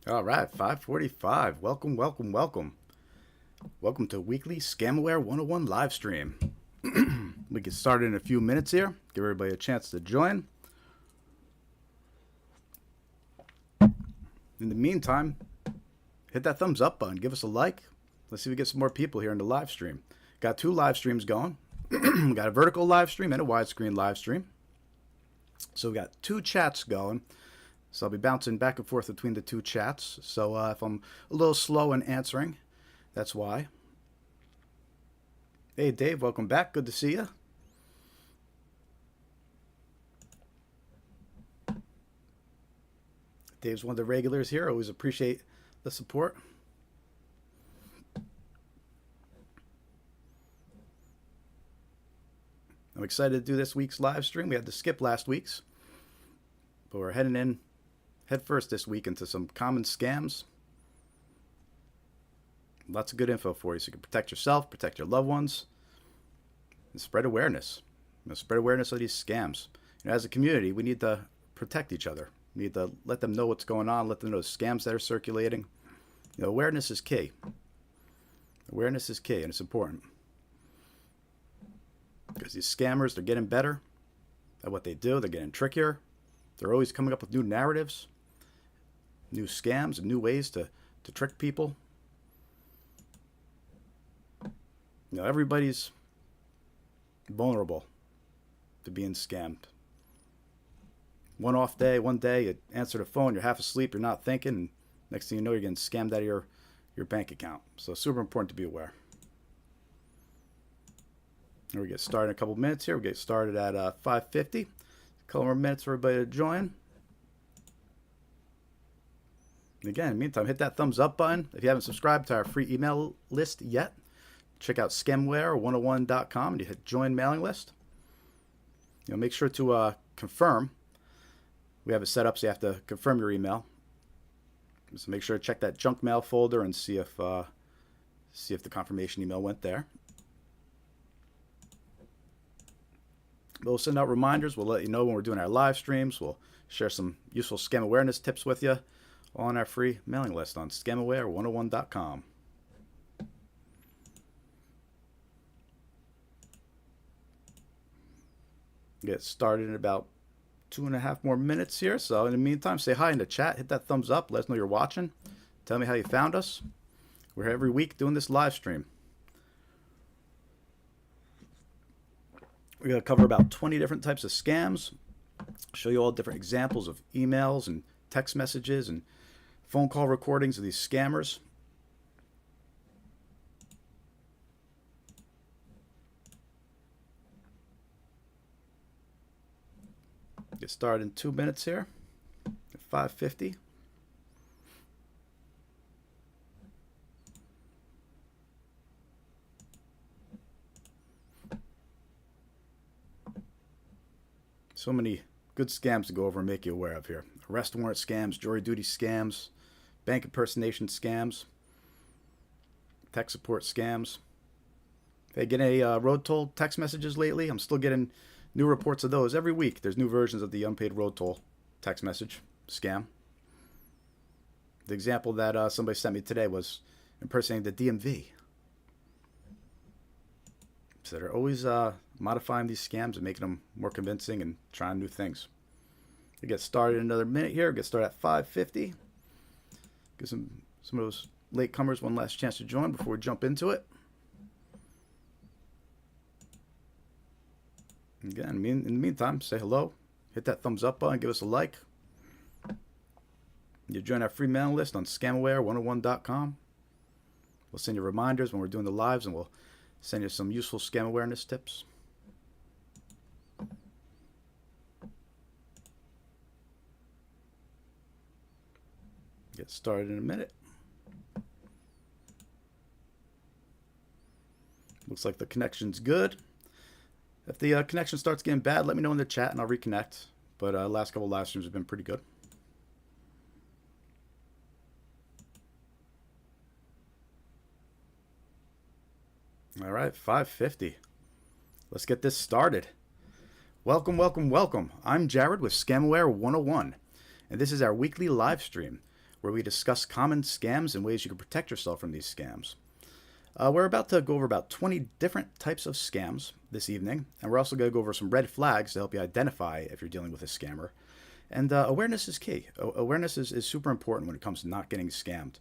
All right, 5:45. Welcome, welcome, welcome. Welcome to weekly Scamware 101 live stream. We get started in a few minutes here. Give everybody a chance to join. In the meantime, hit that thumbs up button. Give us a like. Let's see if we get some more people here in the live stream. Got two live streams going. We got a vertical live stream and a widescreen live stream. So we got two chats going. So I'll be bouncing back and forth between the two chats. So if I'm a little slow in answering, that's why. Hey, Dave, welcome back. Good to see you. Dave's one of the regulars here. Always appreciate the support. I'm excited to do this week's live stream. We had to skip last week's, but we're heading in head first this week into some common scams. Lots of good info for you so you can protect yourself, protect your loved ones, and spread awareness. Spread awareness of these scams. As a community, we need to protect each other. We need to let them know what's going on, let them know the scams that are circulating. Awareness is key. Awareness is key, and it's important. Because these scammers, they're getting better at what they do. They're getting trickier. They're always coming up with new narratives, new scams, and new ways to trick people. Everybody's vulnerable to being scammed. One off day, one day, you answer the phone, you're half asleep, you're not thinking, and next thing you know, you're getting scammed out of your bank account. So super important to be aware. And we get started in a couple minutes here. We get started at 5:50. A couple more minutes for everybody to join. And again, in the meantime, hit that thumbs up button. If you haven't subscribed to our free email list yet, check out scamware101.com and you hit join mailing list. Make sure to confirm. We have it set up so you have to confirm your email. So make sure to check that junk mail folder and see if the confirmation email went there. We'll send out reminders. We'll let you know when we're doing our live streams. We'll share some useful scam awareness tips with you on our free mailing list on scamware101.com. Get started in about 2.5 more minutes here. So in the meantime, say hi in the chat. Hit that thumbs up. Let us know you're watching. Tell me how you found us. We're here every week doing this live stream. We're going to cover about 20 different types of scams. Show you all different examples of emails and text messages and phone call recordings of these scammers. Get started in 2 minutes here at 5:50. So many good scams to go over and make you aware of here. Arrest warrant scams, jury duty scams, bank impersonation scams, tech support scams. Hey, get any road toll text messages lately? I'm still getting new reports of those every week. There's new versions of the unpaid road toll text message scam. The example that somebody sent me today was impersonating the DMV. So they're always modifying these scams and making them more convincing and trying new things. We get started in another minute here. Get started at 5:50. Give some of those latecomers one last chance to join before we jump into it. Again, in the meantime, say hello. Hit that thumbs up button. Give us a like. You join our free mailing list on scamware101.com. We'll send you reminders when we're doing the lives, and we'll send you some useful scam awareness tips. Get started in a minute. Looks like the connection's good. If the connection starts getting bad, let me know in the chat and I'll reconnect. But last couple live streams have been pretty good. All right, 5:50. Let's get this started. Welcome, welcome, welcome. I'm Jared with Scamware 101, and this is our weekly live stream where we discuss common scams and ways you can protect yourself from these scams. We're about to go over about 20 different types of scams this evening, and we're also going to go over some red flags to help you identify if you're dealing with a scammer. And awareness is key. Awareness is super important when it comes to not getting scammed.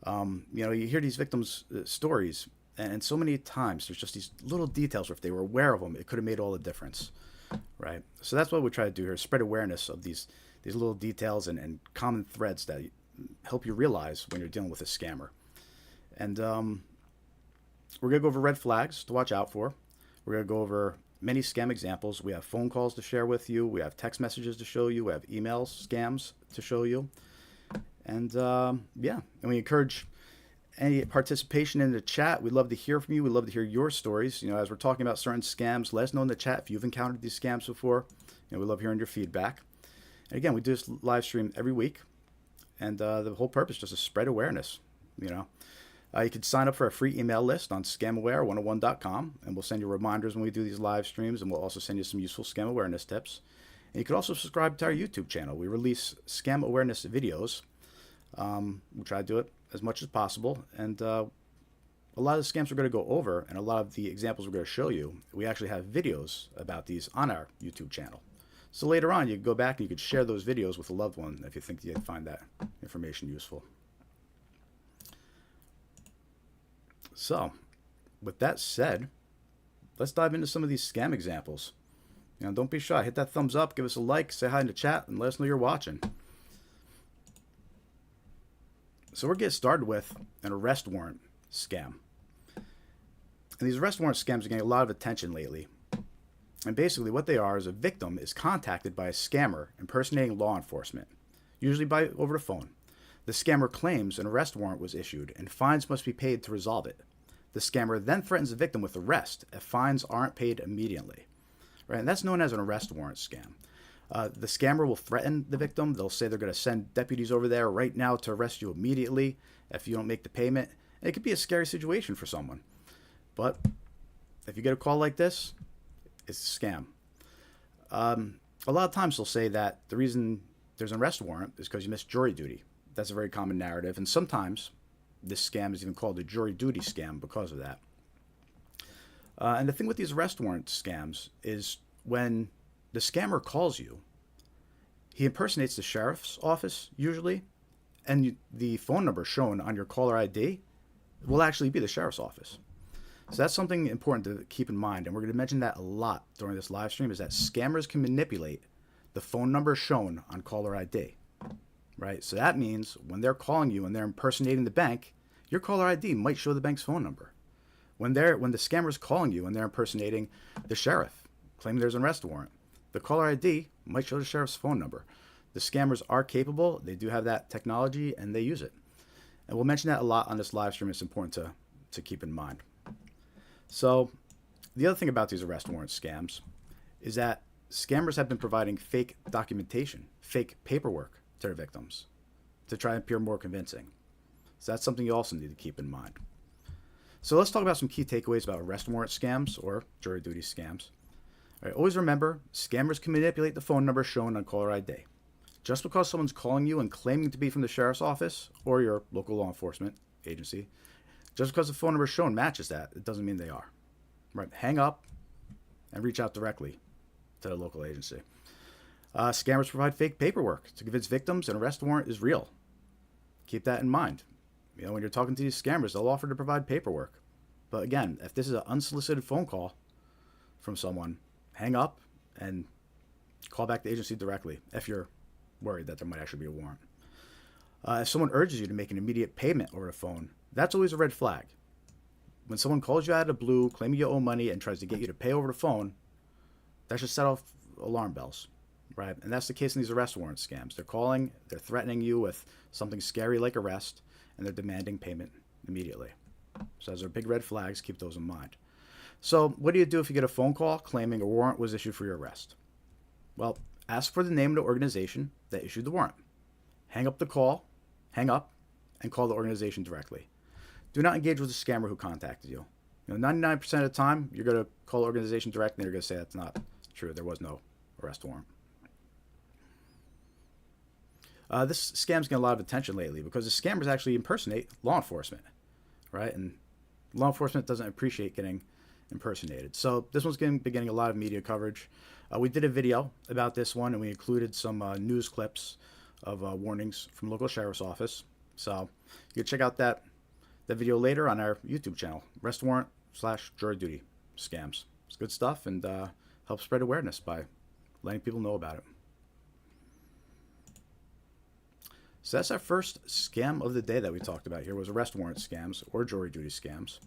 You hear these victims' stories, and so many times there's just these little details where if they were aware of them, it could have made all the difference, right? So that's what we try to do here, spread awareness of these little details and common threads that help you realize when you're dealing with a scammer. And we're going to go over red flags to watch out for. We're going to go over many scam examples. We have phone calls to share with you. We have text messages to show you. We have email scams to show you. And and we encourage any participation in the chat. We'd love to hear from you. We'd love to hear your stories. As we're talking about certain scams, let us know in the chat if you've encountered these scams before. We love hearing your feedback. And again, we do this live stream every week. And the whole purpose is just to spread awareness. You can sign up for a free email list on scamaware101.com, and we'll send you reminders when we do these live streams, and we'll also send you some useful scam awareness tips. And you can also subscribe to our YouTube channel. We release scam awareness videos. We try to do it as much as possible, and a lot of the scams we're going to go over, and a lot of the examples we're going to show you, we actually have videos about these on our YouTube channel. So later on, you can go back and you can share those videos with a loved one if you think you'd find that information useful. So, with that said, let's dive into some of these scam examples. Don't be shy. Hit that thumbs up, give us a like, say hi in the chat, and let us know you're watching. So we're getting started with an arrest warrant scam. And these arrest warrant scams are getting a lot of attention lately. And basically what they are is a victim is contacted by a scammer impersonating law enforcement, usually over the phone. The scammer claims an arrest warrant was issued and fines must be paid to resolve it. The scammer then threatens the victim with arrest if fines aren't paid immediately. Right? And that's known as an arrest warrant scam. The scammer will threaten the victim. They'll say they're going to send deputies over there right now to arrest you immediately if you don't make the payment. And it could be a scary situation for someone. But if you get a call like this, it's a scam. A lot of times they'll say that the reason there's an arrest warrant is because you missed jury duty. That's a very common narrative, and sometimes this scam is even called a jury duty scam because of that. And the thing with these arrest warrant scams is when the scammer calls you, he impersonates the sheriff's office usually, and the phone number shown on your caller ID will actually be the sheriff's office. So that's something important to keep in mind, and we're going to mention that a lot during this live stream, is that scammers can manipulate the phone number shown on caller ID. Right? So that means when they're calling you and they're impersonating the bank, your caller ID might show the bank's phone number. When the scammer's calling you and they're impersonating the sheriff, claiming there's an arrest warrant, the caller ID might show the sheriff's phone number. The scammers are capable, they do have that technology, and they use it. And we'll mention that a lot on this live stream. It's important to keep in mind. So the other thing about these arrest warrant scams is that scammers have been providing fake documentation, fake paperwork to their victims to try and appear more convincing. So that's something you also need to keep in mind. So let's talk about some key takeaways about arrest warrant scams or jury duty scams. All right, always remember, scammers can manipulate the phone number shown on caller ID. Just because someone's calling you and claiming to be from the sheriff's office or your local law enforcement agency, just because the phone number shown matches that, it doesn't mean they are. Right? Hang up and reach out directly to the local agency. Scammers provide fake paperwork to convince victims an arrest warrant is real. Keep that in mind. When you're talking to these scammers, they'll offer to provide paperwork. But again, if this is an unsolicited phone call from someone, hang up and call back the agency directly if you're worried that there might actually be a warrant. If someone urges you to make an immediate payment over the phone, that's always a red flag. When someone calls you out of the blue, claiming you owe money, and tries to get you to pay over the phone, that should set off alarm bells. Right? And that's the case in these arrest warrant scams. They're calling, they're threatening you with something scary like arrest, and they're demanding payment immediately. So those are big red flags. Keep those in mind. So what do you do if you get a phone call claiming a warrant was issued for your arrest? Well, ask for the name of the organization that issued the warrant. Hang up the call, hang up, and call the organization directly. Do not engage with the scammer who contacted you. 99% of the time, you're going to call the organization directly, and they're going to say that's not true. There was no arrest warrant. This scam's getting a lot of attention lately because the scammers actually impersonate law enforcement, right? And law enforcement doesn't appreciate getting impersonated. So this one's been getting a lot of media coverage. We did a video about this one, and we included some news clips of warnings from local sheriff's office. So you can check out that video later on our YouTube channel, Arrest Warrant / Jury Duty Scams. It's good stuff, and helps spread awareness by letting people know about it. So that's our first scam of the day that we talked about here, was arrest warrant scams or jury duty scams.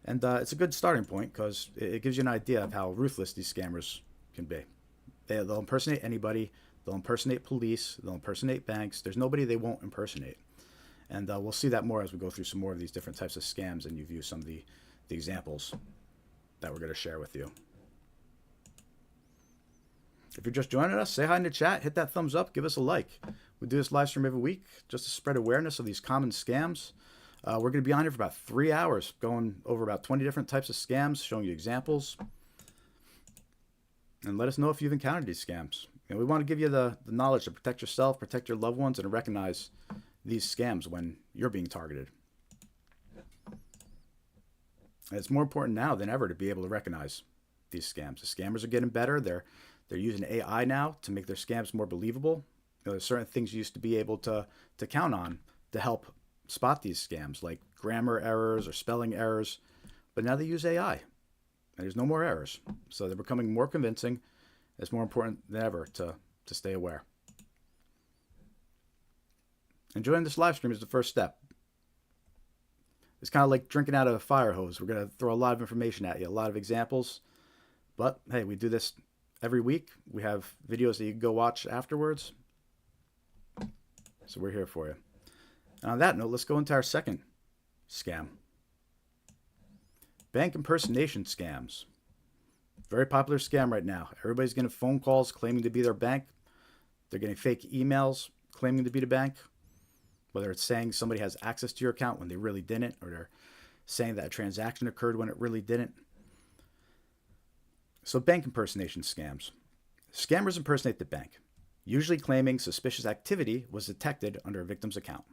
And it's a good starting point because it gives you an idea of how ruthless these scammers can be. They'll impersonate anybody. They'll impersonate police. They'll impersonate banks. There's nobody they won't impersonate. And we'll see that more as we go through some more of these different types of scams and you view some of the examples that we're going to share with you. If you're just joining us, say hi in the chat, hit that thumbs up, give us a like. We do this live stream every week just to spread awareness of these common scams. We're going to be on here for about 3 hours, going over about 20 different types of scams, showing you examples. And let us know if you've encountered these scams. And we want to give you the knowledge to protect yourself, protect your loved ones, and recognize these scams when you're being targeted. And it's more important now than ever to be able to recognize these scams. The scammers are getting better. They're using AI now to make their scams more believable. There's certain things you used to be able to count on to help spot these scams, like grammar errors or spelling errors. But now they use AI, and there's no more errors. So they're becoming more convincing. It's more important than ever to stay aware. And joining this live stream is the first step. It's kind of like drinking out of a fire hose. We're going to throw a lot of information at you, a lot of examples. But hey, we do this every week. We have videos that you can go watch afterwards. So we're here for you. And on that note, let's go into our second scam. Bank impersonation scams. Very popular scam right now. Everybody's getting phone calls claiming to be their bank. They're getting fake emails claiming to be the bank. Whether it's saying somebody has access to your account when they really didn't, or they're saying that a transaction occurred when it really didn't. So bank impersonation scams. Scammers impersonate the bank, usually claiming suspicious activity was detected under a victim's account.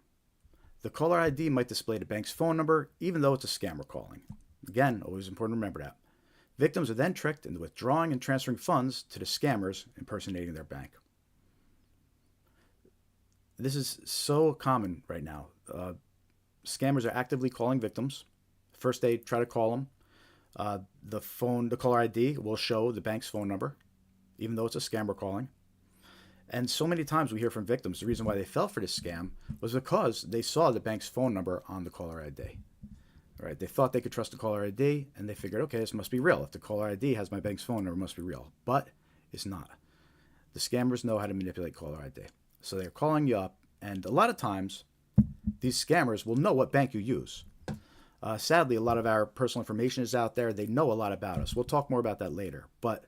The caller ID might display the bank's phone number, even though it's a scammer calling. Again, always important to remember that. Victims are then tricked into withdrawing and transferring funds to the scammers impersonating their bank. This is so common right now. Scammers are actively calling victims. First, they try to call them. The caller ID will show the bank's phone number, even though it's a scammer calling. And so many times we hear from victims the reason why they fell for this scam was because they saw the bank's phone number on the caller ID. Right? They thought they could trust the caller ID, and they figured, okay, this must be real. If the caller ID has my bank's phone number, it must be real. But it's not. The scammers know how to manipulate caller ID. So they're calling you up, and a lot of times these scammers will know what bank you use. Sadly, a lot of our personal information is out there. They know a lot about us. We'll talk more about that later. But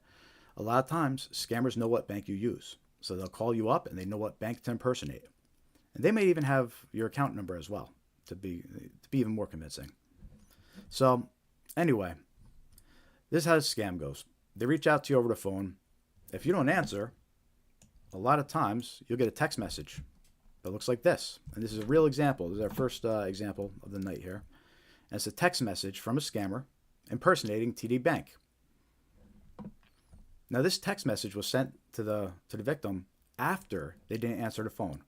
a lot of times, scammers know what bank you use. So they'll call you up, and they know what bank to impersonate. And they may even have your account number as well to be even more convincing. So anyway, this is how the scam goes. They reach out to you over the phone. If you don't answer, a lot of times you'll get a text message that looks like this. And this is a real example. This is our first example of the night here. And it's a text message from a scammer impersonating TD Bank. Now, this text message was sent to the victim after they didn't answer the phone,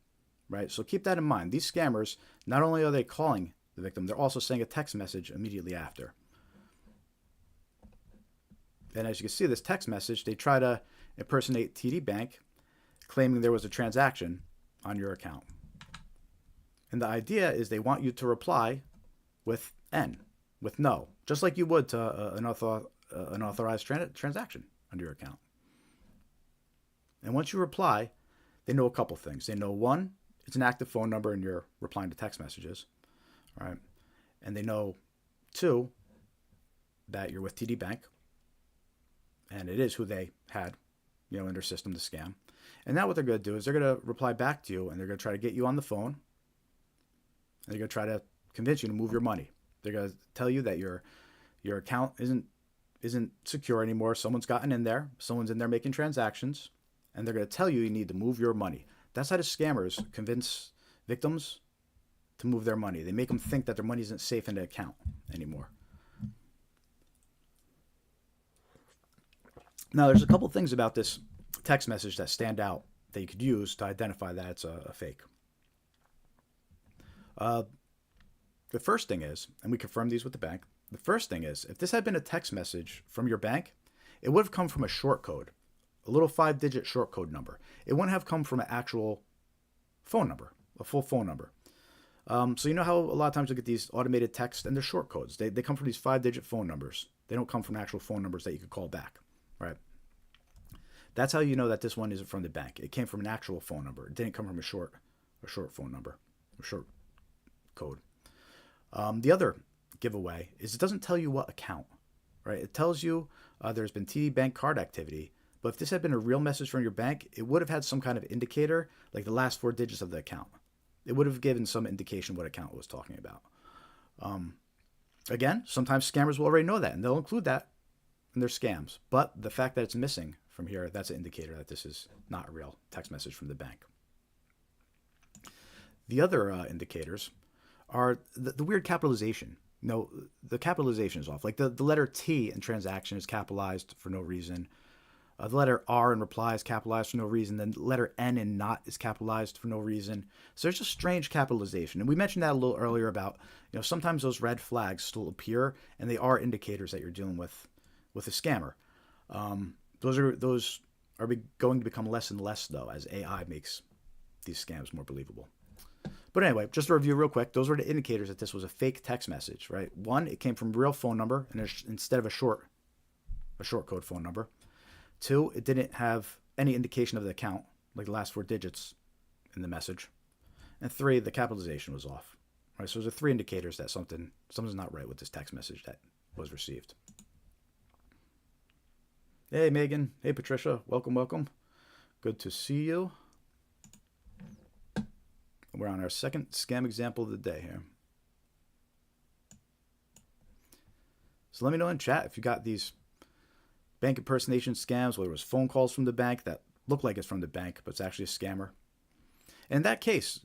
right? So keep that in mind. These scammers, not only are they calling the victim, they're also sending a text message immediately after. And as you can see, this text message, they try to impersonate TD Bank, claiming there was a transaction on your account. And the idea is they want you to reply with N, with no, just like you would to an authorized transaction under your account. And once you reply, they know a couple things. They know, one, it's an active phone number and you're replying to text messages, right? And they know, two, that you're with TD Bank, and it is who they had, in their system to scam. And now what they're going to do is they're going to reply back to you, and they're going to try to get you on the phone, and they're going to try to convince you to move your money. They're going to tell you that your account isn't secure anymore. Someone's gotten in there. Someone's in there making transactions, and they're going to tell you need to move your money. That's how the scammers convince victims to move their money. They make them think that their money isn't safe in the account anymore. Now, there's a couple things about this text message that stand out that you could use to identify that it's a fake. The first thing is, and we confirmed these with the bank, the first thing is, if this had been a text message from your bank, it would have come from a short code, a little 5-digit short code number. It wouldn't have come from an actual phone number, a full phone number. So you know how a lot of times you get these automated texts and they're short codes. They come from these 5-digit phone numbers. They don't come from actual phone numbers that you could call back, right? That's how you know that this one isn't from the bank. It came from an actual phone number. It didn't come from a short phone number, a short code. The other giveaway is it doesn't tell you what account, right? It tells you there's been TD Bank card activity, but if this had been a real message from your bank, it would have had some kind of indicator, like the last 4 digits of the account. It would have given some indication what account it was talking about. Again, sometimes scammers will already know that, and they'll include that in their scams. But the fact that it's missing from here, that's an indicator that this is not a real text message from the bank. The other indicators are the weird capitalization. No, the capitalization is off. Like the letter T in transaction is capitalized for no reason. The letter R in reply is capitalized for no reason. Then the letter N in not is capitalized for no reason. So there's just strange capitalization. And we mentioned that a little earlier about, sometimes those red flags still appear and they are indicators that you're dealing with a scammer. Those are going to become less and less, though, as AI makes these scams more believable. But anyway, just to review real quick, those were the indicators that this was a fake text message, right? One, it came from a real phone number and instead of a short code phone number. Two, it didn't have any indication of the account, like the last 4 digits in the message. And three, the capitalization was off. Right? So those are 3 indicators that something's not right with this text message that was received. Hey, Megan. Hey, Patricia. Welcome, welcome. Good to see you. We're on our second scam example of the day here. So let me know in chat if you got these bank impersonation scams, whether it was phone calls from the bank that look like it's from the bank, but it's actually a scammer. And in that case,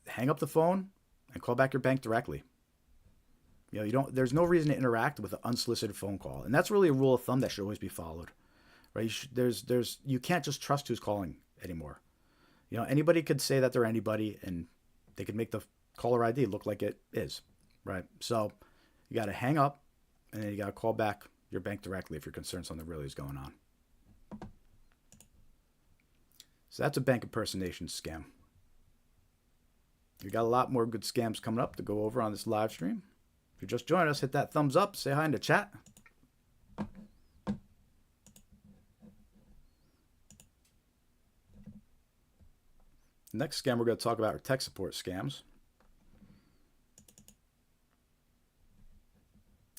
hang up the phone and call back your bank directly. There's no reason to interact with an unsolicited phone call. And that's really a rule of thumb that should always be followed. Right? You can't just trust who's calling anymore. Anybody could say that they're anybody and they could make the caller ID look like it is, right? So you got to hang up and then you got to call back your bank directly if you're concerned something really is going on. So that's a bank impersonation scam. We got a lot more good scams coming up to go over on this live stream. If you just joined us, hit that thumbs up, say hi in the chat. The next scam we're going to talk about are tech support scams.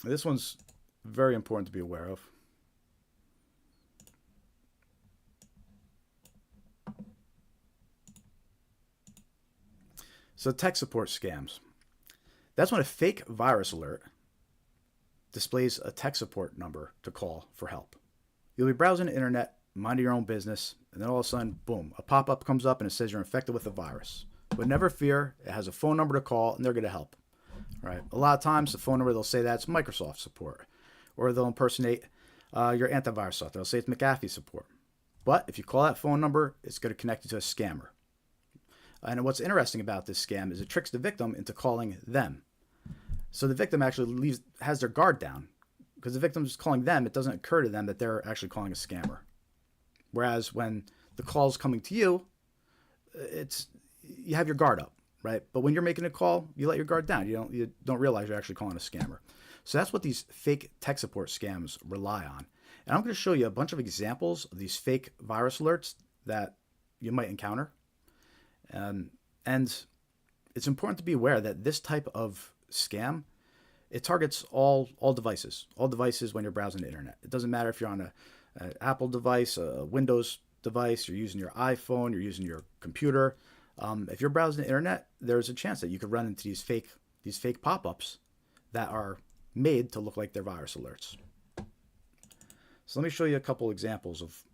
This one's very important to be aware of. So tech support scams. That's when a fake virus alert displays a tech support number to call for help. You'll be browsing the internet, minding your own business, and then all of a sudden, boom, a pop-up comes up and it says you're infected with a virus. But never fear, it has a phone number to call and they're going to help. Right? A lot of times the phone number, they'll say that's Microsoft support. Or they'll impersonate your antivirus software. They'll say it's McAfee support. But if you call that phone number, it's going to connect you to a scammer. And what's interesting about this scam is it tricks the victim into calling them. So the victim actually has their guard down. Because the victim's calling them, it doesn't occur to them that they're actually calling a scammer. Whereas when the call's coming to you, you have your guard up, right? But when you're making a call, you let your guard down. You don't realize you're actually calling a scammer. So that's what these fake tech support scams rely on. And I'm going to show you a bunch of examples of these fake virus alerts that you might encounter. And it's important to be aware that this type of scam, it targets all devices when you're browsing the internet. It doesn't matter if you're on an Apple device, a Windows device, you're using your iPhone, you're using your computer. If you're browsing the internet, there's a chance that you could run into these fake pop-ups that are made to look like they're virus alerts. So let me show you a couple examples of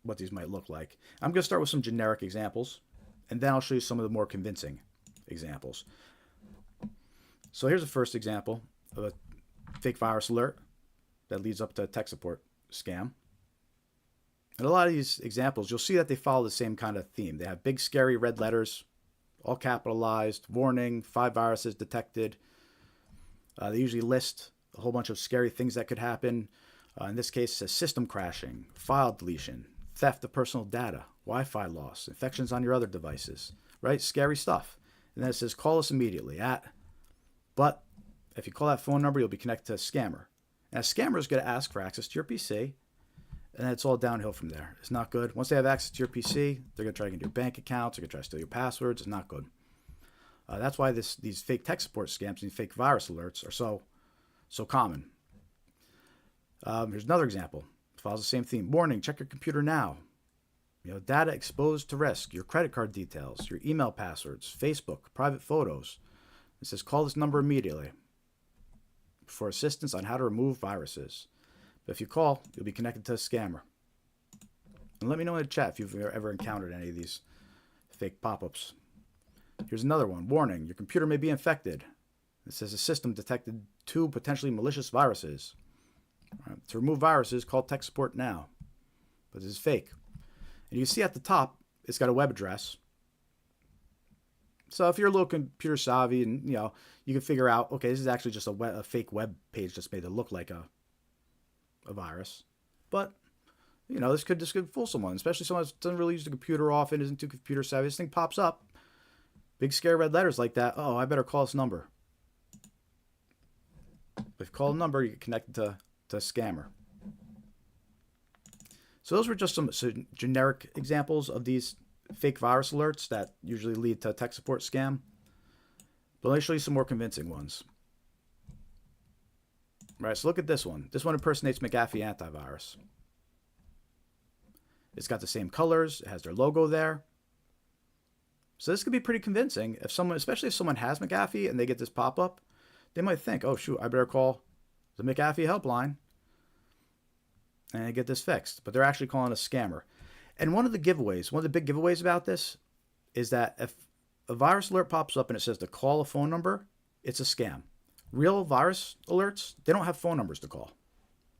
what these might look like. I'm going to start with some generic examples, and then I'll show you some of the more convincing examples. So here's the first example of a fake virus alert that leads up to a tech support scam. And a lot of these examples, you'll see that they follow the same kind of theme. They have big, scary red letters, all capitalized, warning, 5 viruses detected. They usually list a whole bunch of scary things that could happen. In this case, it says system crashing, file deletion, theft of personal data, Wi-Fi loss, infections on your other devices, right? Scary stuff. And then it says, call us immediately at, but if you call that phone number, you'll be connected to a scammer. And a scammer is going to ask for access to your PC, and then it's all downhill from there. It's not good. Once they have access to your PC, they're going to try to get your bank accounts. They're going to try to steal your passwords. It's not good. That's why these fake tech support scams and fake virus alerts are so common. Here's another example. It follows the same theme. Warning, check your computer now. Data exposed to risk, your credit card details, your email passwords, Facebook, private photos. It says, call this number immediately for assistance on how to remove viruses. But if you call, you'll be connected to a scammer. And let me know in the chat if you've ever encountered any of these fake pop-ups. Here's another one. Warning, your computer may be infected. It says the system detected 2 potentially malicious viruses. Right. To remove viruses, call tech support now. But this is fake. And you see at the top, it's got a web address. So if you're a little computer savvy and, you can figure out, okay, this is actually just a fake web page that's made to look like a virus. But, this could fool someone, especially someone that doesn't really use the computer often, isn't too computer savvy. This thing pops up. Big scary red letters like that. Oh, I better call this number. If you call a number, you get connected to a scammer. So those were just some generic examples of these fake virus alerts that usually lead to a tech support scam. But let me show you some more convincing ones. Right, so look at this one. This one impersonates McAfee antivirus. It's got the same colors. It has their logo there. So this could be pretty convincing. Especially if someone has McAfee and they get this pop-up, they might think, oh, shoot, I better call the McAfee helpline and get this fixed. But they're actually calling a scammer. And one of the big giveaways about this is that if a virus alert pops up and it says to call a phone number, it's a scam. Real virus alerts, they don't have phone numbers to call.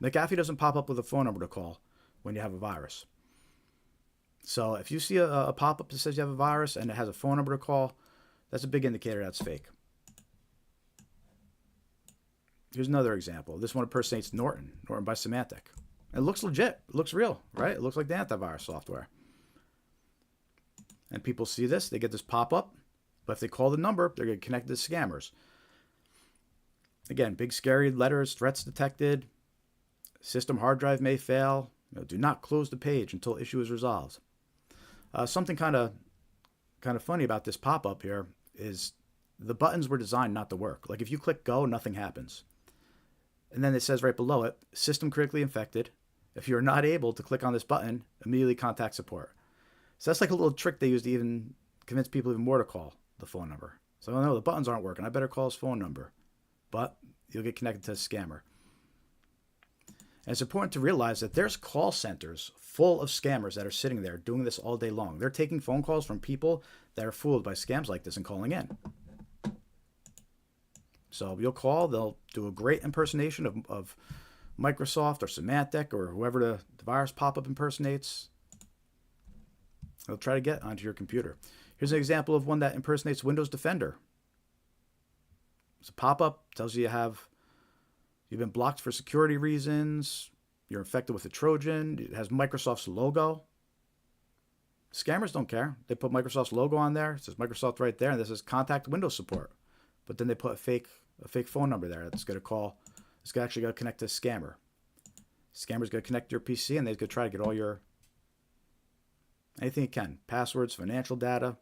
McAfee doesn't pop up with a phone number to call when you have a virus. So if you see a pop-up that says you have a virus and it has a phone number to call, that's a big indicator that's fake. Here's another example. This one impersonates Norton by Symantec. It looks legit. It looks real, right? It looks like the antivirus software. And people see this, they get this pop-up, but if they call the number, they're going to connect to scammers. Again, big scary letters, threats detected, system hard drive may fail, do not close the page until issue is resolved. Something kind of funny about this pop-up here is the buttons were designed not to work. Like if you click go, nothing happens. And then it says right below it, system critically infected. If you're not able to click on this button, immediately contact support. So that's like a little trick they use to even convince people even more to call the phone number. So, oh no, the buttons aren't working. I better call his phone number. But you'll get connected to a scammer. And it's important to realize that there's call centers full of scammers that are sitting there doing this all day long. They're taking phone calls from people that are fooled by scams like this and calling in. So you'll call, they'll do a great impersonation of Microsoft or Symantec or whoever the virus pop-up impersonates. They'll try to get onto your computer. Here's an example of one that impersonates Windows Defender. It's a pop-up, tells you you've been blocked for security reasons, you're infected with a Trojan, it has Microsoft's logo. Scammers don't care. They put Microsoft's logo on there, it says Microsoft right there, and this is contact Windows support. But then they put a fake phone number there that's going to call, it's actually going to connect to a scammer. Scammer's going to connect to your PC and they're going to try to get all anything it can. Passwords, financial data.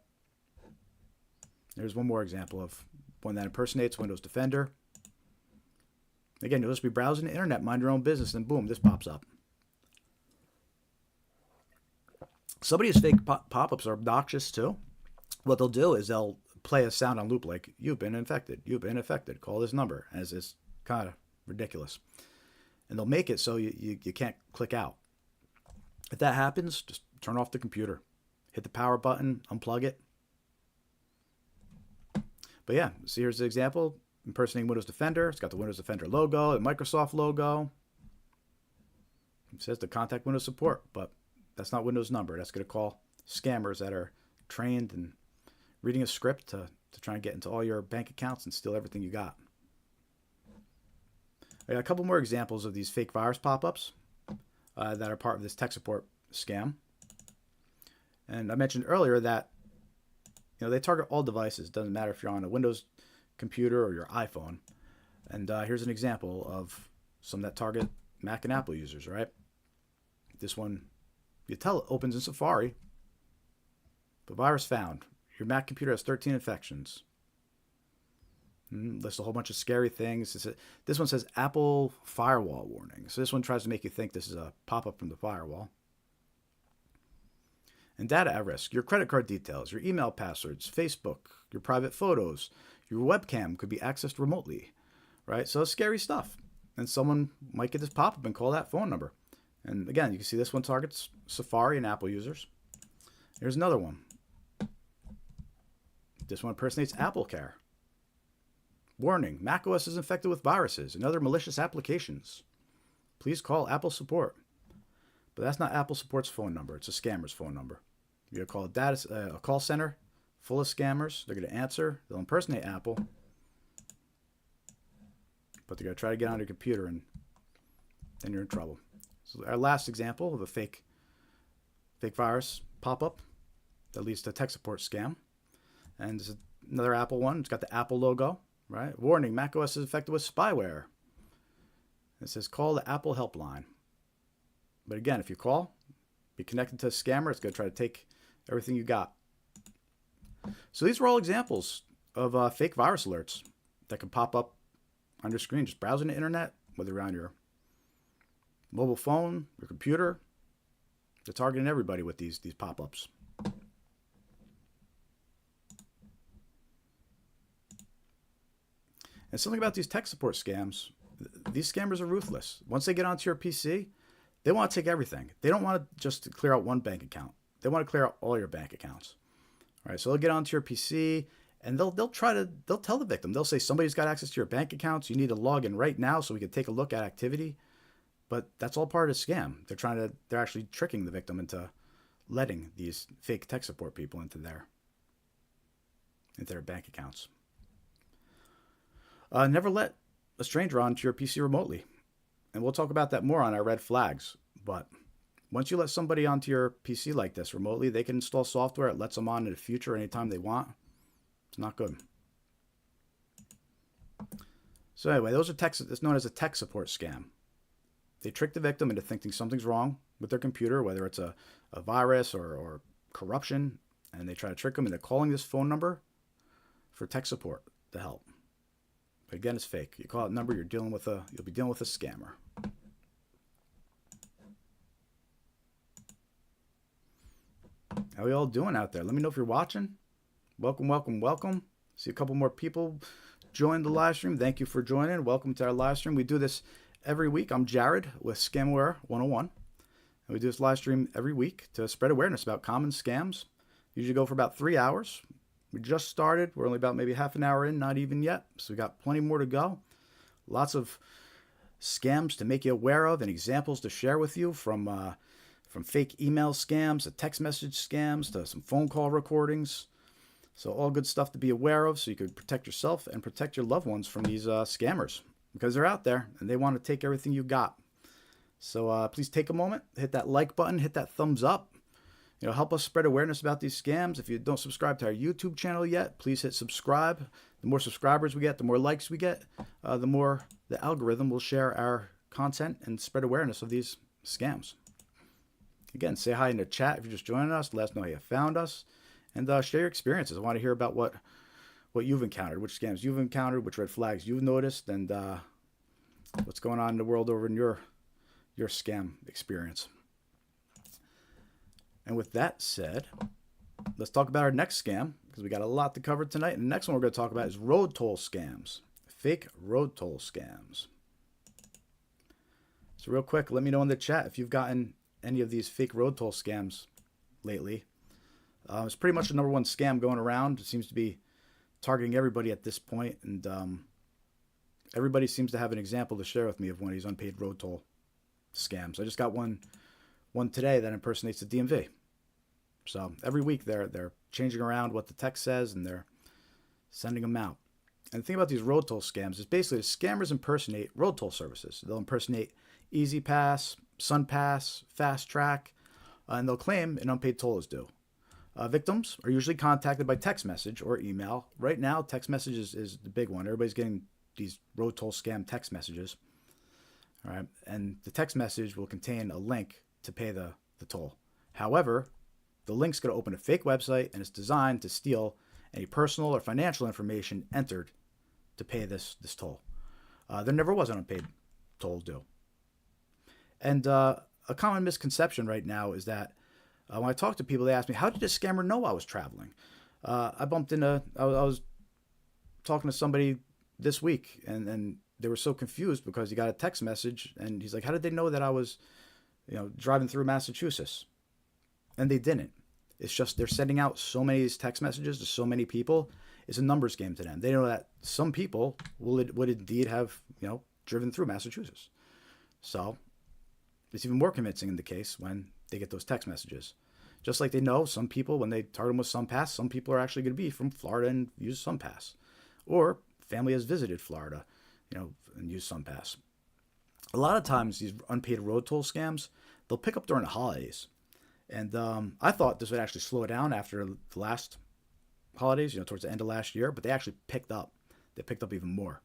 There's one more example of one that impersonates Windows Defender. Again, you'll just be browsing the internet, mind your own business, and boom, this pops up. Some of these fake pop-ups are obnoxious too. What they'll do is they'll play a sound on loop like, you've been infected, call this number, as it's kind of ridiculous. And they'll make it so you can't click out. If that happens, just turn off the computer. Hit the power button, unplug it. But yeah, see, here's the example. Impersonating Windows Defender. It's got the Windows Defender logo, the Microsoft logo. It says to contact Windows support, but that's not Windows number. That's going to call scammers that are trained and reading a script to try and get into all your bank accounts and steal everything you got. I got a couple more examples of these fake virus pop-ups that are part of this tech support scam. And I mentioned earlier that they target all devices. Doesn't matter if you're on a Windows computer or your iPhone. And here's an example of some that target Mac and Apple users, right? This one, you tell it opens in Safari. The virus found. Your Mac computer has 13 infections. Lists a whole bunch of scary things. This one says Apple firewall warning. So this one tries to make you think this is a pop-up from the firewall. And data at risk. Your credit card details, your email passwords, Facebook, your private photos, your webcam could be accessed remotely, right? So it's scary stuff. And someone might get this pop-up and call that phone number. And again, you can see this one targets Safari and Apple users. Here's another one. This one impersonates AppleCare. Warning, macOS is infected with viruses and other malicious applications. Please call Apple support. But that's not Apple support's phone number. It's a scammer's phone number. You're going to call a call center full of scammers. They're going to answer. They'll impersonate Apple. But they're going to try to get on your computer, and then you're in trouble. So our last example of a fake virus pop-up that leads to a tech support scam. And this is another Apple one. It's got the Apple logo, right? Warning, macOS is infected with spyware. It says call the Apple helpline. But again, if you call, be connected to a scammer. It's going to try to take everything you got. So these were all examples of fake virus alerts that can pop up on your screen. Just browsing the internet, whether you're on your mobile phone, your computer. They're targeting everybody with these pop-ups. And something about these tech support scams, these scammers are ruthless. Once they get onto your PC, they want to take everything. They don't want to just clear out one bank account. They want to clear out all your bank accounts. All right, so they'll get onto your PC and they'll tell the victim. They'll say somebody's got access to your bank accounts. You need to log in right now so we can take a look at activity. But that's all part of the scam. They're actually tricking the victim into letting these fake tech support people into their bank accounts. Never let a stranger onto your PC remotely. And we'll talk about that more on our red flags. But once you let somebody onto your PC like this remotely, they can install software. It lets them on in the future anytime they want. It's not good. So anyway, it's known as a tech support scam. They trick the victim into thinking something's wrong with their computer, whether it's a virus or corruption, and they try to trick them into calling this phone number for tech support to help. But again, it's fake. You call that number, you'll be dealing with a scammer. How are you all doing out there? Let me know if you're watching. Welcome, welcome, welcome. See a couple more people join the live stream. Thank you for joining. Welcome to our live stream. We do this every week. I'm Jared with Scamware 101. And we do this live stream every week to spread awareness about common scams. Usually go for about 3 hours. We just started. We're only about maybe half an hour in, not even yet. So we got plenty more to go. Lots of scams to make you aware of and examples to share with you from fake email scams to text message scams to some phone call recordings. So all good stuff to be aware of so you can protect yourself and protect your loved ones from these scammers because they're out there and they want to take everything you got. So please take a moment, hit that like button, hit that thumbs up. Help us spread awareness about these scams. If you don't subscribe to our YouTube channel yet, please hit subscribe. The more subscribers we get, the more likes we get, the more the algorithm will share our content and spread awareness of these scams. Again, say hi in the chat if you're just joining us. Let us know how you found us. And share your experiences. I want to hear about what you've encountered, which scams you've encountered, which red flags you've noticed, and what's going on in the world over in your scam experience. And with that said, let's talk about our next scam because we got a lot to cover tonight. And the next one we're going to talk about is road toll scams, fake road toll scams. So real quick, let me know in the chat if you've gotten any of these fake road toll scams lately. It's pretty much the number one scam going around. It seems to be targeting everybody at this point, and everybody seems to have an example to share with me of one of these unpaid road toll scams. I just got one today that impersonates the DMV. So every week they're changing around what the text says, and they're sending them out. And the thing about these road toll scams is basically the scammers impersonate road toll services. They'll impersonate Easy Pass, SunPass, Fast Track, and they'll claim an unpaid toll is due. Victims are usually contacted by text message or email. Right now, text message is the big one. Everybody's getting these road toll scam text messages. All right, and the text message will contain a link to pay the toll. However, the link's going to open a fake website, and it's designed to steal any personal or financial information entered to pay this toll. There never was an unpaid toll due. And a common misconception right now is that when I talk to people, they ask me, how did this scammer know I was traveling? I was talking to somebody this week, and they were so confused because he got a text message, and he's like, how did they know that I was, driving through Massachusetts? And they didn't. It's just they're sending out so many of these text messages to so many people. It's a numbers game to them. They know that some people would indeed have, driven through Massachusetts. So it's even more convincing in the case when they get those text messages. Just like they know some people, when they target them with SunPass, some people are actually going to be from Florida and use SunPass. Or family has visited Florida, and use SunPass. A lot of times these unpaid road toll scams, they'll pick up during the holidays. And I thought this would actually slow down after the last holidays, towards the end of last year, but they actually picked up. They picked up even more.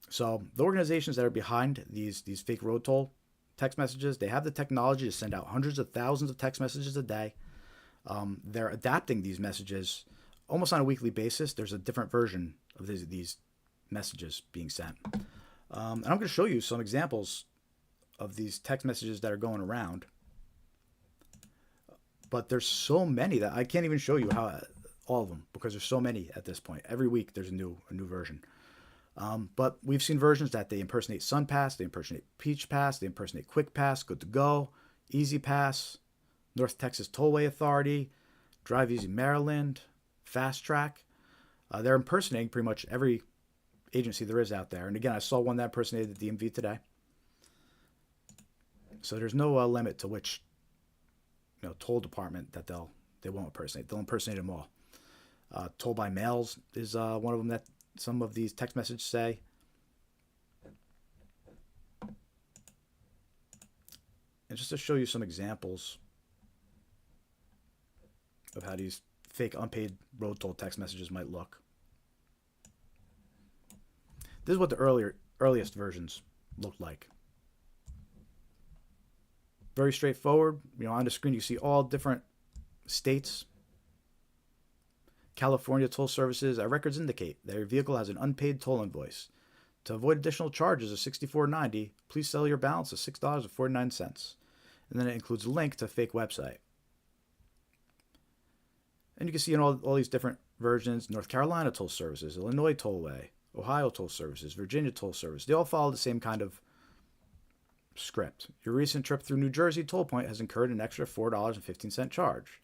So the organizations that are behind these fake road toll text messages, they have the technology to send out hundreds of thousands of text messages a day. They're adapting these messages almost on a weekly basis. There's a different version of these messages being sent. And I'm going to show you some examples of these text messages that are going around. But there's so many that I can't even show you all of them, because there's so many at this point. Every week there's a new version. But we've seen versions that they impersonate SunPass, they impersonate Peach Pass, they impersonate Quick Pass, Good to Go, Easy Pass, North Texas Tollway Authority, Drive Easy Maryland, Fast Track. They're impersonating pretty much every agency there is out there. And again, I saw one that impersonated the DMV today. So there's no limit to which toll department that they won't impersonate. They'll impersonate them all. Toll by mails is one of them that some of these text messages say. And just to show you some examples of how these fake unpaid road toll text messages might look. This is what the earliest versions looked like. Very straightforward. On the screen you see all different states. California toll services. Our records indicate that your vehicle has an unpaid toll invoice. To avoid additional charges of $64.90, please settle your balance of $6.49. And then it includes a link to a fake website. And you can see in all these different versions, North Carolina toll services, Illinois tollway, Ohio toll services, Virginia toll service. They all follow the same kind of script. Your recent trip through New Jersey toll point has incurred an extra $4.15 charge.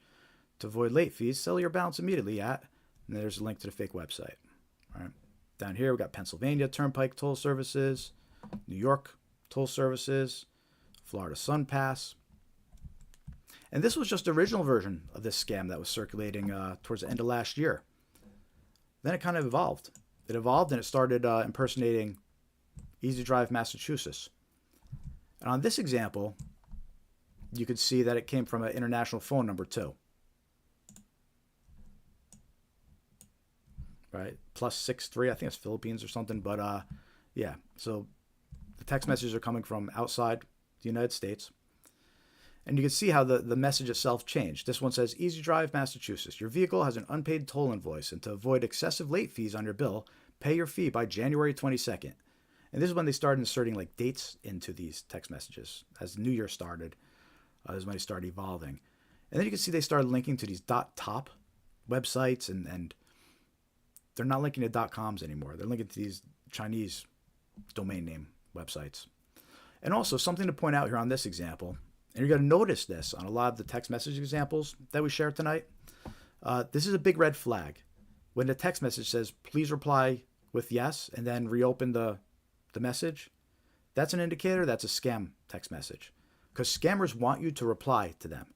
To avoid late fees, settle your balance immediately at, and there's a link to the fake website. All right. Down here, we've got Pennsylvania Turnpike toll services, New York toll services, Florida SunPass. And this was just the original version of this scam that was circulating towards the end of last year. Then it kind of evolved. It evolved and it started impersonating Easy Drive, Massachusetts. And on this example, you could see that it came from an international phone number too. Right? +63, I think it's Philippines or something. But yeah, so the text messages are coming from outside the United States. And you can see how the message itself changed. This one says, Easy Drive, Massachusetts. Your vehicle has an unpaid toll invoice, and to avoid excessive late fees on your bill, pay your fee by January 22nd. And this is when they started inserting like dates into these text messages. As the new year started, this is when they started evolving. And then you can see they started linking to these .top websites, and they're not linking to .coms anymore. They're linking to these Chinese domain name websites. And also something to point out here on this example, and you're going to notice this on a lot of the text message examples that we shared tonight. This is a big red flag. When the text message says, please reply with yes, and then reopen the message, that's an indicator that's a scam text message. Because scammers want you to reply to them.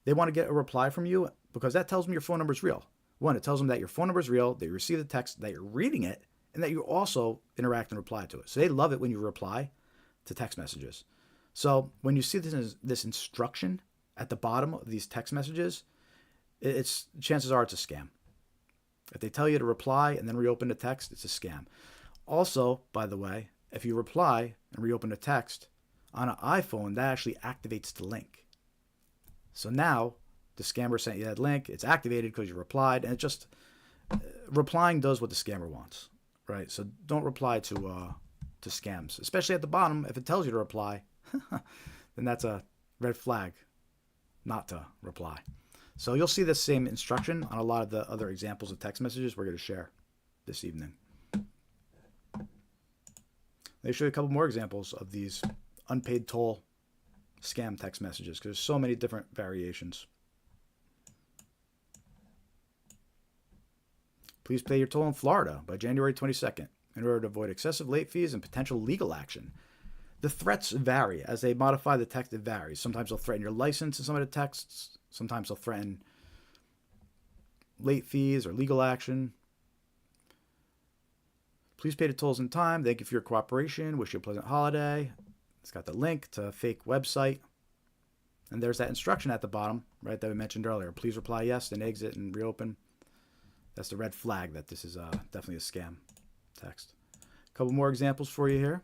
They want to get a reply from you because that tells them your phone number is real. One, it tells them that your phone number is real, that you receive the text, that you're reading it, and that you also interact and reply to it. So they love it when you reply to text messages. So when you see this instruction at the bottom of these text messages, it's chances are it's a scam. If they tell you to reply and then reopen the text, it's a scam. Also, by the way, if you reply and reopen the text on an iPhone, that actually activates the link. So now the scammer sent you that link, it's activated because you replied, and it just replying does what the scammer wants, right? So don't reply to scams, especially at the bottom. If it tells you to reply, then that's a red flag not to reply. So you'll see the same instruction on a lot of the other examples of text messages we're going to share this evening. Let me show you a couple more examples of these unpaid toll scam text messages because there's so many different variations. Please pay your toll in Florida by January 22nd in order to avoid excessive late fees and potential legal action. The threats vary. As they modify the text, it varies. Sometimes they'll threaten your license in some of the texts. Sometimes they'll threaten late fees or legal action. Please pay the tolls in time. Thank you for your cooperation. Wish you a pleasant holiday. It's got the link to a fake website. And there's that instruction at the bottom, right, that we mentioned earlier. Please reply yes, then exit and reopen. That's the red flag that this is definitely a scam text. A couple more examples for you here.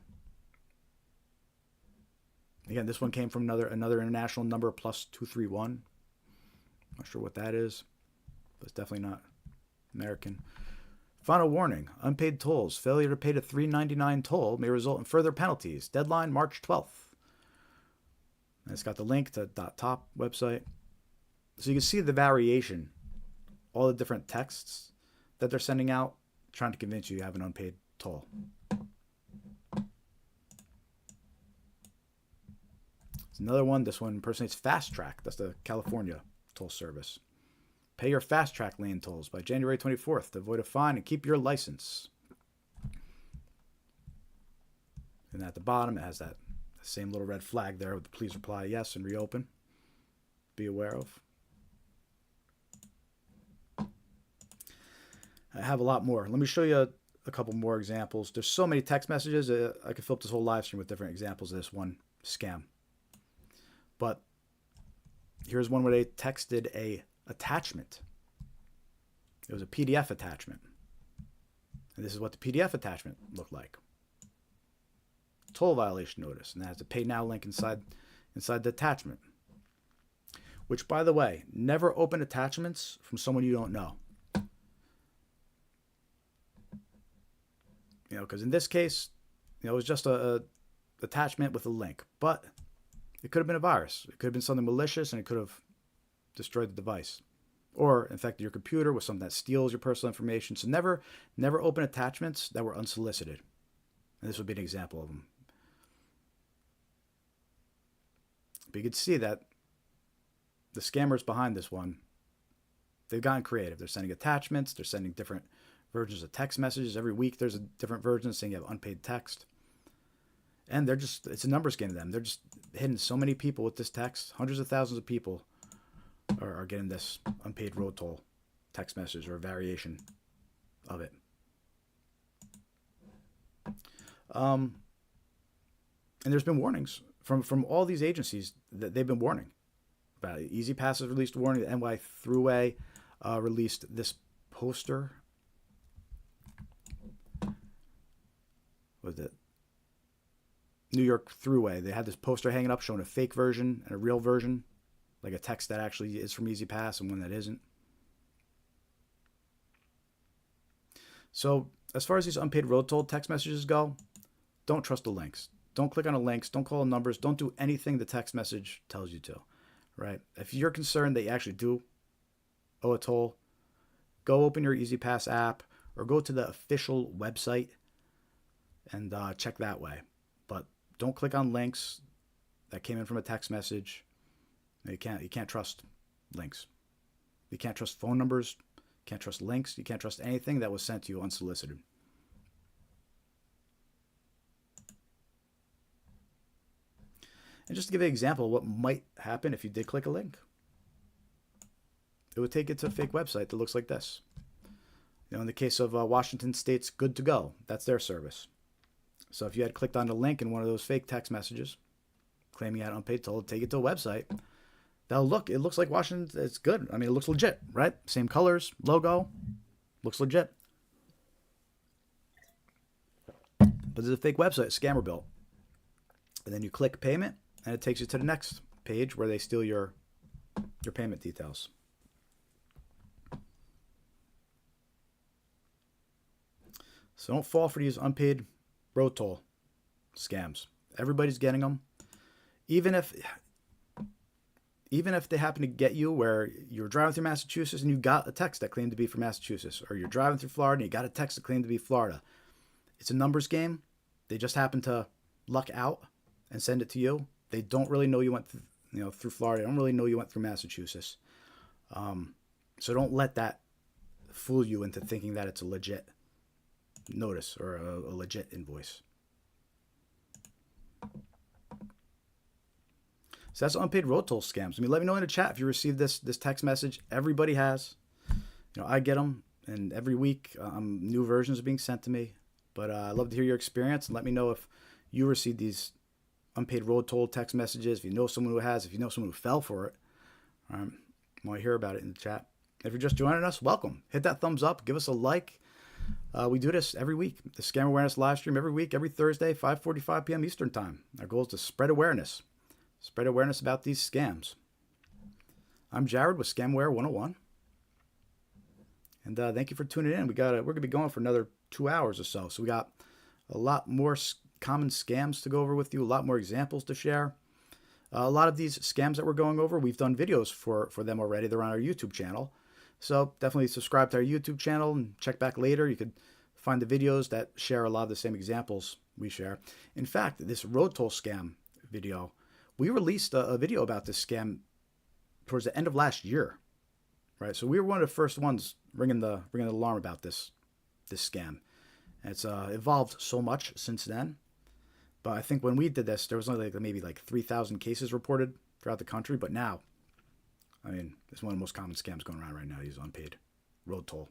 Again, this one came from another international number, +231. Not sure what that is, but it's definitely not American. Final warning, unpaid tolls. Failure to pay the $3.99 toll may result in further penalties. Deadline, March 12th. And it's got the link to .top website. So you can see the variation, all the different texts that they're sending out, trying to convince you have an unpaid toll. There's another one. This one impersonates Fast Track. That's the California toll service. Pay your Fast Track lane tolls by January 24th to avoid a fine and keep your license. And at the bottom, it has that same little red flag there with the please reply yes and reopen. Be aware of. I have a lot more. Let me show you a couple more examples. There's so many text messages. I could fill up this whole live stream with different examples of this one scam. But here's one where they texted a attachment. It was a PDF attachment. And this is what the PDF attachment looked like. Toll violation notice. And that has the pay now link inside the attachment. Which, by the way, never open attachments from someone you don't know. You know, because in this case, you know, it was just a attachment with a link. But it could have been a virus. It could have been something malicious, and it could have destroyed the device. Or infected your computer with something that steals your personal information. So never open attachments that were unsolicited. And this would be an example of them. But you can see that the scammers behind this one, they've gotten creative. They're sending attachments. They're sending different versions of text messages. Every week there's a different version saying you have unpaid text. And it's a numbers game to them. They're just hitting so many people with this text. Hundreds of thousands of people are getting this unpaid road toll text message or a variation of it. And there's been warnings from all these agencies that they've been warning about it. Easy Pass has released a warning. The NY Thruway released this poster. What was it? New York Thruway. They had this poster hanging up showing a fake version and a real version, like a text that actually is from Easy Pass and one that isn't. So as far as these unpaid road toll text messages go, don't trust the links. Don't click on the links. Don't call the numbers. Don't do anything the text message tells you to, right? If you're concerned that you actually do owe a toll, go open your Easy Pass app or go to the official website and check that way. But don't click on links that came in from a text message. You can't trust links. You can't trust phone numbers. You can't trust links. You can't trust anything that was sent to you unsolicited. And just to give you an example of what might happen if you did click a link, it would take you to a fake website that looks like this. You know, in the case of Washington State's Good to Go, that's their service. So if you had clicked on the link in one of those fake text messages, claiming you had unpaid toll, take you to a website, it looks like Washington, it's good. I mean, it looks legit, right? Same colors, logo, looks legit. But there's a fake website, scammer built. And then you click payment, and it takes you to the next page where they steal your payment details. So don't fall for these unpaid road toll scams. Everybody's getting them. Even if they happen to get you where you're driving through Massachusetts and you got a text that claimed to be from Massachusetts, or you're driving through Florida and you got a text that claimed to be Florida. It's a numbers game. They just happen to luck out and send it to you. They don't really know you went through Florida. They don't really know you went through Massachusetts. So don't let that fool you into thinking that it's a legit notice or a legit invoice. So that's unpaid road toll scams. I mean, let me know in the chat if you received this text message. Everybody has. You know, I get them, and every week new versions are being sent to me. But I'd love to hear your experience, and let me know if you received these unpaid road toll text messages. If you know someone who has, if you know someone who fell for it, I want to hear about it in the chat. If you're just joining us, welcome. Hit that thumbs up. Give us a like. We do this every week. The Scam Awareness live stream every week, every Thursday, 5:45 p.m. Eastern Time. Our goal is to spread awareness. Spread awareness about these scams. I'm Jared with Scamware 101. And thank you for tuning in. We're going to be going for another 2 hours or so. So we got a lot more common scams to go over with you, a lot more examples to share. A lot of these scams that we're going over, we've done videos for them already. They're on our YouTube channel. So definitely subscribe to our YouTube channel and check back later. You could find the videos that share a lot of the same examples we share. In fact, this road toll scam video, we released a video about this scam towards the end of last year, right? So we were one of the first ones ringing the alarm about this scam. And it's evolved so much since then. But I think when we did this, there was only maybe 3,000 cases reported throughout the country. But now, I mean, it's one of the most common scams going around right now, these unpaid road toll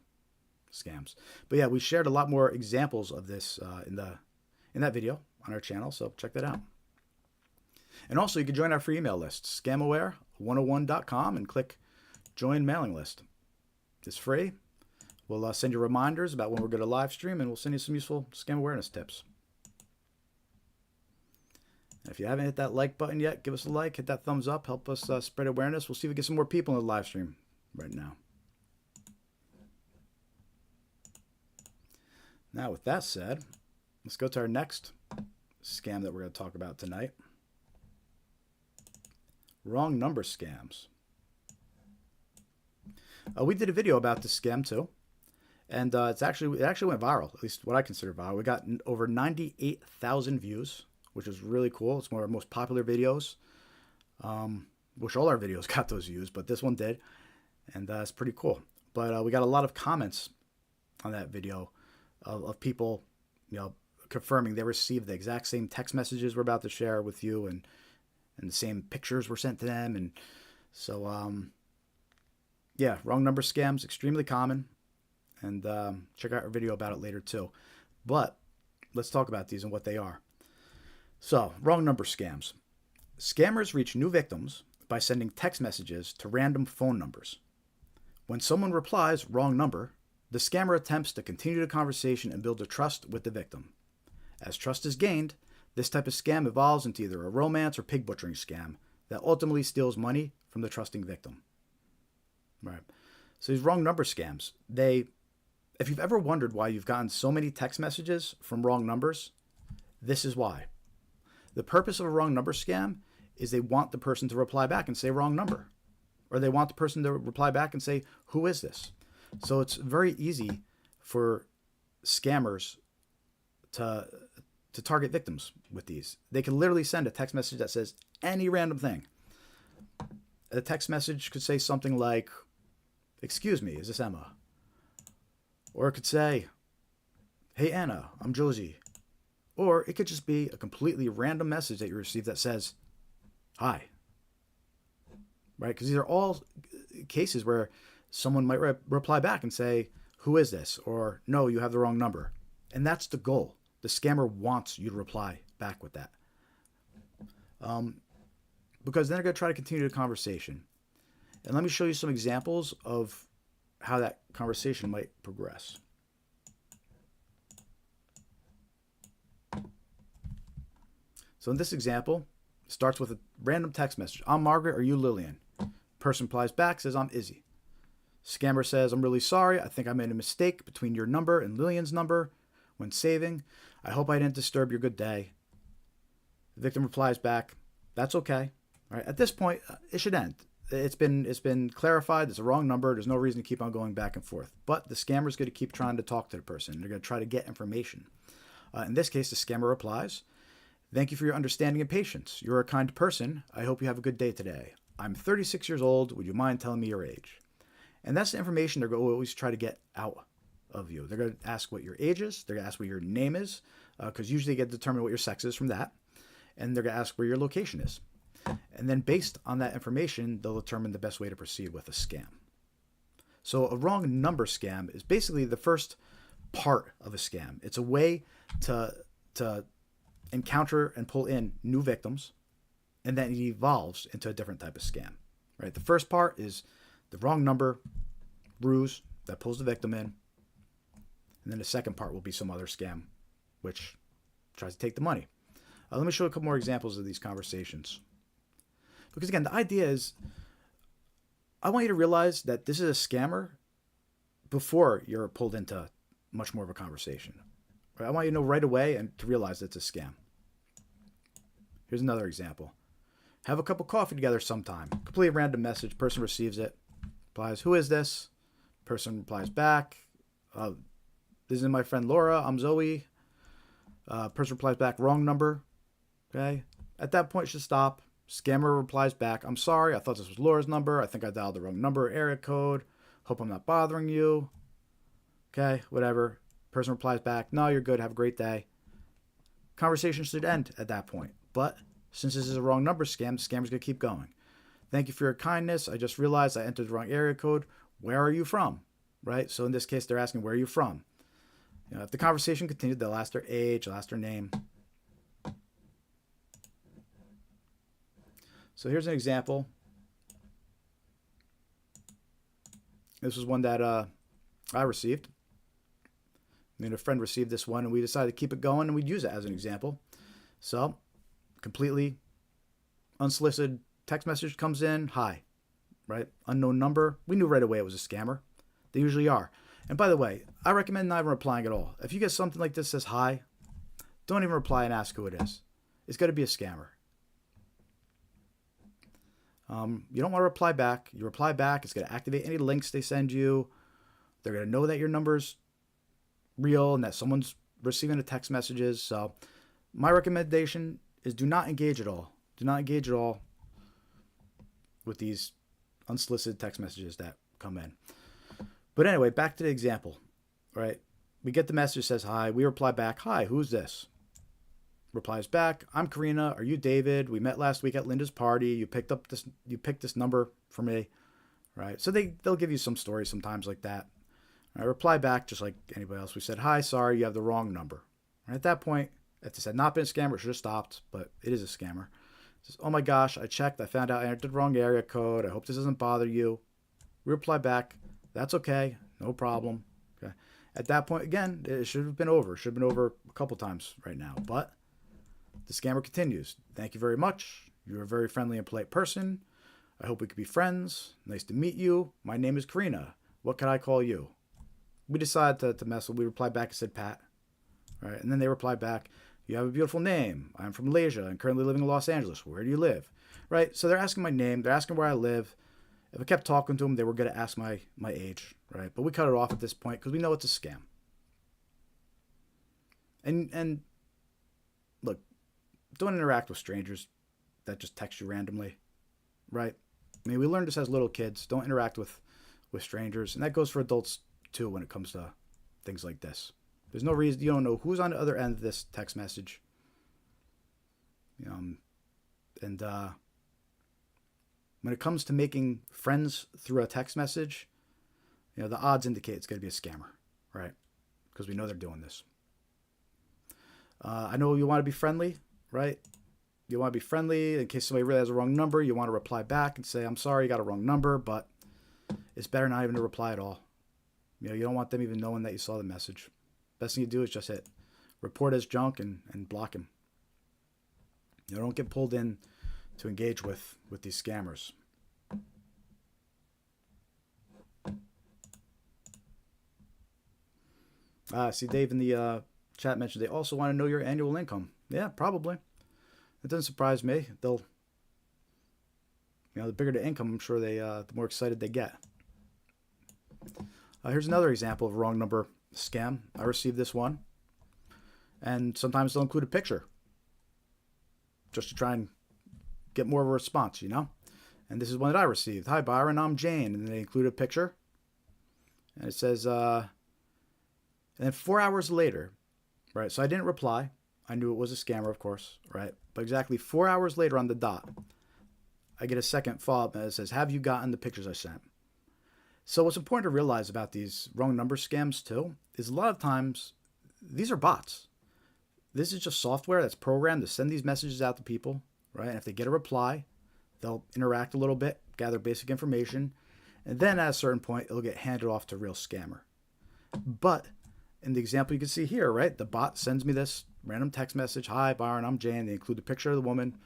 scams. But yeah, we shared a lot more examples of this in that video on our channel, so check that out. And also, you can join our free email list, scamaware101.com, and click Join Mailing List. It's free. We'll send you reminders about when we're going to live stream, and we'll send you some useful scam awareness tips. If you haven't hit that like button yet, give us a like, hit that thumbs up, help us spread awareness. We'll see if we get some more people in the live stream right now. Now, with that said, let's go to our next scam that we're going to talk about tonight. Wrong number scams. We did a video about this scam too, and it actually went viral, at least what I consider viral. We got over 98,000 views, which is really cool. It's one of our most popular videos. Wish all our videos got those views, but this one did, and it's pretty cool. But we got a lot of comments on that video of people, confirming they received the exact same text messages we're about to share with you, and the same pictures were sent to them. And so, yeah, wrong number scams, extremely common. And check out our video about it later too. But let's talk about these and what they are. So, wrong number scams. Scammers reach new victims by sending text messages to random phone numbers. When someone replies wrong number, the scammer attempts to continue the conversation and build a trust with the victim. As trust is gained, this type of scam evolves into either a romance or pig butchering scam that ultimately steals money from the trusting victim. Right. So these wrong number scams, if you've ever wondered why you've gotten so many text messages from wrong numbers, this is why. The purpose of a wrong number scam is they want the person to reply back and say wrong number. Or they want the person to reply back and say, who is this? So it's very easy for scammers to to target victims with these. They can literally send a text message that says any random thing. The text message could say something like, "Excuse me, is this Emma?" Or it could say, "Hey Anna, I'm Josie." Or it could just be a completely random message that you receive that says, "Hi." Right? Because these are all cases where someone might reply back and say, "Who is this?" Or, "No, you have the wrong number." And that's the goal. The scammer wants you to reply back with that. Because then they're going to try to continue the conversation. And let me show you some examples of how that conversation might progress. So in this example, it starts with a random text message. "I'm Margaret, are you Lillian?" Person replies back, says, "I'm Izzy." Scammer says, "I'm really sorry. I think I made a mistake between your number and Lillian's number when saving. I hope I didn't disturb your good day." The victim replies back, "That's okay." All right, at this point, it should end. It's been clarified. There's a wrong number. There's no reason to keep on going back and forth. But the scammer is going to keep trying to talk to the person. They're going to try to get information. In this case, the scammer replies, "Thank you for your understanding and patience. You're a kind person. I hope you have a good day today. I'm 36 years old. Would you mind telling me your age?" And that's the information they're going to always try to get out of you. They're going to ask what your age is. They're going to ask what your name is, because usually they get to determine what your sex is from that. And they're going to ask where your location is. And then based on that information, they'll determine the best way to proceed with a scam. So a wrong number scam is basically the first part of a scam. It's a way to encounter and pull in new victims, and then it evolves into a different type of scam. Right? The first part is the wrong number ruse that pulls the victim in. And then the second part will be some other scam which tries to take the money. Let me show you a couple more examples of these conversations. Because again, the idea is, I want you to realize that this is a scammer before you're pulled into much more of a conversation. I want you to know right away and to realize it's a scam. Here's another example. "Have a cup of coffee together sometime." Completely random message. Person receives it. Replies, "Who is this?" Person replies back, "This is my friend Laura. I'm Zoe." Person replies back, "Wrong number." Okay. At that point, you should stop. Scammer replies back, "I'm sorry. I thought this was Laura's number. I think I dialed the wrong number, area code. Hope I'm not bothering you." Okay, whatever. Person replies back, "No, you're good. Have a great day." Conversation should end at that point. But since this is a wrong number scam, the scammer's going to keep going. "Thank you for your kindness. I just realized I entered the wrong area code. Where are you from?" Right? So in this case, they're asking, "Where are you from?" If the conversation continued, they'll ask their age, they'll ask their name. So here's an example. This was one that I received. A friend received this one, and we decided to keep it going, and we'd use it as an example. So, completely unsolicited text message comes in, "Hi," right? Unknown number. We knew right away it was a scammer. They usually are. And by the way, I recommend not even replying at all. If you get something like this that says "Hi," don't even reply and ask who it is. It's going to be a scammer. You don't want to reply back. You reply back, it's going to activate any links they send you. They're going to know that your number's real and that someone's receiving the text messages. So my recommendation is do not engage at all. Do not engage at all with these unsolicited text messages that come in. But anyway, back to the example, right? We get the message that says "Hi." We reply back, "Hi, who's this?" Replies back, "I'm Karina. Are you David? We met last week at Linda's party. You picked this number for me," right? So they'll give you some stories sometimes like that. I reply back just like anybody else. We said, "Hi, sorry, you have the wrong number." Right? At that point, if this had not been a scammer, it should have stopped, but it is a scammer. It says, "Oh my gosh, I checked. I found out I entered the wrong area code. I hope this doesn't bother you." We reply back, "That's okay. No problem." Okay. At that point, again, it should have been over. It should have been over a couple times right now, but the scammer continues. "Thank you very much. You're a very friendly and polite person. I hope we could be friends. Nice to meet you. My name is Karina. What can I call you?" We decided to mess with. We replied back and said Pat. All right, and then they replied back, "You have a beautiful name. I'm from Malaysia and currently living in Los Angeles. Where do you live?" Right? So they're asking my name. They're asking where I live. If I kept talking to them, they were going to ask my age. Right? But we cut it off at this point because we know it's a scam. And don't interact with strangers that just text you randomly, right? I mean, we learned this as little kids. Don't interact with strangers, and that goes for adults too when it comes to things like this. There's no reason, you don't know who's on the other end of this text message. And when it comes to making friends through a text message, the odds indicate it's going to be a scammer, right? Because we know they're doing this. I know you want to be friendly, right? You want to be friendly in case somebody really has a wrong number. You want to reply back and say, I'm sorry, you got a wrong number, but it's better not even to reply at all. You don't want them even knowing that you saw the message. Best thing you do is just hit report as junk and block him. Don't get pulled in to engage with these scammers. See, Dave in the chat mentioned they also want to know your annual income. Yeah, probably. It doesn't surprise me. They'll, the bigger the income, I'm sure the more excited they get. Here's another example of a wrong number scam. I received this one, and sometimes they'll include a picture just to try and get more of a response, And this is one that I received. Hi, Byron, I'm Jane. And they include a picture. And it says, and then 4 hours later, right? So I didn't reply. I knew it was a scammer, of course, right? But exactly 4 hours later on the dot, I get a second follow-up and it says, have you gotten the pictures I sent? So what's important to realize about these wrong number scams too is a lot of times these are bots. This is just software that's programmed to send these messages out to people, right? And if they get a reply, they'll interact a little bit, gather basic information, and then at a certain point, it'll get handed off to a real scammer. But in the example you can see here, right? The bot sends me this random text message. Hi, Byron, I'm Jane. They include the picture of the woman,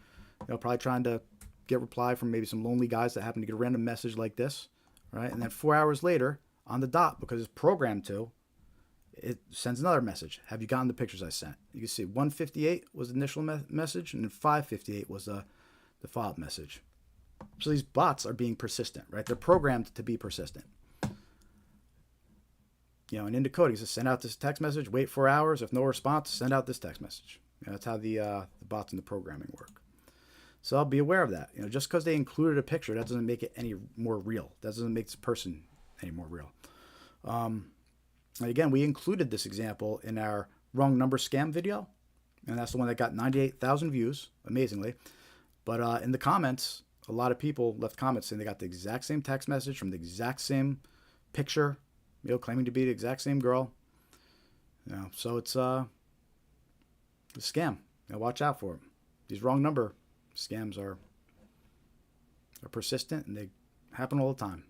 probably trying to get reply from maybe some lonely guys that happen to get a random message like this, right? And then 4 hours later, on the dot, because it's programmed to, it sends another message. Have you gotten the pictures I sent? You can see 1:58 was the initial message, and then 5:58 was the follow-up message. So these bots are being persistent, right? They're programmed to be persistent. And into coding, it says send out this text message, wait 4 hours. If no response, send out this text message. That's how the bots and the programming work. So I'll be aware of that. Just because they included a picture, that doesn't make it any more real. That doesn't make this person any more real. And again, we included this example in our wrong number scam video, and that's the one that got 98,000 views, amazingly. But in the comments, a lot of people left comments saying they got the exact same text message from the exact same picture, claiming to be the exact same girl. So it's a scam. Watch out for it. These wrong number scams are persistent, and they happen all the time.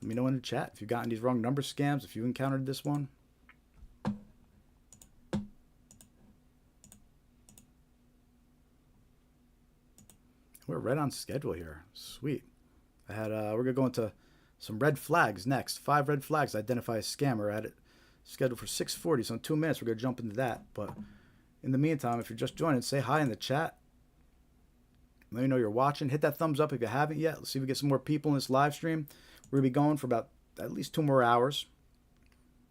Let me know in the chat if you've gotten these wrong number scams, if you encountered this one. We're right on schedule here. Sweet. We're gonna go into some red flags next. 5 red flags to identify a scammer. I had it scheduled for 6:40, so in 2 minutes we're gonna jump into that. But in the meantime, if you're just joining, say hi in the chat. Let me know you're watching. Hit that thumbs up if you haven't yet. Let's see if we get some more people in this live stream. We're gonna be going for about at least 2 more hours.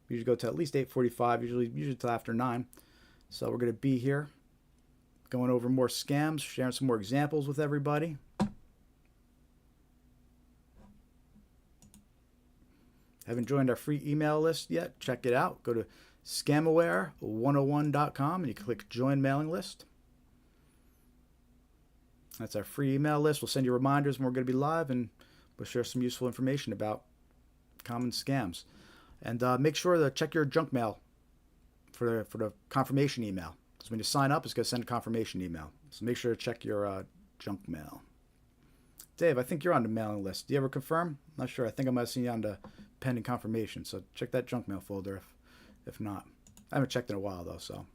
We usually go to at least 8:45, usually till after 9. So we're gonna be here, going over more scams, sharing some more examples with everybody. Haven't joined our free email list yet? Check it out. Go to scamaware101.com and you click join mailing list. That's our free email list. We'll send you reminders when we're going to be live, and we'll share some useful information about common scams. And make sure to check your junk mail for the confirmation email. Because when you sign up, it's going to send a confirmation email. So make sure to check your junk mail. Dave, I think you're on the mailing list. Do you ever confirm? I'm not sure. I think I might have seen you on the pending confirmation. So check that junk mail folder if not. I haven't checked in a while, though, so.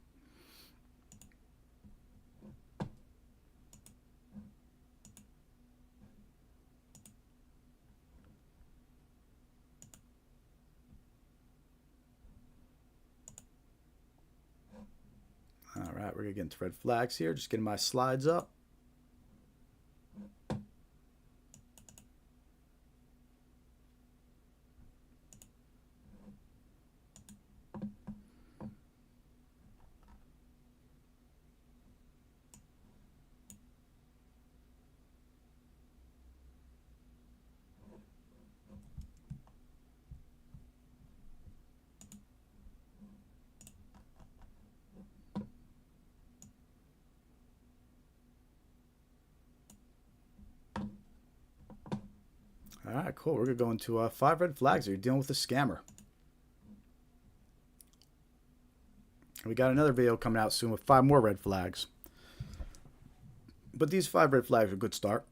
All right, we're going to get into red flags here. Just getting my slides up. All right, cool. We're going to go into 5 red flags that you're dealing with a scammer. And we got another video coming out soon with 5 more red flags. But these 5 red flags are a good start.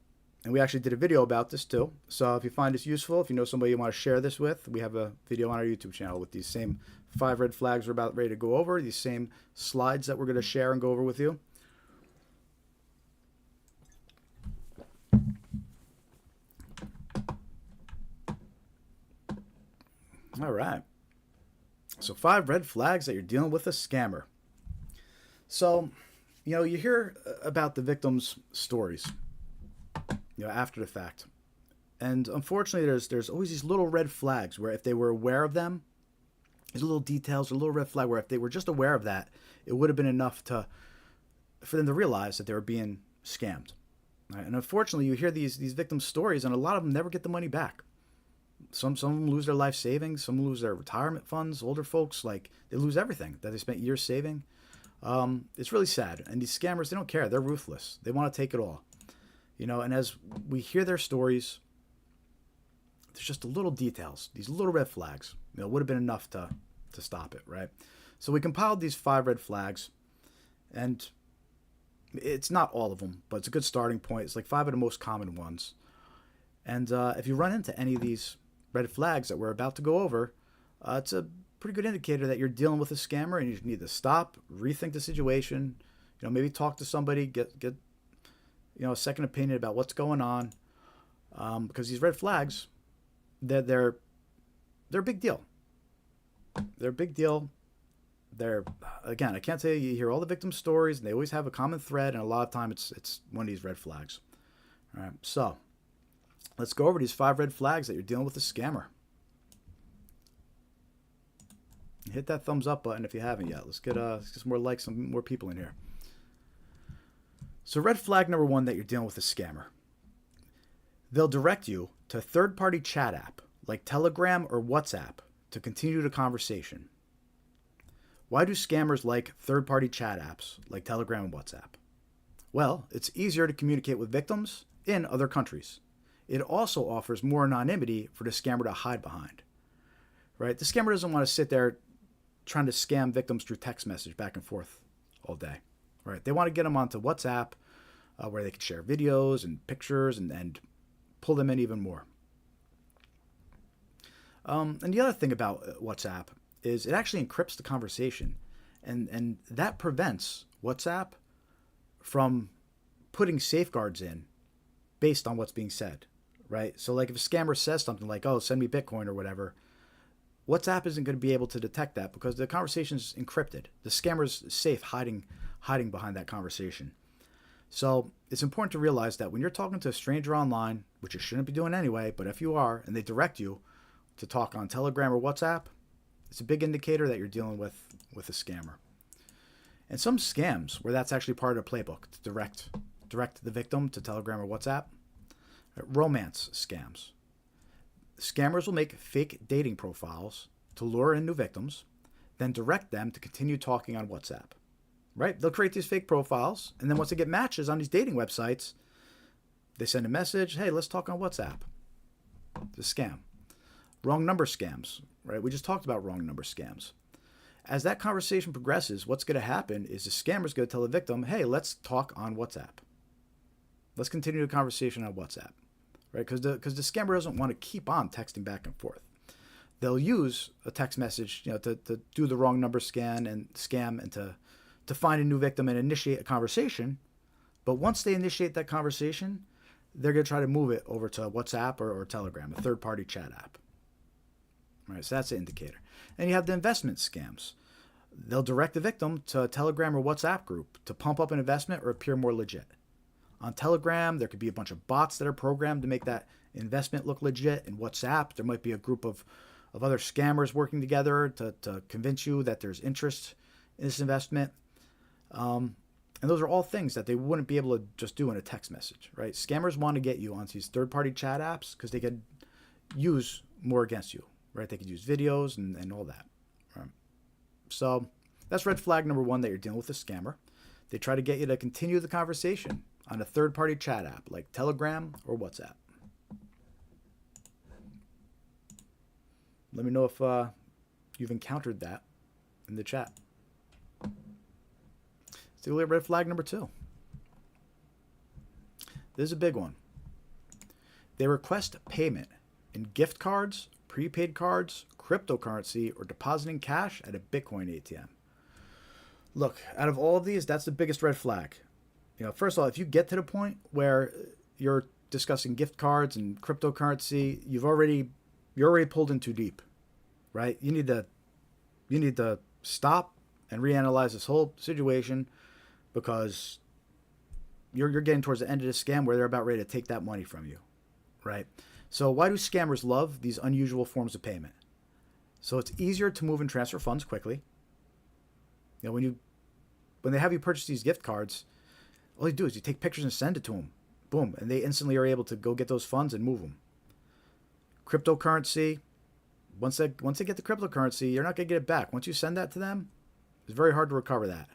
And we actually did a video about this too. So if you find this useful, if you know somebody you want to share this with, we have a video on our YouTube channel with these same 5 red flags we're about ready to go over, these same slides that we're going to share and go over with you. All right. So 5 red flags that you're dealing with a scammer. So, you hear about the victims' stories, after the fact. And unfortunately, there's always these little red flags where if they were aware of them, these little details, a little red flag where if they were just aware of that, it would have been enough for them to realize that they were being scammed. Right? And unfortunately, you hear these victims' stories, and a lot of them never get the money back. Some of them lose their life savings. Some lose their retirement funds. Older folks, they lose everything that they spent years saving. It's really sad. And these scammers, they don't care. They're ruthless. They want to take it all. And as we hear their stories, there's just the little details, these little red flags. Would have been enough to stop it, right? So we compiled these 5 red flags, and it's not all of them, but it's a good starting point. It's like 5 of the most common ones. And if you run into any of these red flags that we're about to go over, it's a pretty good indicator that you're dealing with a scammer, and you need to stop, rethink the situation, maybe talk to somebody, get a second opinion about what's going on, because these red flags, they're a big deal. They're a big deal. Again, I can't tell you hear all the victim stories, and they always have a common thread, and a lot of time it's one of these red flags. All right, so let's go over these 5 red flags that you're dealing with a scammer. Hit that thumbs up button if you haven't yet. Let's get some more likes, some more people in here. So red flag number 1 that you're dealing with a scammer. They'll direct you to a third-party chat app like Telegram or WhatsApp to continue the conversation. Why do scammers like third-party chat apps like Telegram and WhatsApp? Well, it's easier to communicate with victims in other countries. It also offers more anonymity for the scammer to hide behind. Right? The scammer doesn't want to sit there trying to scam victims through text message back and forth all day. Right? They want to get them onto WhatsApp where they can share videos and pictures and pull them in even more. And the other thing about WhatsApp is it actually encrypts the conversation, and that prevents WhatsApp from putting safeguards in based on what's being said, right? So like if a scammer says something like, oh, send me Bitcoin or whatever, WhatsApp isn't going to be able to detect that because the conversation is encrypted. The scammer's safe hiding behind that conversation. So it's important to realize that when you're talking to a stranger online, which you shouldn't be doing anyway, but if you are, and they direct you to talk on Telegram or WhatsApp, it's a big indicator that you're dealing with a scammer. And some scams where that's actually part of the playbook to direct the victim to Telegram or WhatsApp. Romance scams. Scammers will make fake dating profiles to lure in new victims, then direct them to continue talking on WhatsApp. Right? They'll create these fake profiles, and then once they get matches on these dating websites, they send a message, hey, let's talk on WhatsApp. It's a scam. Wrong number scams, right? We just talked about wrong number scams. As that conversation progresses, what's going to happen is the scammer's going to tell the victim, hey, let's talk on WhatsApp. Let's continue the conversation on WhatsApp, right? Because the scammer doesn't want to keep on texting back and forth. They'll use a text message, to do the wrong number scam and to find a new victim and initiate a conversation. But once they initiate that conversation, they're going to try to move it over to WhatsApp or Telegram, a third-party chat app. Right, so that's an indicator. And you have the investment scams. They'll direct the victim to a Telegram or WhatsApp group to pump up an investment or appear more legit. On Telegram, there could be a bunch of bots that are programmed to make that investment look legit. In WhatsApp, there might be a group of other scammers working together to convince you that there's interest in this investment. And those are all things that they wouldn't be able to just do in a text message, right? Scammers want to get you onto these third-party chat apps because they could use more against you, right? They could use videos and all that. Right? So that's red flag number 1 that you're dealing with a scammer. They try to get you to continue the conversation on a third-party chat app like Telegram or WhatsApp. Let me know if you've encountered that in the chat. Let's take a look at red flag number 2. This is a big one. They request payment in gift cards, prepaid cards, cryptocurrency, or depositing cash at a Bitcoin ATM. Look, out of all of these, that's the biggest red flag. First of all, if you get to the point where you're discussing gift cards and cryptocurrency, you're already pulled in too deep, right? You need to stop and reanalyze this whole situation, because you're getting towards the end of the scam where they're about ready to take that money from you, right? So why do scammers love these unusual forms of payment? So it's easier to move and transfer funds quickly. When they have you purchase these gift cards, all you do is you take pictures and send it to them. Boom. And they instantly are able to go get those funds and move them. Cryptocurrency, once they get the cryptocurrency, you're not going to get it back. Once you send that to them, it's very hard to recover that.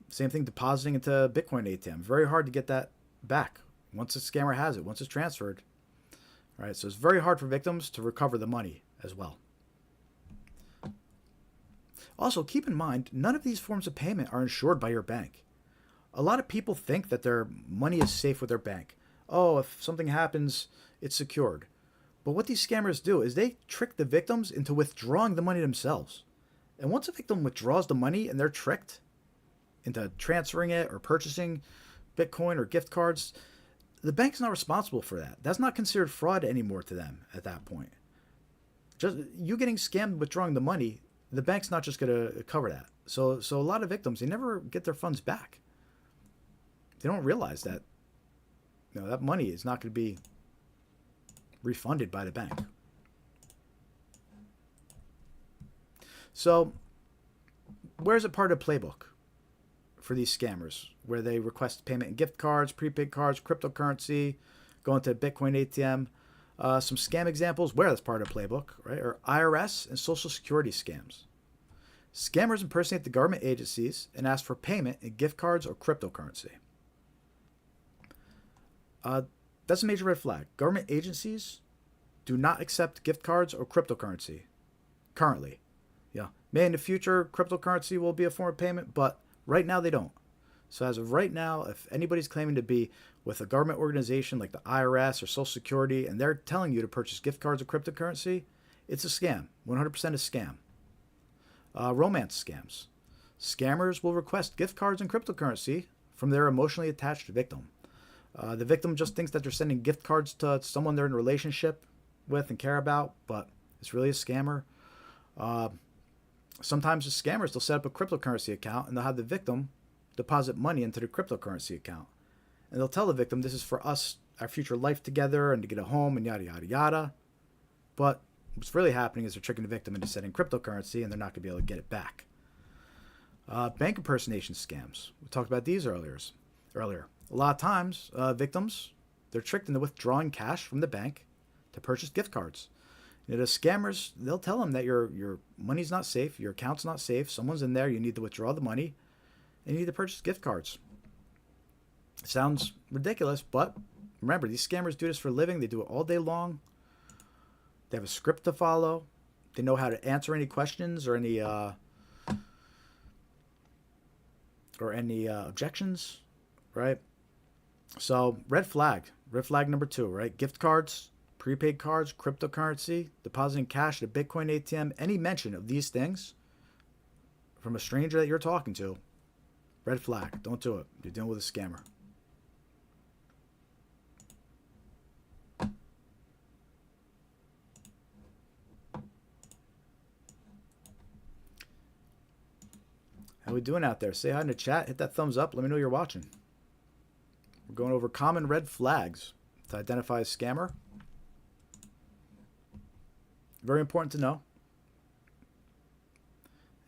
Same thing depositing into Bitcoin ATM. Very hard to get that back once the scammer has it, once it's transferred. All right, so it's very hard for victims to recover the money as well. Also, keep in mind, none of these forms of payment are insured by your bank. A lot of people think that their money is safe with their bank. Oh, if something happens, it's secured. But what these scammers do is they trick the victims into withdrawing the money themselves. And once a victim withdraws the money and they're tricked into transferring it or purchasing Bitcoin or gift cards, the bank's not responsible for that. That's not considered fraud anymore to them at that point. Just you getting scammed withdrawing the money, the bank's not just going to cover that. So a lot of victims, they never get their funds back. They don't realize that that money is not going to be refunded by the bank. So where's a part of the playbook for these scammers where they request payment in gift cards, prepaid cards, cryptocurrency, go into Bitcoin ATM? Some scam examples where that's part of the playbook, right, are IRS and Social Security scams. Scammers impersonate the government agencies and ask for payment in gift cards or cryptocurrency. That's a major red flag. Government agencies do not accept gift cards or cryptocurrency currently. Yeah, maybe in the future cryptocurrency will be a form of payment, but right now they don't. So as of right now, if anybody's claiming to be with a government organization like the IRS or Social Security and they're telling you to purchase gift cards or cryptocurrency, it's a scam. 100% a scam. Romance scams. Scammers will request gift cards and cryptocurrency from their emotionally attached victim. The victim just thinks that they're sending gift cards to someone they're in a relationship with and care about, but it's really a scammer. Sometimes the scammers, they'll set up a cryptocurrency account and they'll have the victim deposit money into the cryptocurrency account. And they'll tell the victim this is for us, our future life together, and to get a home and yada, yada, yada. But what's really happening is they're tricking the victim into sending cryptocurrency and they're not going to be able to get it back. Bank impersonation scams. We talked about these earlier. A lot of times, victims, they're tricked into withdrawing cash from the bank to purchase gift cards. The scammers, they'll tell them that your money's not safe, your account's not safe, someone's in there, you need to withdraw the money, and you need to purchase gift cards. It sounds ridiculous, but remember, these scammers do this for a living. They do it all day long. They have a script to follow. They know how to answer any questions or any objections, right? So red flag number 2, right? Gift cards, prepaid cards, cryptocurrency, depositing cash at a Bitcoin ATM, any mention of these things from a stranger that you're talking to, red flag. Don't do it. You're dealing with a scammer. How we doing out there? Say hi in the chat. Hit that thumbs up. Let me know you're watching. We're going over common red flags to identify a scammer. Very important to know.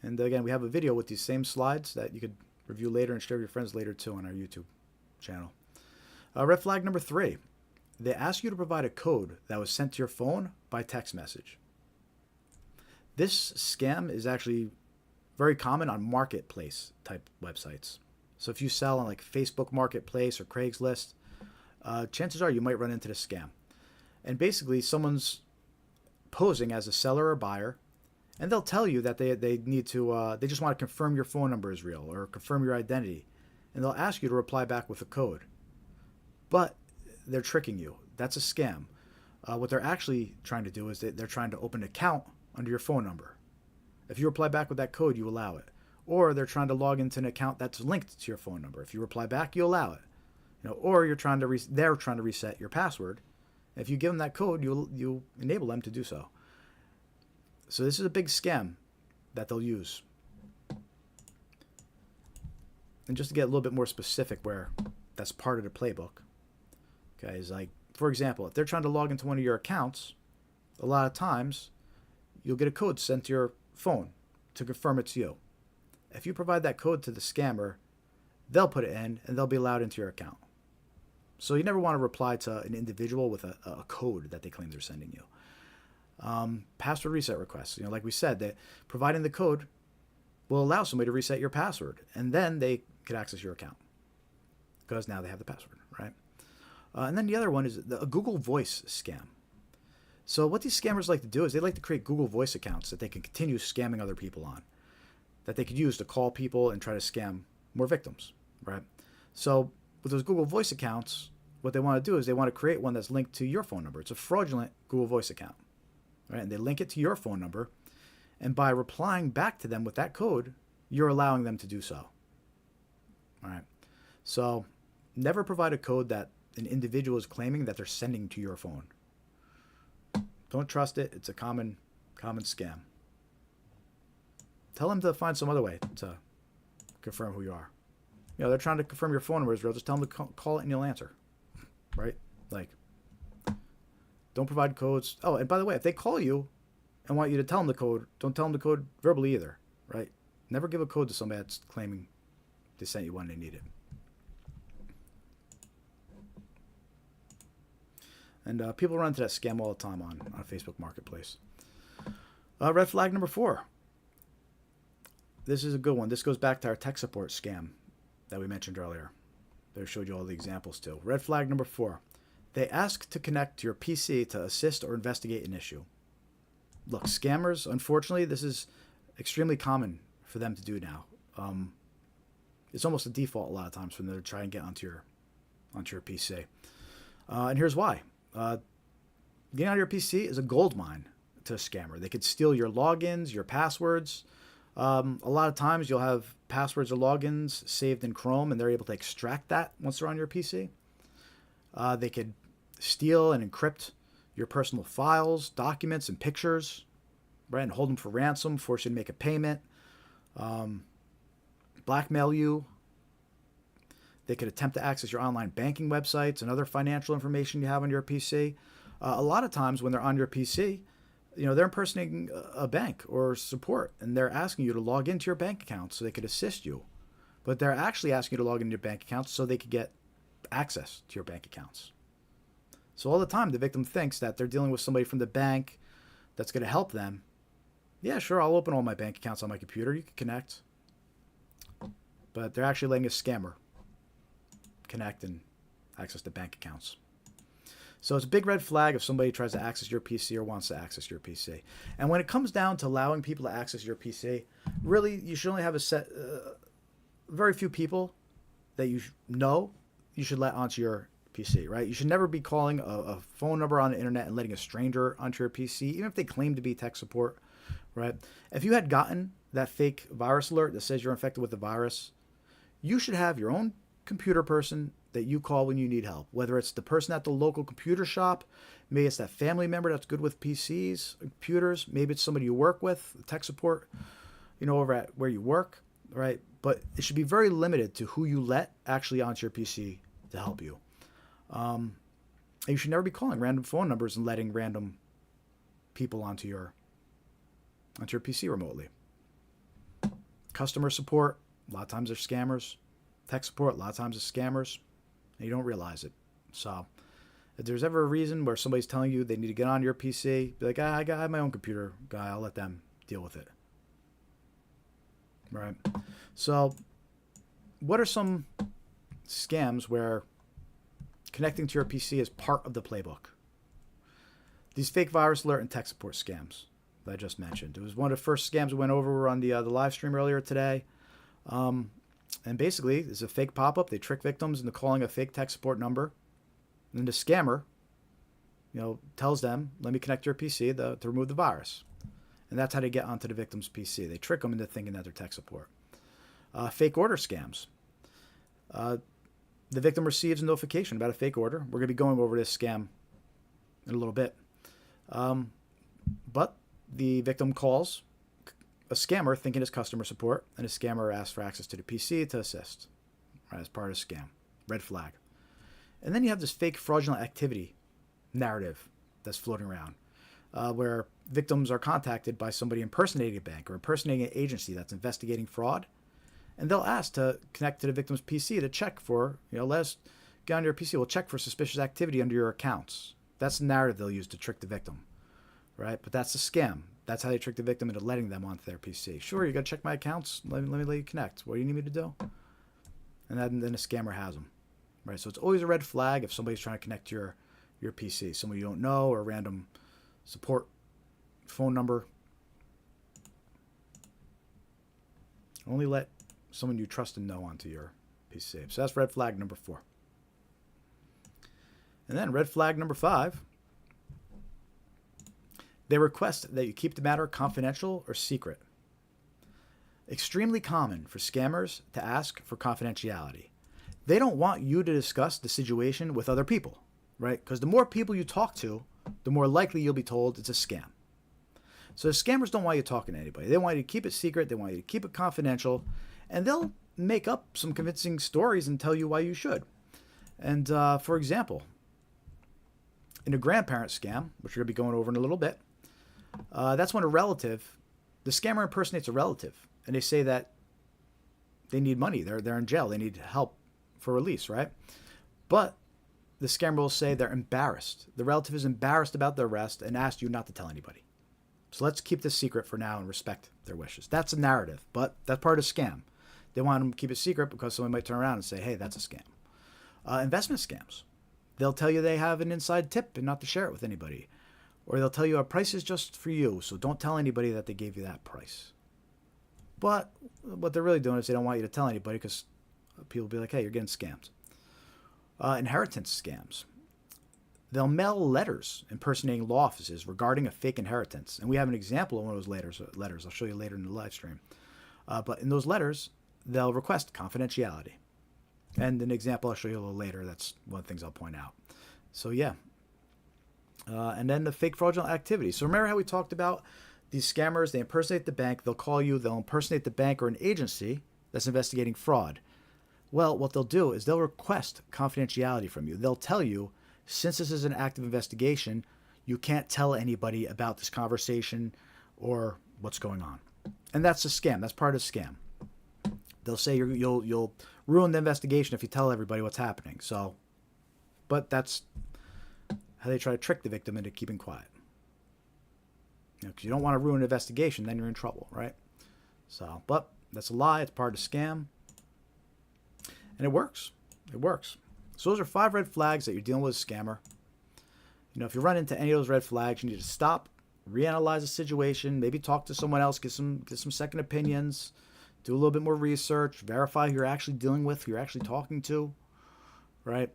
And again, we have a video with these same slides that you could review later and share with your friends later too on our YouTube channel. Red flag number 3. They ask you to provide a code that was sent to your phone by text message. This scam is actually very common on marketplace type websites. So if you sell on like Facebook Marketplace or Craigslist, chances are you might run into this scam. And basically someone's posing as a seller or buyer, and they'll tell you that they need to, they just want to confirm your phone number is real or confirm your identity. And they'll ask you to reply back with a code. But they're tricking you. That's a scam. What they're actually trying to do is they're trying to open an account under your phone number. If you reply back with that code, you allow it. Or they're trying to log into an account that's linked to your phone number. If you reply back, you allow it. Or they're trying to reset your password. If you give them that code, you enable them to do so. So this is a big scam that they'll use. And just to get a little bit more specific where that's part of the playbook, okay, is like, for example, if they're trying to log into one of your accounts, a lot of times you'll get a code sent to your phone to confirm it's you. If you provide that code to the scammer, they'll put it in and they'll be allowed into your account. So you never want to reply to an individual with a code that they claim they're sending you. Password reset requests. Like we said, that providing the code will allow somebody to reset your password, and then they could access your account because now they have the password, right? And then the other one is a Google Voice scam. So what these scammers like to do is they like to create Google Voice accounts that they can continue scamming other people on, that they could use to call people and try to scam more victims, right? So with those Google Voice accounts, what they want to do is they want to create one that's linked to your phone number. It's a fraudulent Google Voice account, right? And they link it to your phone number, and by replying back to them with that code, you're allowing them to do so. All right. So never provide a code that an individual is claiming that they're sending to your phone. Don't trust it. It's a common scam. Tell them to find some other way to confirm who you are. They're trying to confirm your phone number is real. Just tell them to call it and you'll answer. Right? Like, don't provide codes. Oh, and by the way, if they call you and want you to tell them the code, don't tell them the code verbally either. Right? Never give a code to somebody that's claiming they sent you when they need it. And people run into that scam all the time on Facebook Marketplace. Red flag number 4. This is a good one. This goes back to our tech support scam that we mentioned earlier. That I showed you all the examples too. Red flag number 4. They ask to connect to your PC to assist or investigate an issue. Look, scammers, unfortunately, this is extremely common for them to do now. It's almost a default a lot of times when they're trying to get onto your PC. And here's why. Getting on your PC is a gold mine to a scammer. They could steal your logins, your passwords. A lot of times you'll have passwords or logins saved in Chrome, and they're able to extract that once they're on your PC. They could steal and encrypt your personal files, documents, and pictures, right? And hold them for ransom, force you to make a payment, blackmail you. They could attempt to access your online banking websites and other financial information you have on your PC. A lot of times when they're on your PC, they're impersonating a bank or support, and they're asking you to log into your bank account so they could assist you. But they're actually asking you to log into your bank accounts so they could get access to your bank accounts. So all the time, the victim thinks that they're dealing with somebody from the bank that's going to help them. Yeah, sure, I'll open all my bank accounts on my computer. You can connect. But they're actually letting a scammer connect and access the bank accounts. So it's a big red flag if somebody tries to access your PC or wants to access your PC. And when it comes down to allowing people to access your PC, really, you should only have a set, very few people that you should let onto your PC, right? You should never be calling a phone number on the internet and letting a stranger onto your PC, even if they claim to be tech support, right? If you had gotten that fake virus alert that says you're infected with the virus, you should have your own computer person that you call when you need help, whether it's the person at the local computer shop, maybe it's that family member that's good with PCs, computers, maybe it's somebody you work with, tech support, over at where you work, right? But it should be very limited to who you let actually onto your PC to help you. And you should never be calling random phone numbers and letting random people onto your PC remotely. Customer support, a lot of times they're scammers. Tech support, a lot of times it's scammers, and you don't realize it. So if there's ever a reason where somebody's telling you they need to get on your PC, be like, I have my own computer guy, I'll let them deal with it. Right? So what are some scams where connecting to your PC is part of the playbook? these fake virus alert and tech support scams that I just mentioned. It was one of the first scams we went over on the live stream earlier today. And basically, it's a fake pop-up. They trick victims into calling a fake tech support number. And the scammer, tells them, let me connect your PC to remove the virus. And that's how they get onto the victim's PC. They trick them into thinking that they're tech support. Fake order scams. The victim receives a notification about a fake order. We're going to be going over this scam in a little bit. But the victim calls a scammer thinking it's customer support, and the scammer asks for access to the PC to assist, right, as part of the scam. Red flag. And then you have this fake fraudulent activity narrative that's floating around, where victims are contacted by somebody impersonating a bank or impersonating an agency that's investigating fraud, and they'll ask to connect to the victim's PC to check for, let us get on your PC, we'll check for suspicious activity under your accounts. That's the narrative they'll use to trick the victim, right? But that's a scam. That's how they trick the victim into letting them onto their PC. Sure, you got to check my accounts. Let me let you connect. What do you need me to do? And then a scammer has them, right? So it's always a red flag if somebody's trying to connect to your PC, somebody you don't know, or a random support phone number. Only let someone you trust and know onto your PC. So that's red flag number 4. And then red flag number 5. They request that you keep the matter confidential or secret. Extremely common for scammers to ask for confidentiality. They don't want you to discuss the situation with other people, right? Because the more people you talk to, the more likely you'll be told it's a scam. So the scammers don't want you talking to anybody. They want you to keep it secret. They want you to keep it confidential. And they'll make up some convincing stories and tell you why you should. And for example, in a grandparent scam, which we're going to be going over in a little bit, that's when the scammer impersonates a relative, and they say that they need money. They're in jail. They need help for release, right? But the scammer will say they're embarrassed. The relative is embarrassed about their arrest and asked you not to tell anybody. So let's keep this secret for now and respect their wishes. That's a narrative, but that's part of the scam. They want them to keep it secret because someone might turn around and say, hey, that's a scam. Investment scams. They'll tell you they have an inside tip and not to share it with anybody. Or they'll tell you a price is just for you, so don't tell anybody that they gave you that price. But what they're really doing is they don't want you to tell anybody because people will be like, hey, you're getting scammed. Inheritance scams. They'll mail letters impersonating law offices regarding a fake inheritance. And we have an example of one of those letters. I'll show you later in the live stream. But in those letters, they'll request confidentiality. And an example I'll show you a little later. That's one of the things I'll point out. So yeah. And then the fake fraudulent activity. So remember how we talked about these scammers, they impersonate the bank, they'll call you, they'll impersonate the bank or an agency that's investigating fraud. Well, what they'll do is they'll request confidentiality from you. They'll tell you, since this is an active investigation, you can't tell anybody about this conversation or what's going on. And that's a scam. That's part of the scam. They'll say you'll ruin the investigation if you tell everybody what's happening. So, but that's how they try to trick the victim into keeping quiet. Because you don't want to ruin an investigation, then you're in trouble, right? So, but that's a lie. It's part of the scam. And it works. It works. So those are 5 red flags that you're dealing with a scammer. If you run into any of those red flags, you need to stop, reanalyze the situation, maybe talk to someone else, get some second opinions, do a little bit more research, verify who you're actually dealing with, who you're actually talking to, right?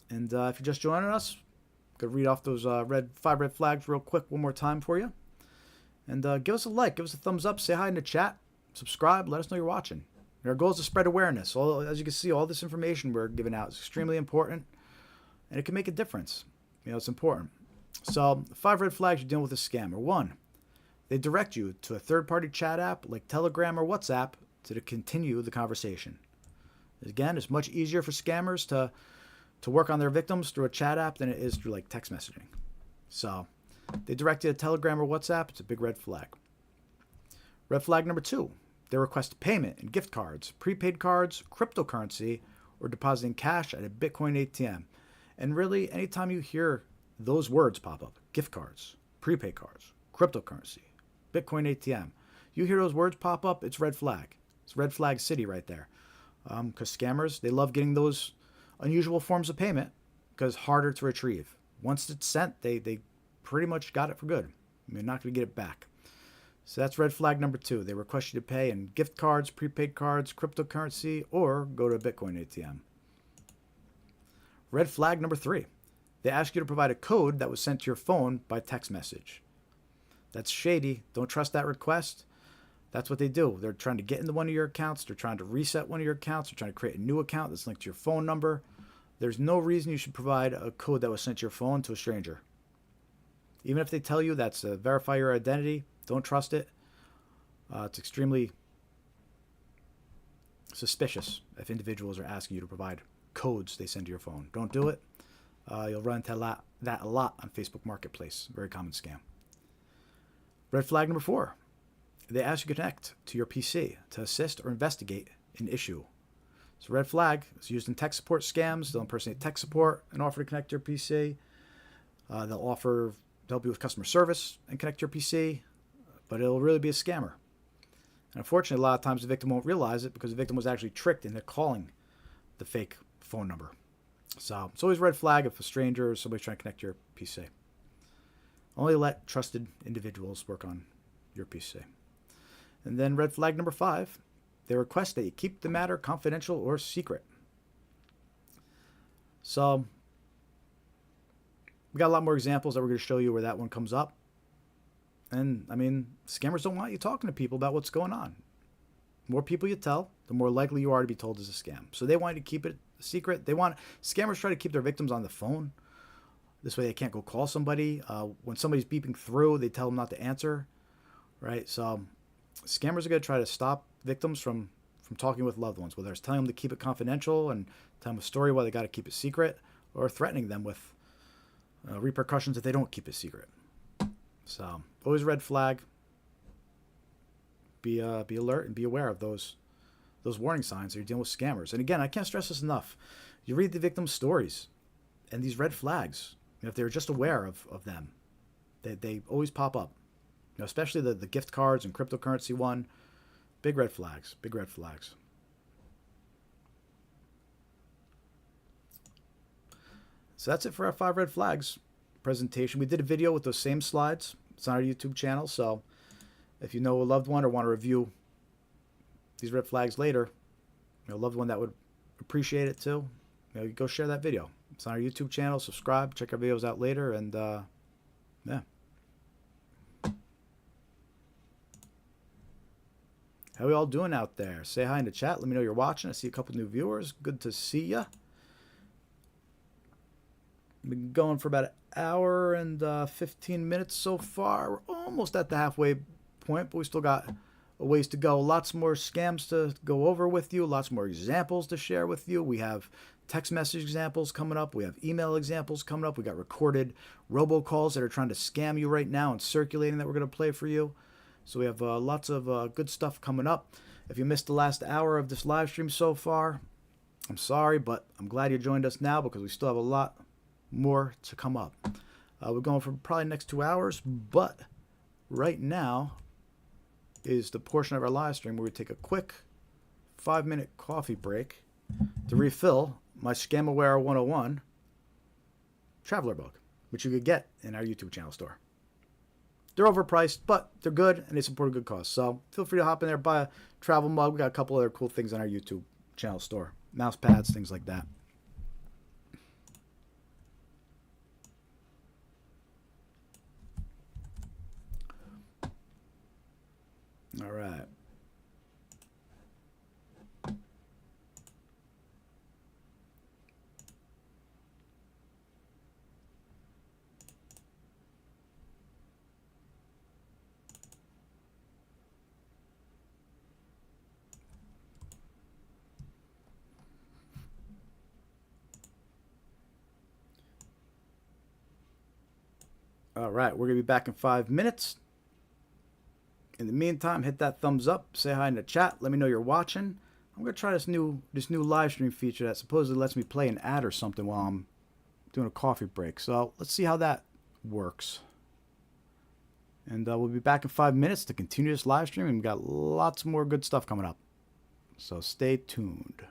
And if you're just joining us, I'm going to read off those 5 red flags real quick one more time for you. And give us a like, give us a thumbs up, say hi in the chat, subscribe, let us know you're watching. And our goal is to spread awareness. As you can see, all this information we're giving out is extremely important, and it can make a difference. It's important. So, 5 red flags you're dealing with a scammer. 1, they direct you to a third-party chat app like Telegram or WhatsApp to continue the conversation. Again, it's much easier for scammers to work on their victims through a chat app than it is through like text messaging. So, they direct you to Telegram or WhatsApp. It's a big red flag. Red flag number 2. They request payment in gift cards, prepaid cards, cryptocurrency, or depositing cash at a Bitcoin ATM. And really, anytime you hear those words pop up, gift cards, prepaid cards, cryptocurrency, Bitcoin ATM, you hear those words pop up, it's red flag. It's red flag city right there. Because scammers, they love getting those unusual forms of payment because harder to retrieve. Once it's sent, they pretty much got it for good. You're not going to get it back. So that's red flag number 2. They request you to pay in gift cards, prepaid cards, cryptocurrency, or go to a Bitcoin ATM. Red flag number 3. They ask you to provide a code that was sent to your phone by text message. That's shady. Don't trust that request. That's what they do. They're trying to get into one of your accounts. They're trying to reset one of your accounts. They're trying to create a new account that's linked to your phone number. There's no reason you should provide a code that was sent to your phone to a stranger. Even if they tell you that's to verify your identity, don't trust it. It's extremely suspicious if individuals are asking you to provide codes they send to your phone. Don't do it. You'll run into that a lot on Facebook Marketplace. Very common scam. Red flag number 4. They ask you to connect to your PC to assist or investigate an issue. So red flag is used in tech support scams. They'll impersonate tech support and offer to connect to your PC. They'll offer to help you with customer service and connect to your PC, but it'll really be a scammer. And unfortunately, a lot of times the victim won't realize it because the victim was actually tricked into calling the fake phone number. So it's always red flag if a stranger or somebody's trying to connect to your PC. Only let trusted individuals work on your PC. And then red flag number 5, they request that you keep the matter confidential or secret. So we got a lot more examples that we're going to show you where that one comes up. And I mean, scammers don't want you talking to people about what's going on. The more people you tell, the more likely you are to be told it's a scam. So they want you to keep it secret. Scammers try to keep their victims on the phone. This way they can't go call somebody. When somebody's beeping through, they tell them not to answer. Right? So scammers are going to try to stop victims from talking with loved ones, whether it's telling them to keep it confidential and telling them a story why they got to keep it secret, or threatening them with repercussions if they don't keep it secret. So always red flag. Be alert and be aware of those warning signs that you're dealing with scammers. And again, I can't stress this enough. You read the victim's stories and these red flags, if they're just aware of them, they always pop up. Especially the gift cards and cryptocurrency one. Big red flags. Big red flags. So that's it for our 5 red flags presentation. We did a video with those same slides. It's on our YouTube channel. So if you know a loved one or want to review these red flags later, a loved one that would appreciate it too, you go share that video. It's on our YouTube channel. Subscribe. Check our videos out later. And yeah. How are we all doing out there? Say hi in the chat. Let me know you're watching. I see a couple new viewers. Good to see ya. Been going for about an hour and 15 minutes so far. We're almost at the halfway point, but we still got a ways to go. Lots more scams to go over with you. Lots more examples to share with you. We have text message examples coming up. We have email examples coming up. We got recorded robocalls that are trying to scam you right now and circulating that we're going to play for you. So we have lots of good stuff coming up. If you missed the last hour of this live stream so far, I'm sorry, but I'm glad you joined us now because we still have a lot more to come up. We're going for probably next 2 hours, but right now is the portion of our live stream where we take a quick 5-minute coffee break to refill my Scamaware 101 traveler book, which you could get in our YouTube channel store. They're overpriced, but they're good, and they support a good cause. So feel free to hop in there, buy a travel mug. We got a couple other cool things on our YouTube channel store. Mouse pads, things like that. All right. All right, we're going to be back in 5 minutes. In the meantime, hit that thumbs up, say hi in the chat, let me know you're watching. I'm going to try this new live stream feature that supposedly lets me play an ad or something while I'm doing a coffee break. So let's see how that works. And we'll be back in 5 minutes to continue this live stream, and we've got lots more good stuff coming up. So stay tuned.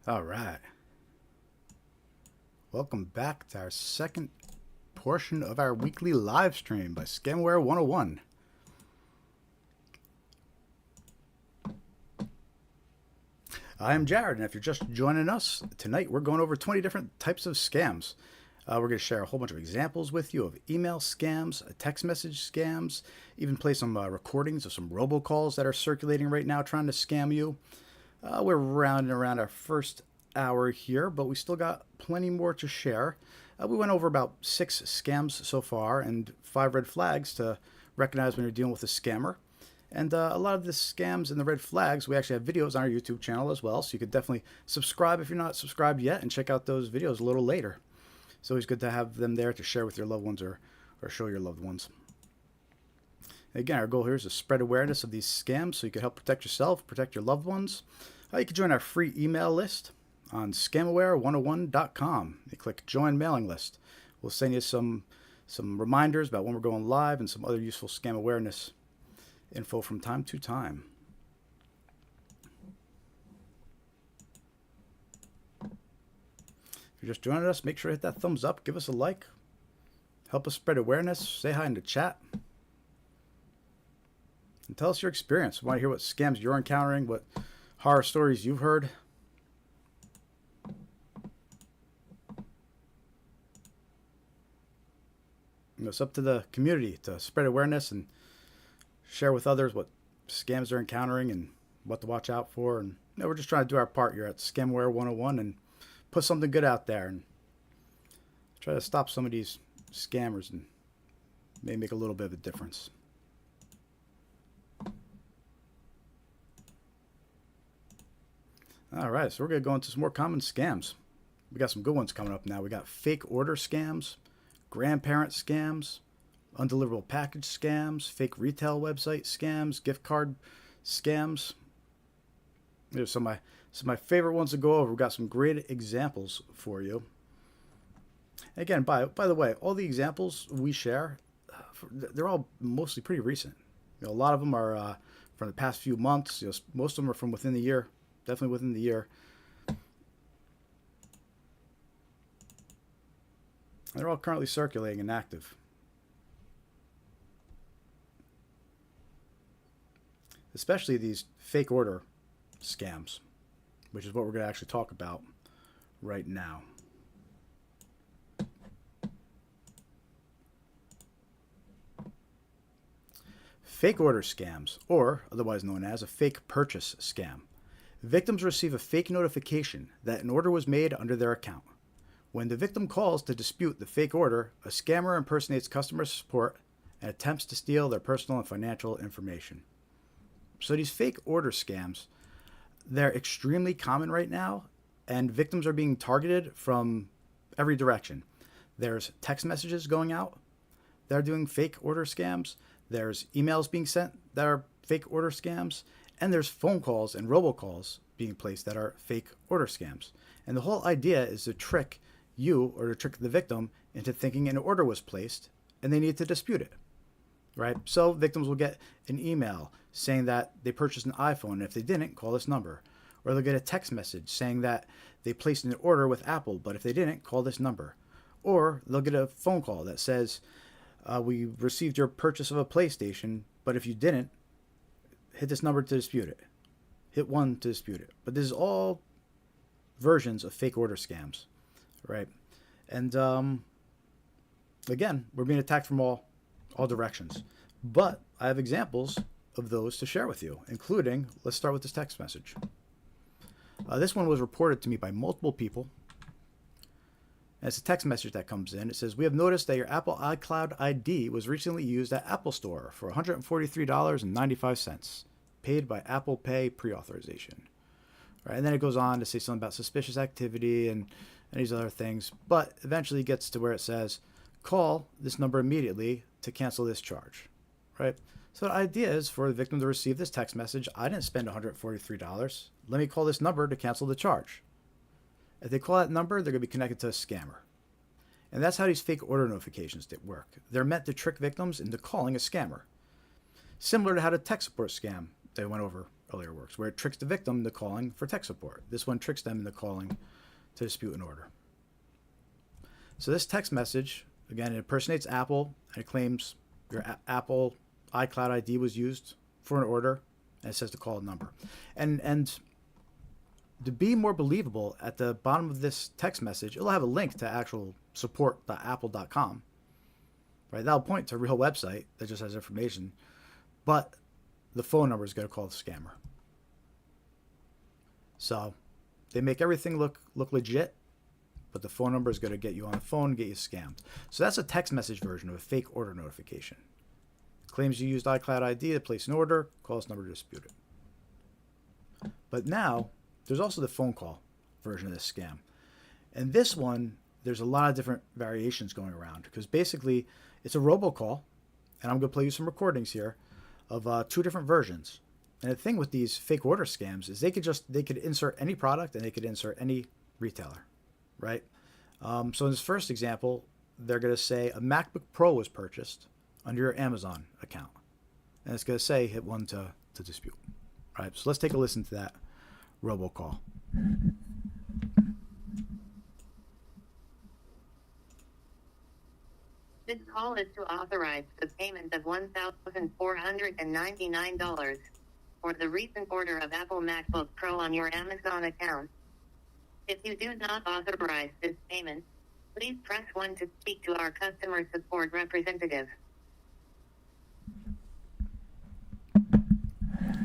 All right. Welcome back to our second portion of our weekly live stream by Scamware 101. I am Jared, and if you're just joining us, tonight we're going over 20 different types of scams. We're going to share a whole bunch of examples with you of email scams, text message scams, even play some recordings of some robocalls that are circulating right now trying to scam you. We're rounding around our first hour here, but we still got plenty more to share. We went over about 6 scams so far and 5 red flags to recognize when you're dealing with a scammer. And a lot of the scams and the red flags, we actually have videos on our YouTube channel as well, so you could definitely subscribe if you're not subscribed yet and check out those videos a little later. It's always good to have them there to share with your loved ones or show your loved ones. Again, our goal here is to spread awareness of these scams so you can help protect yourself, protect your loved ones. You can join our free email list on scamaware101.com. You click Join Mailing List. We'll send you some reminders about when we're going live and some other useful scam awareness info from time to time. If you're just joining us, make sure to hit that thumbs up, give us a like, help us spread awareness, say hi in the chat. And tell us your experience. We want to hear what scams you're encountering, what horror stories you've heard. It's up to the community to spread awareness and share with others what scams they're encountering and what to watch out for. And we're just trying to do our part here at Scamware 101 and put something good out there and try to stop some of these scammers and maybe make a little bit of a difference. All right, so we're going to go into some more common scams. We got some good ones coming up now. We got fake order scams, grandparent scams, undeliverable package scams, fake retail website scams, gift card scams. There's some of my favorite ones to go over. We've got some great examples for you. Again, by the way, all the examples we share, they're all mostly pretty recent. A lot of them are from the past few months. Most of them are from within the year. Definitely within the year. They're all currently circulating and active. Especially these fake order scams, which is what we're going to actually talk about right now. Fake order scams, or otherwise known as a fake purchase scam. Victims receive a fake notification that an order was made under their account. When the victim calls to dispute the fake order, a scammer impersonates customer support and attempts to steal their personal and financial information. So these fake order scams, they're extremely common right now, and victims are being targeted from every direction. There's text messages going out that are doing fake order scams. There's emails being sent that are fake order scams. And there's phone calls and robocalls being placed that are fake order scams. And the whole idea is to trick you or to trick the victim into thinking an order was placed and they need to dispute it, right? So victims will get an email saying that they purchased an iPhone, and if they didn't, call this number. Or they'll get a text message saying that they placed an order with Apple, but if they didn't, call this number. Or they'll get a phone call that says, we received your purchase of a PlayStation, but if you didn't, hit this number to dispute it. Hit 1 to dispute it. But this is all versions of fake order scams, right? And again, we're being attacked from all directions. But I have examples of those to share with you, including, let's start with this text message. This one was reported to me by multiple people. And it's a text message that comes in. It says, we have noticed that your Apple iCloud ID was recently used at Apple Store for $143.95, paid by Apple Pay pre-authorization. Right, and then it goes on to say something about suspicious activity and these other things. But eventually it gets to where it says, call this number immediately to cancel this charge. Right? So the idea is for the victim to receive this text message, I didn't spend $143. Let me call this number to cancel the charge. If they call that number, they're going to be connected to a scammer. And that's how these fake order notifications work. They're meant to trick victims into calling a scammer. Similar to how the tech support scam that we went over earlier works, where it tricks the victim into calling for tech support. This one tricks them into calling to dispute an order. So this text message, again, it impersonates Apple, and it claims your Apple iCloud ID was used for an order, and it says to call a number. And to be more believable, at the bottom of this text message, it'll have a link to actual support.apple.com. Right? That'll point to a real website that just has information, but the phone number is going to call the scammer. So they make everything look legit, but the phone number is going to get you on the phone and get you scammed. So that's a text message version of a fake order notification. It claims you used iCloud ID to place an order, call this number to dispute it. But now there's also the phone call version of this scam. And this one, there's a lot of different variations going around, because basically it's a robocall, and I'm going to play you some recordings here of 2 different versions. And the thing with these fake order scams is they could insert any product, and they could insert any retailer, right? So in this first example, they're going to say a MacBook Pro was purchased under your Amazon account, and it's going to say hit 1 to dispute. All right, so let's take a listen to that robocall. This call is to authorize the payment of $1,499 for the recent order of Apple MacBook Pro on your Amazon account. If you do not authorize this payment, please press 1 to speak to our customer support representative.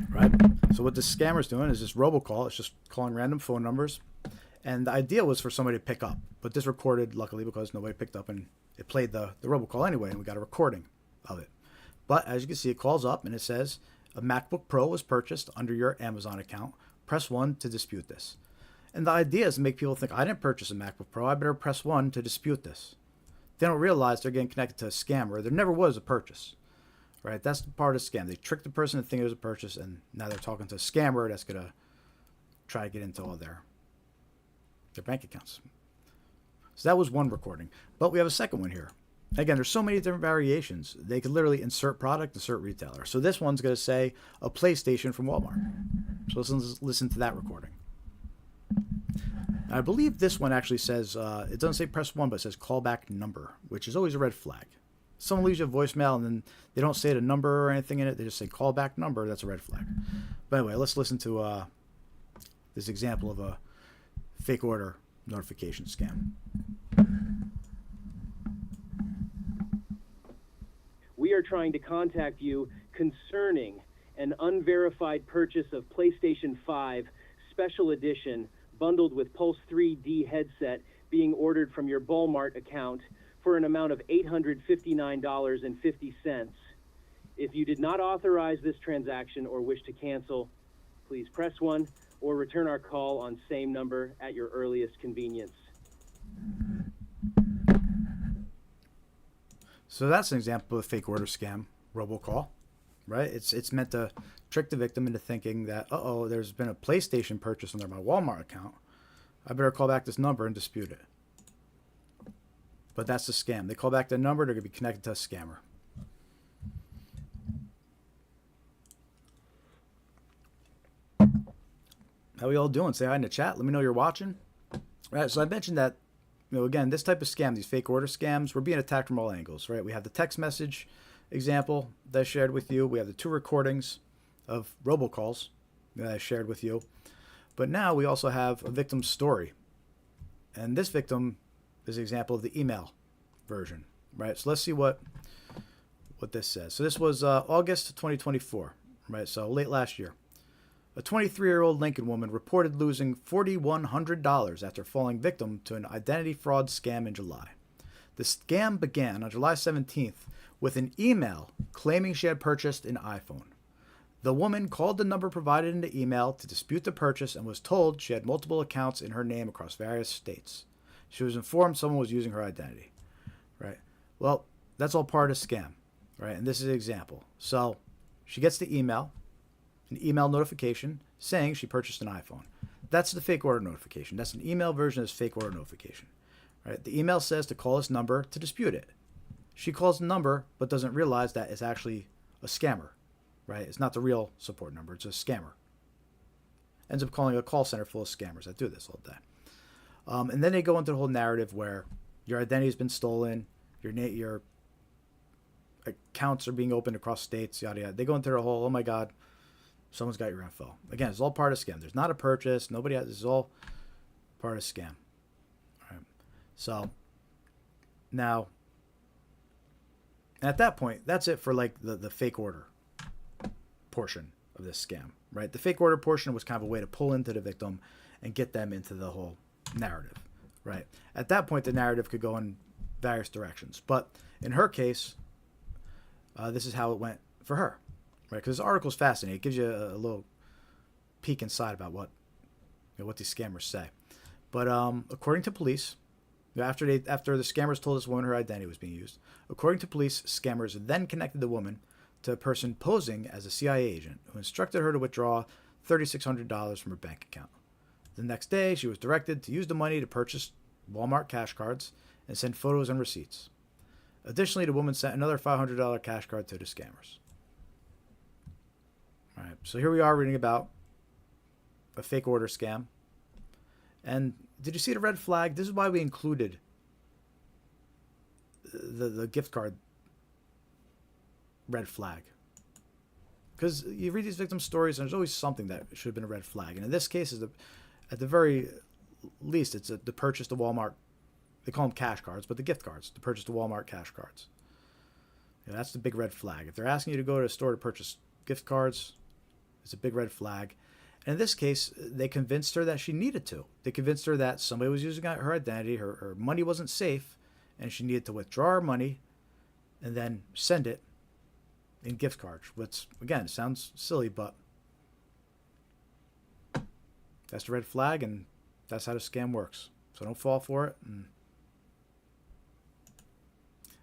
Right? So what this scammer's doing is this robocall. It's just calling random phone numbers. And the idea was for somebody to pick up. But this recorded, luckily, because nobody picked up, and it played the robocall anyway, and we got a recording of it. But as you can see, it calls up and it says, a MacBook Pro was purchased under your Amazon account. Press 1 to dispute this. And the idea is to make people think, I didn't purchase a MacBook Pro. I better press 1 to dispute this. They don't realize they're getting connected to a scammer. There never was a purchase. Right? That's the part of the scam. They tricked the person to think it was a purchase, and now they're talking to a scammer that's going to try to get into all their bank accounts. So that was one recording. But we have a second one here. Again, there's so many different variations. They could literally insert product, insert retailer. So this one's going to say a PlayStation from Walmart. So let's listen to that recording. I believe this one actually says, it doesn't say press 1, but it says callback number, which is always a red flag. Someone leaves you a voicemail and then they don't say the number or anything in it. They just say callback number. That's a red flag. But anyway, let's listen to this example of a fake order notification scam. We are trying to contact you concerning an unverified purchase of PlayStation 5 Special Edition bundled with Pulse 3D headset being ordered from your Walmart account for an amount of $859.50. If you did not authorize this transaction or wish to cancel, please press 1 or return our call on same number at your earliest convenience. So that's an example of a fake order scam, robocall, right? It's meant to trick the victim into thinking that, uh-oh, there's been a PlayStation purchase under my Walmart account. I better call back this number and dispute it. But that's the scam. They call back the number, they're going to be connected to a scammer. How we all doing? Say hi in the chat. Let me know you're watching. Right, so I mentioned that, again, this type of scam, these fake order scams, we're being attacked from all angles, right? We have the text message example that I shared with you. We have the 2 recordings of robocalls that I shared with you. But now we also have a victim's story. And this victim is an example of the email version, right? So let's see what this says. So this was August 2024, right? So late last year. A 23-year-old Lincoln woman reported losing $4,100 after falling victim to an identity fraud scam in July. The scam began on July 17th with an email claiming she had purchased an iPhone. The woman called the number provided in the email to dispute the purchase and was told she had multiple accounts in her name across various states. She was informed someone was using her identity, right? Well, that's all part of the scam, right? And this is an example. So she gets the email, an email notification saying she purchased an iPhone. That's the fake order notification. That's an email version of this fake order notification, right? The email says to call this number to dispute it. She calls the number, but doesn't realize that it's actually a scammer, right? It's not the real support number. It's a scammer, Ends up calling a call center full of scammers that do this all day. And then they go into the whole narrative where your identity has been stolen, your accounts are being opened across states, yada yada. They go into the whole, oh my God, someone's got your info. Again, it's all part of scam. There's not a purchase. Nobody has. This is all part of scam. All right. So now, at that point, that's it for like the fake order portion of this scam, right? The fake order portion was kind of a way to pull into the victim and get them into the whole narrative, right? At that point, the narrative could go in various directions. But in her case, this is how it went for her, right? Because this article is fascinating. It gives you a little peek inside about what these scammers say. But according to police, after the scammers told this woman her identity was being used, according to police, scammers then connected the woman to a person posing as a CIA agent who instructed her to withdraw $3,600 from her bank account. The next day, she was directed to use the money to purchase Walmart cash cards and send photos and receipts. Additionally, the woman sent another $500 cash card to the scammers. All right, so here we are reading about a fake order scam. And did you see the red flag? This is why we included the gift card red flag. Because you read these victim stories and there's always something that should have been a red flag. And in this case, at the very least, it's the purchase to Walmart. They call them cash cards, but the gift cards. The purchase to Walmart cash cards. That's the big red flag. If they're asking you to go to a store to purchase gift cards, it's a big red flag. And in this case, they convinced her that she needed to. They convinced her that somebody was using her identity, her money wasn't safe, and she needed to withdraw her money and then send it in gift cards. Which, again, sounds silly, but that's the red flag, and that's how the scam works. So don't fall for it,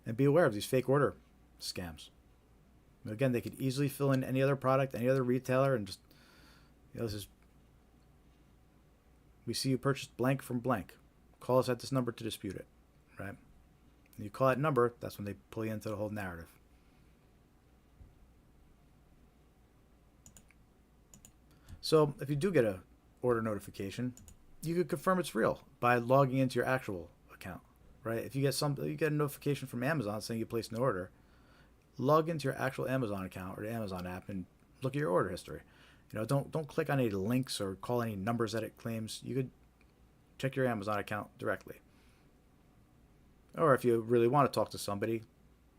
and be aware of these fake order scams. Again, they could easily fill in any other product, any other retailer, and just, this is, we see you purchased blank from blank. Call us at this number to dispute it, right? And you call that number, that's when they pull you into the whole narrative. So if you do get a order notification, you could confirm it's real by logging into your actual account, right? If you get a notification from Amazon saying you placed an order, log into your actual Amazon account or the Amazon app and look at your order history. Don't click on any links or call any numbers that it claims. You could check your Amazon account directly. Or if you really want to talk to somebody,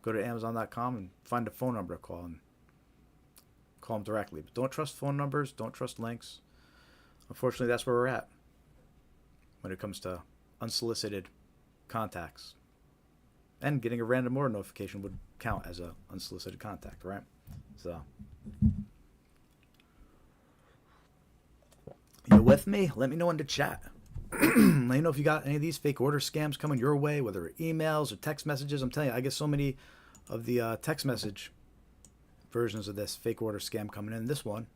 go to Amazon.com and find a phone number to call and call them directly. But don't trust phone numbers. Don't trust links. Unfortunately, that's where we're at when it comes to unsolicited contacts. And getting a random order notification would count as an unsolicited contact, right? So, you with me? Let me know in the chat. Let me know if you got any of these fake order scams coming your way, whether emails or text messages. I'm telling you, I get so many of the text message versions of this fake order scam coming in. This one,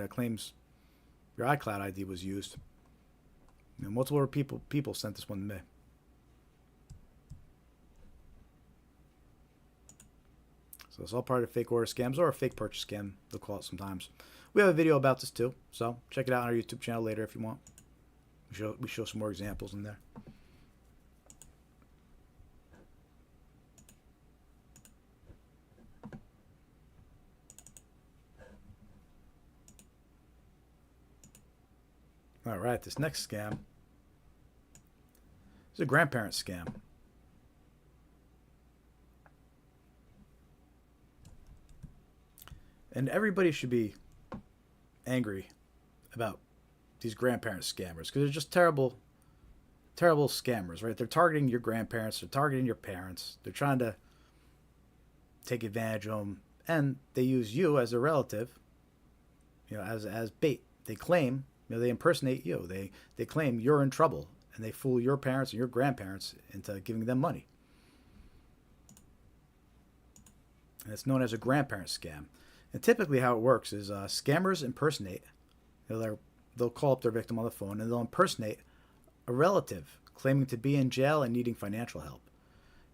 claims your iCloud ID was used. Multiple people sent this one to me. So it's all part of fake order scams, or a fake purchase scam, they'll call it sometimes. We have a video about this too, so check it out on our YouTube channel later if you want. We show some more examples in there. All right, this next scam is a grandparent scam. And everybody should be angry about these grandparent scammers, because they're just terrible scammers, right? They're targeting your grandparents. They're targeting your parents. They're trying to take advantage of them, and they use you as a relative, as bait. They claim, they impersonate you. They claim you're in trouble, and they fool your parents and your grandparents into giving them money. And it's known as a grandparent scam. And typically how it works is scammers impersonate. They'll call up their victim on the phone and they'll impersonate a relative claiming to be in jail and needing financial help.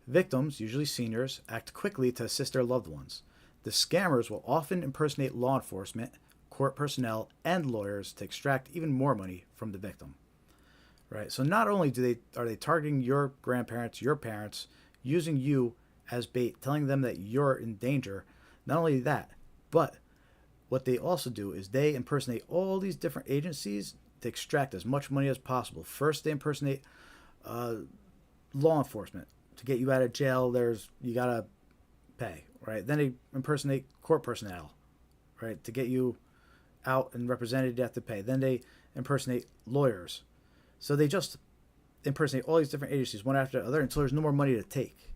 Victims, usually seniors, act quickly to assist their loved ones. The scammers will often impersonate law enforcement, court personnel, and lawyers to extract even more money from the victim. Right? So not only are they targeting your grandparents, your parents, using you as bait, telling them that you're in danger. Not only that, but what they also do is they impersonate all these different agencies to extract as much money as possible. First, they impersonate law enforcement. To get you out of jail, you gotta pay, right? Then they impersonate court personnel, right? To get you out and represented, you have to pay. Then they impersonate lawyers. So they just impersonate all these different agencies one after the other until there's no more money to take.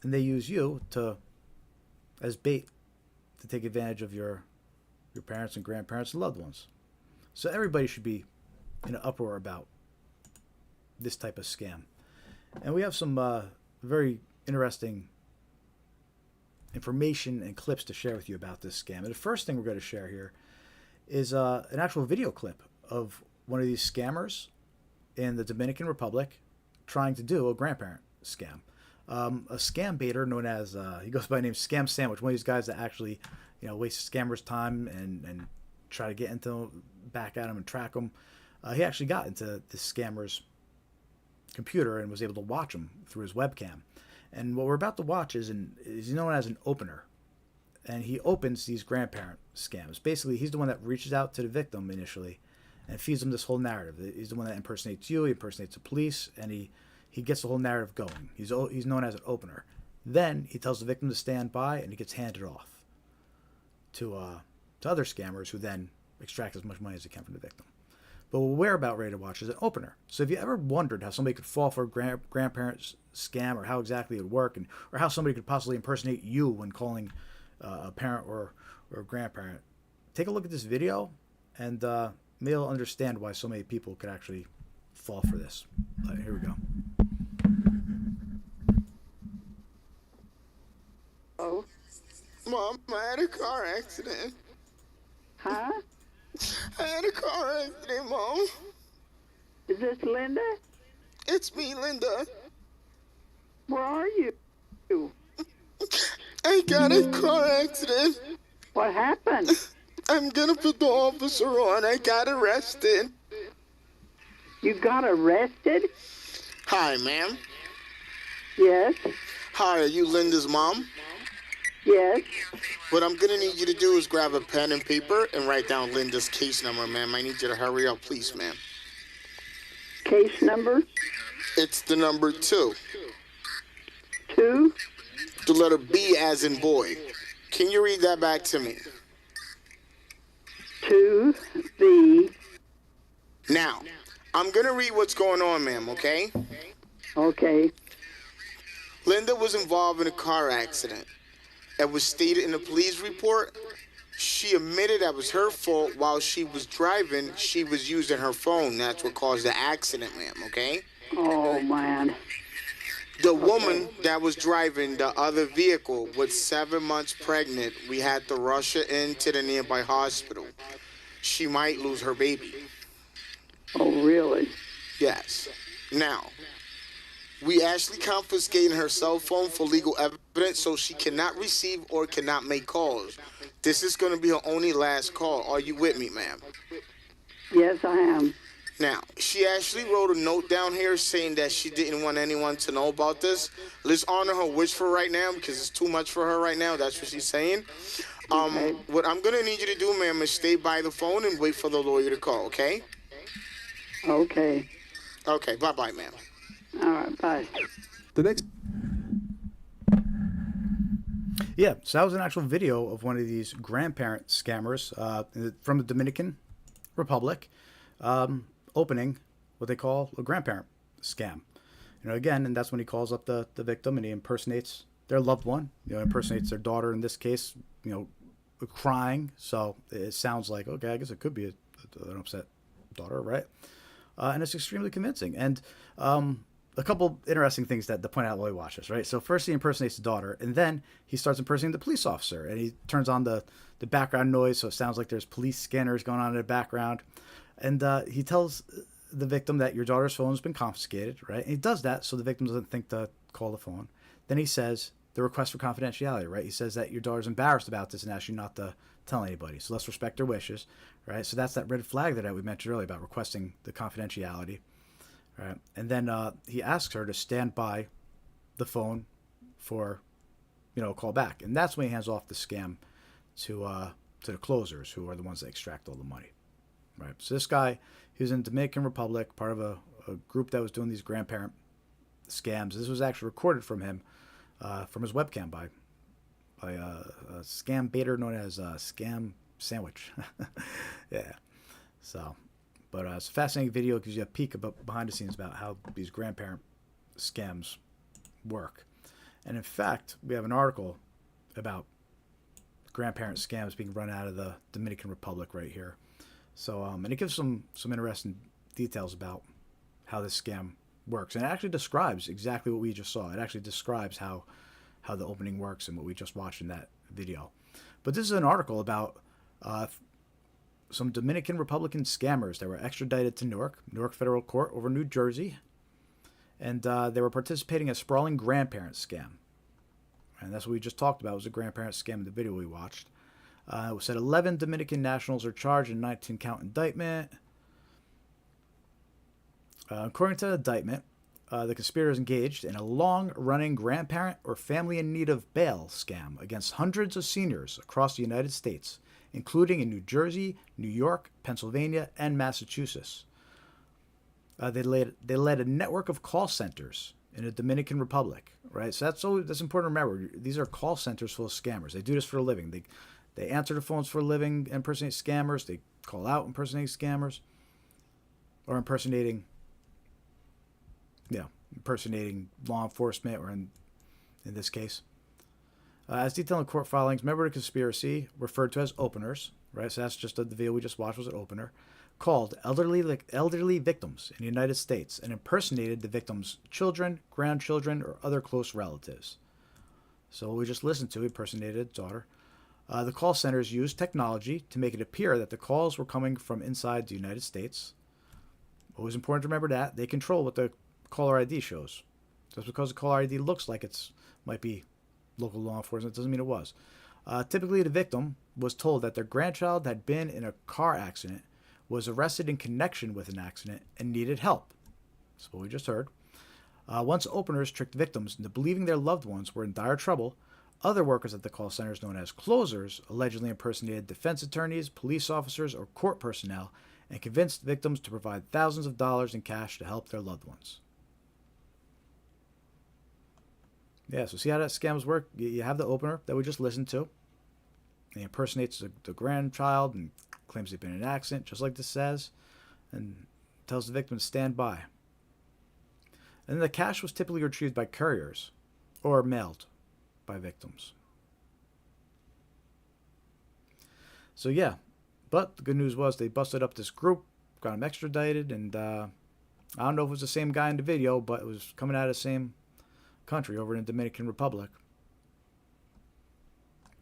And they use you as bait to take advantage of your parents and grandparents and loved ones. So everybody should be in an uproar about this type of scam. And we have some very interesting information and clips to share with you about this scam. And the first thing we're going to share here is an actual video clip of one of these scammers in the Dominican Republic trying to do a grandparent scam. A scam baiter known as, he goes by the name Scam Sandwich, one of these guys that actually, waste scammers' time and try to get into back at them and track them. He actually got into this scammer's computer and was able to watch him through his webcam. And what we're about to watch is known as an opener. And he opens these grandparent scams. Basically, he's the one that reaches out to the victim initially and feeds them this whole narrative. He's the one that impersonates you, he impersonates the police, and he gets the whole narrative going. He's known as an opener. Then he tells the victim to stand by, and he gets handed off to other scammers who then extract as much money as they can from the victim. But what we're about ready to watch is an opener. So if you ever wondered how somebody could fall for a grandparent scam, or how exactly it would work, or how somebody could possibly impersonate you when calling a parent or a grandparent, take a look at this video, and maybe you'll understand why so many people could actually fall for this. Here we go. Oh, Mom, I had a car accident. Huh? I had a car accident, Mom. Is this Linda? It's me, Linda. Where are you? I got a car accident. What happened? I'm gonna put the officer on. I got arrested. You got arrested? Hi, ma'am. Yes. Hi, are you Linda's mom? Yes. What I'm gonna need you to do is grab a pen and paper and write down Linda's case number, ma'am. I need you to hurry up, please, ma'am. Case number? It's the number 2. 2? The letter B as in boy. Can you read that back to me? 2B. Now, I'm gonna read what's going on, ma'am, okay? Okay. Linda was involved in a car accident. It was stated in the police report. She admitted that was her fault. While she was driving, she was using her phone. That's what caused the accident, ma'am, okay? Oh, man. The woman that was driving the other vehicle was 7 months pregnant. We had to rush her into the nearby hospital. She might lose her baby. Oh, really? Yes. Now, we actually confiscated her cell phone for legal evidence, so she cannot receive or cannot make calls. This is going to be her only last call. Are you with me, ma'am? Yes, I am. Now, she actually wrote a note down here saying that she didn't want anyone to know about this. Let's honor her wish for right now because it's too much for her right now. That's what she's saying. Okay. What I'm going to need you to do, ma'am, is stay by the phone and wait for the lawyer to call, okay? Okay. Okay, bye-bye, ma'am. All right, bye. The next. Yeah, so that was an actual video of one of these grandparent scammers from the Dominican Republic opening what they call a grandparent scam. Again, and that's when he calls up the victim and he impersonates their loved one, impersonates their daughter in this case, crying. So it sounds like, okay, I guess it could be an upset daughter, right? And it's extremely convincing. And a couple interesting things to point out while we watch this, right? So first he impersonates the daughter, and then he starts impersonating the police officer, and he turns on the background noise, so it sounds like there's police scanners going on in the background. And he tells the victim that your daughter's phone has been confiscated, right? And he does that so the victim doesn't think to call the phone. Then he says the request for confidentiality, right? He says that your daughter's embarrassed about this and asks you not to tell anybody. So let's respect their wishes, right? So that's that red flag that we mentioned earlier about requesting the confidentiality, right? And then he asks her to stand by the phone for, a call back, and that's when he hands off the scam to the closers, who are the ones that extract all the money, right? So this guy, he was in the Dominican Republic, part of a group that was doing these grandparent scams. This was actually recorded from him, from his webcam by a scam baiter known as Scam Sandwich. Yeah. So, but it's a fascinating video. It gives you a peek about behind the scenes about how these grandparent scams work. And in fact, we have an article about grandparent scams being run out of the Dominican Republic right here. So, and it gives some interesting details about how this scam works. And it actually describes exactly what we just saw. It actually describes how the opening works and what we just watched in that video. But this is an article about some Dominican Republican scammers that were extradited to Newark Federal Court over New Jersey. And they were participating in a sprawling grandparent scam. And that's what we just talked about, was a grandparent scam in the video we watched. It said 11 Dominican nationals are charged in 19-count indictment. According to the indictment, the conspirators engaged in a long-running grandparent or family in need of bail scam against hundreds of seniors across the United States, including in New Jersey, New York, Pennsylvania, and Massachusetts. They led a network of call centers in the Dominican Republic, right? So that's important to remember. These are call centers full of scammers. They do this for a living. They answer the phones for a living, impersonate scammers. They call out impersonating scammers, or impersonating law enforcement, or in this case. As detailed in court filings, member of the conspiracy, referred to as openers, right? So that's just the video we just watched was an opener, called elderly victims in the United States and impersonated the victims' children, grandchildren, or other close relatives. So what we just listened to impersonated daughter. The call centers used technology to make it appear that the calls were coming from inside the United States. Always important to remember that they control what the caller ID shows. Just because the caller ID looks like might be local law enforcement doesn't mean it was. Typically, the victim was told that their grandchild had been in a car accident, was arrested in connection with an accident, and needed help. That's what we just heard. Once openers tricked victims into believing their loved ones were in dire trouble, other workers at the call centers known as closers allegedly impersonated defense attorneys, police officers, or court personnel and convinced victims to provide thousands of dollars in cash to help their loved ones. Yeah, so see how that scams work? You have the opener that we just listened to. He impersonates the grandchild and claims they've been in an accident, just like this says, and tells the victim to stand by. And then the cash was typically retrieved by couriers or mailed by victims. So yeah, but the good news was they busted up this group, got him extradited, and I don't know if it was the same guy in the video, but it was coming out of the same country over in the Dominican Republic.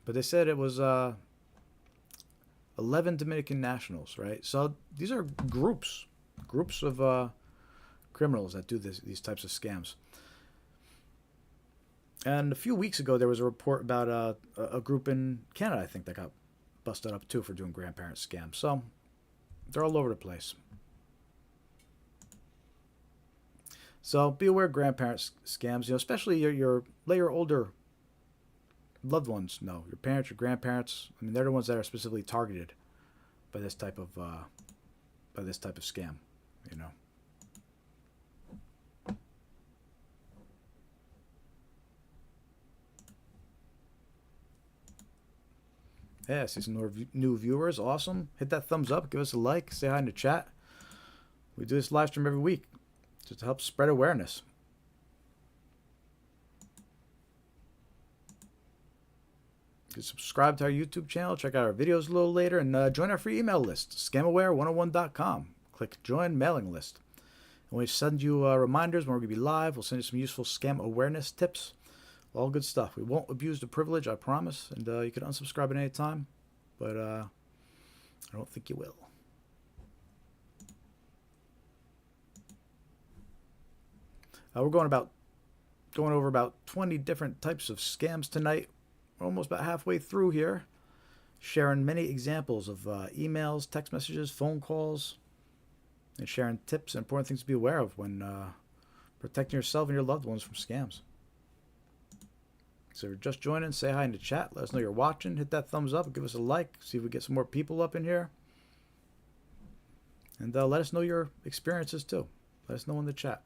But they said it was 11 Dominican nationals, right? So these are groups of criminals that do these types of scams. And a few weeks ago, there was a report about a group in Canada, I think, that got busted up too for doing grandparent scams. So they're all over the place. So be aware of grandparent scams, especially your older loved ones know. Your parents, your grandparents, I mean, they're the ones that are specifically targeted by this type of scam, Yeah, see some new viewers. Awesome. Hit that thumbs up. Give us a like. Say hi in the chat. We do this live stream every week just to help spread awareness. You can subscribe to our YouTube channel. Check out our videos a little later. And join our free email list, scamaware101.com. Click Join Mailing List. And we send you reminders when we're going to be live. We'll send you some useful scam awareness tips. All good stuff. We won't abuse the privilege, I promise. And you can unsubscribe at any time. But I don't think you will. We're going over about 20 different types of scams tonight. We're almost about halfway through here. sharing many examples of emails, text messages, phone calls, and sharing tips and important things to be aware of when protecting yourself and your loved ones from scams. So if you're just joining, say hi in the chat. Let us know you're watching. Hit that thumbs up. Give us a like. See if we get some more people up in here. And let us know your experiences too. Let us know in the chat.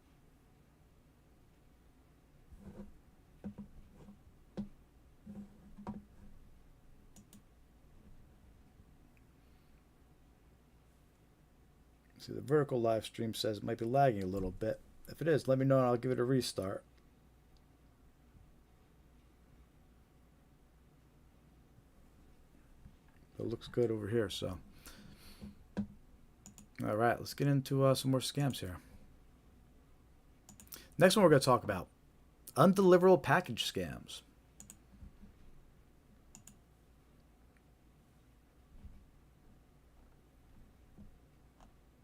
See, the vertical live stream says it might be lagging a little bit. If it is, let me know and I'll give it a restart. It looks good over here, so. All right, let's get into some more scams here. Next one we're going to talk about, undeliverable package scams.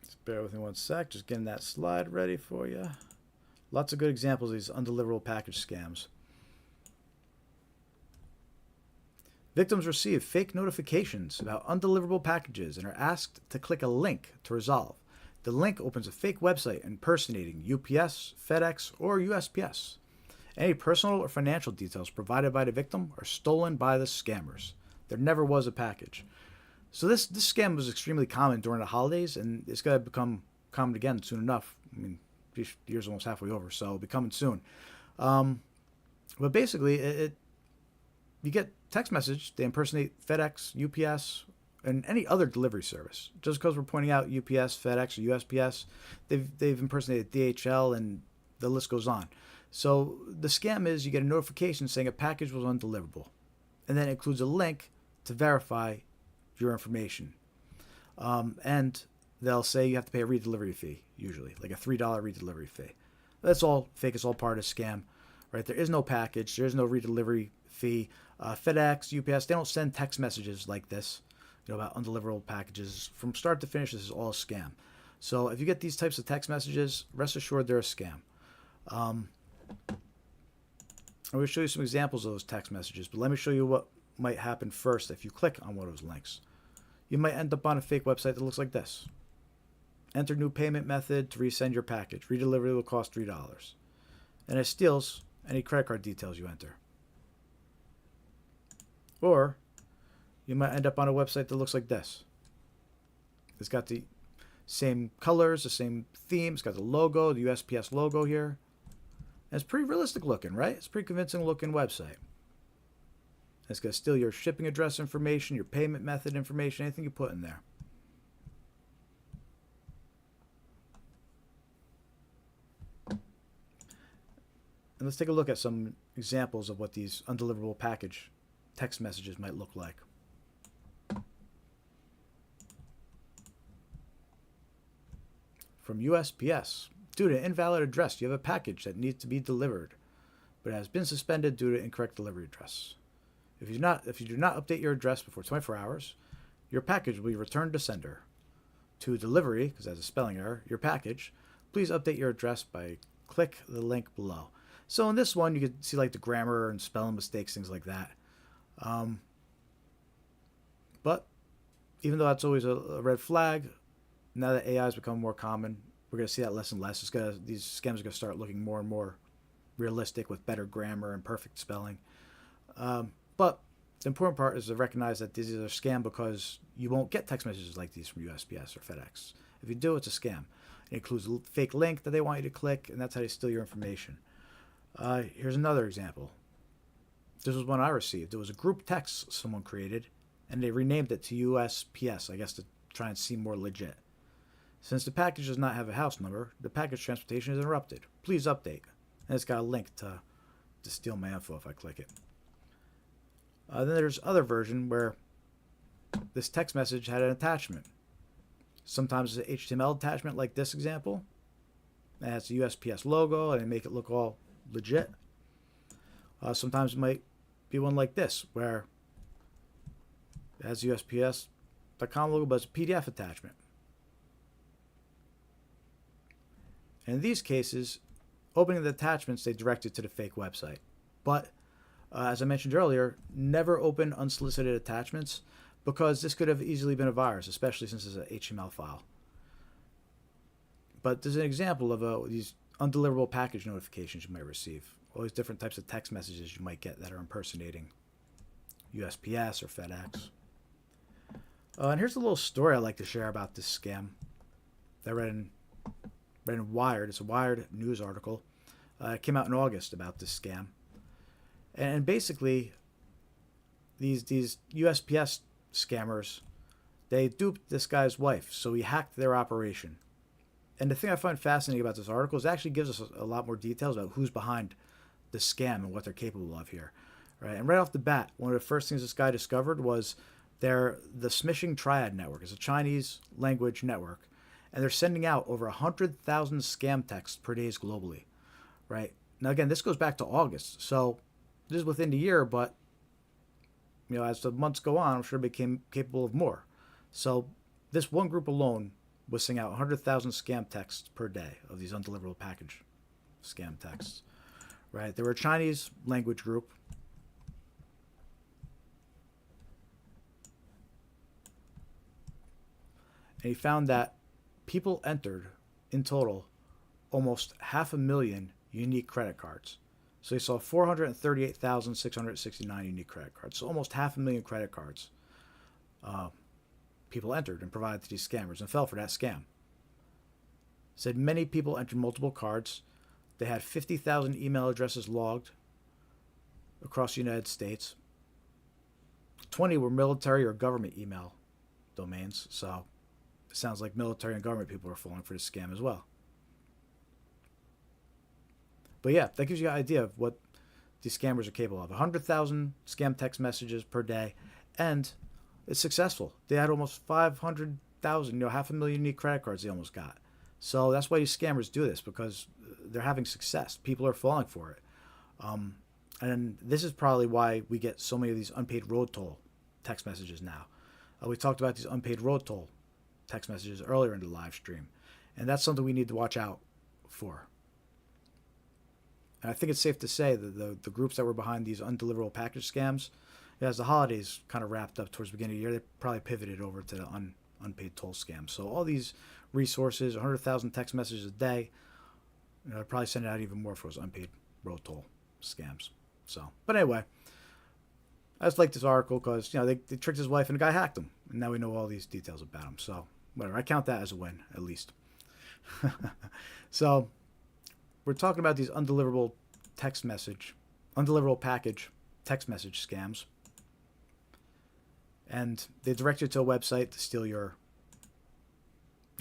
Just bear with me one sec, just getting that slide ready for you. Lots of good examples of these undeliverable package scams. Victims receive fake notifications about undeliverable packages and are asked to click a link to resolve. The link opens a fake website impersonating UPS, FedEx, or USPS. Any personal or financial details provided by the victim are stolen by the scammers. There never was a package. So this scam was extremely common during the holidays, and it's going to become common again soon enough. I mean, this year's almost halfway over, so it'll be coming soon. But basically, you get text message, they impersonate FedEx, UPS, and any other delivery service. Just because we're pointing out UPS, FedEx, or USPS, they've impersonated DHL, and the list goes on. So the scam is you get a notification saying a package was undeliverable, and then it includes a link to verify your information. And they'll say you have to pay a redelivery fee, usually, like a $3 redelivery fee. That's all fake. It's all part of the scam, right? There is no package. There is no redelivery fee. FedEx, UPS, they don't send text messages like this, about undeliverable packages. From start to finish, this is all a scam. So if you get these types of text messages, rest assured they're a scam. I'm going to show you some examples of those text messages, but let me show you what might happen first if you click on one of those links. You might end up on a fake website that looks like this. Enter new payment method to resend your package. Redelivery will cost $3. And it steals any credit card details you enter. Or you might end up on a website that looks like this. It's got the same colors, the same theme. It's got the logo, the USPS logo here. And it's pretty realistic looking, right? It's a pretty convincing looking website. It's going to steal your shipping address information, your payment method information, anything you put in there. And let's take a look at some examples of what these undeliverable package text messages might look like. From USPS. Due to invalid address, you have a package that needs to be delivered, but it has been suspended due to incorrect delivery address. If you do not update your address before 24 hours, your package will be returned to sender. To delivery, because that's a spelling error, your package, please update your address by click the link below. So in this one, you can see like the grammar and spelling mistakes, things like that. But even though that's always a red flag, now that AI has become more common, we're going to see that less and less. These scams are going to start looking more and more realistic with better grammar and perfect spelling. But the important part is to recognize that this is a scam because you won't get text messages like these from USPS or FedEx. If you do, it's a scam. It includes a fake link that they want you to click, and that's how they steal your information. Here's another example. This was one I received. It was a group text someone created, and they renamed it to USPS, I guess to try and seem more legit. Since the package does not have a house number, the package transportation is interrupted. Please update. And it's got a link to steal my info if I click it. Then there's other version where this text message had an attachment. Sometimes it's an HTML attachment like this example. It has the USPS logo and they make it look all legit. Sometimes it might be one like this where it has USPS.com logo but it's a PDF attachment. And in these cases, opening the attachments, they direct you to the fake website. But as I mentioned earlier, never open unsolicited attachments because this could have easily been a virus, especially since it's an HTML file. But there's an example of these undeliverable package notifications you might receive. All these different types of text messages you might get that are impersonating USPS or FedEx. And here's a little story I'd like to share about this scam that I read in Wired. It's a Wired news article. It came out in August about this scam. And basically, these USPS scammers, they duped this guy's wife, so he hacked their operation. And the thing I find fascinating about this article is it actually gives us a lot more details about who's behind the scam and what they're capable of here. Right? And right off the bat, one of the first things this guy discovered was the Smishing Triad network. It's a Chinese language network, and they're sending out over 100,000 scam texts per day globally. Right? Now, again, this goes back to August, so this is within the year, but as the months go on, I'm sure it became capable of more. So this one group alone was sending out 100,000 scam texts per day of these undeliverable package scam texts. Right? They were a Chinese language group. And he found that people entered, in total, almost 500,000 unique credit cards. So he saw 438,669 unique credit cards. So almost 500,000 credit cards people entered and provided to these scammers and fell for that scam. Said many people entered multiple cards. They had 50,000 email addresses logged across the United States. 20 were military or government email domains. So it sounds like military and government people are falling for this scam as well. But yeah, that gives you an idea of what these scammers are capable of. 100,000 scam text messages per day, and it's successful. They had almost 500,000, 500,000 unique credit cards they almost got. So that's why these scammers do this, because they're having success. People are falling for it. And this is probably why we get so many of these unpaid road toll text messages now. We talked about these unpaid road toll text messages earlier in the live stream, and that's something we need to watch out for. And I think it's safe to say that the groups that were behind these undeliverable package scams, as the holidays kind of wrapped up towards the beginning of the year, they probably pivoted over to the unpaid toll scams. So all these resources, 100,000 text messages a day, they're probably sending out even more for those unpaid road toll scams. So, but anyway, I just like this article because they tricked his wife and the guy hacked him, and now we know all these details about him. So whatever, I count that as a win at least. So we're talking about these undeliverable package text message scams. And they direct you to a website to steal your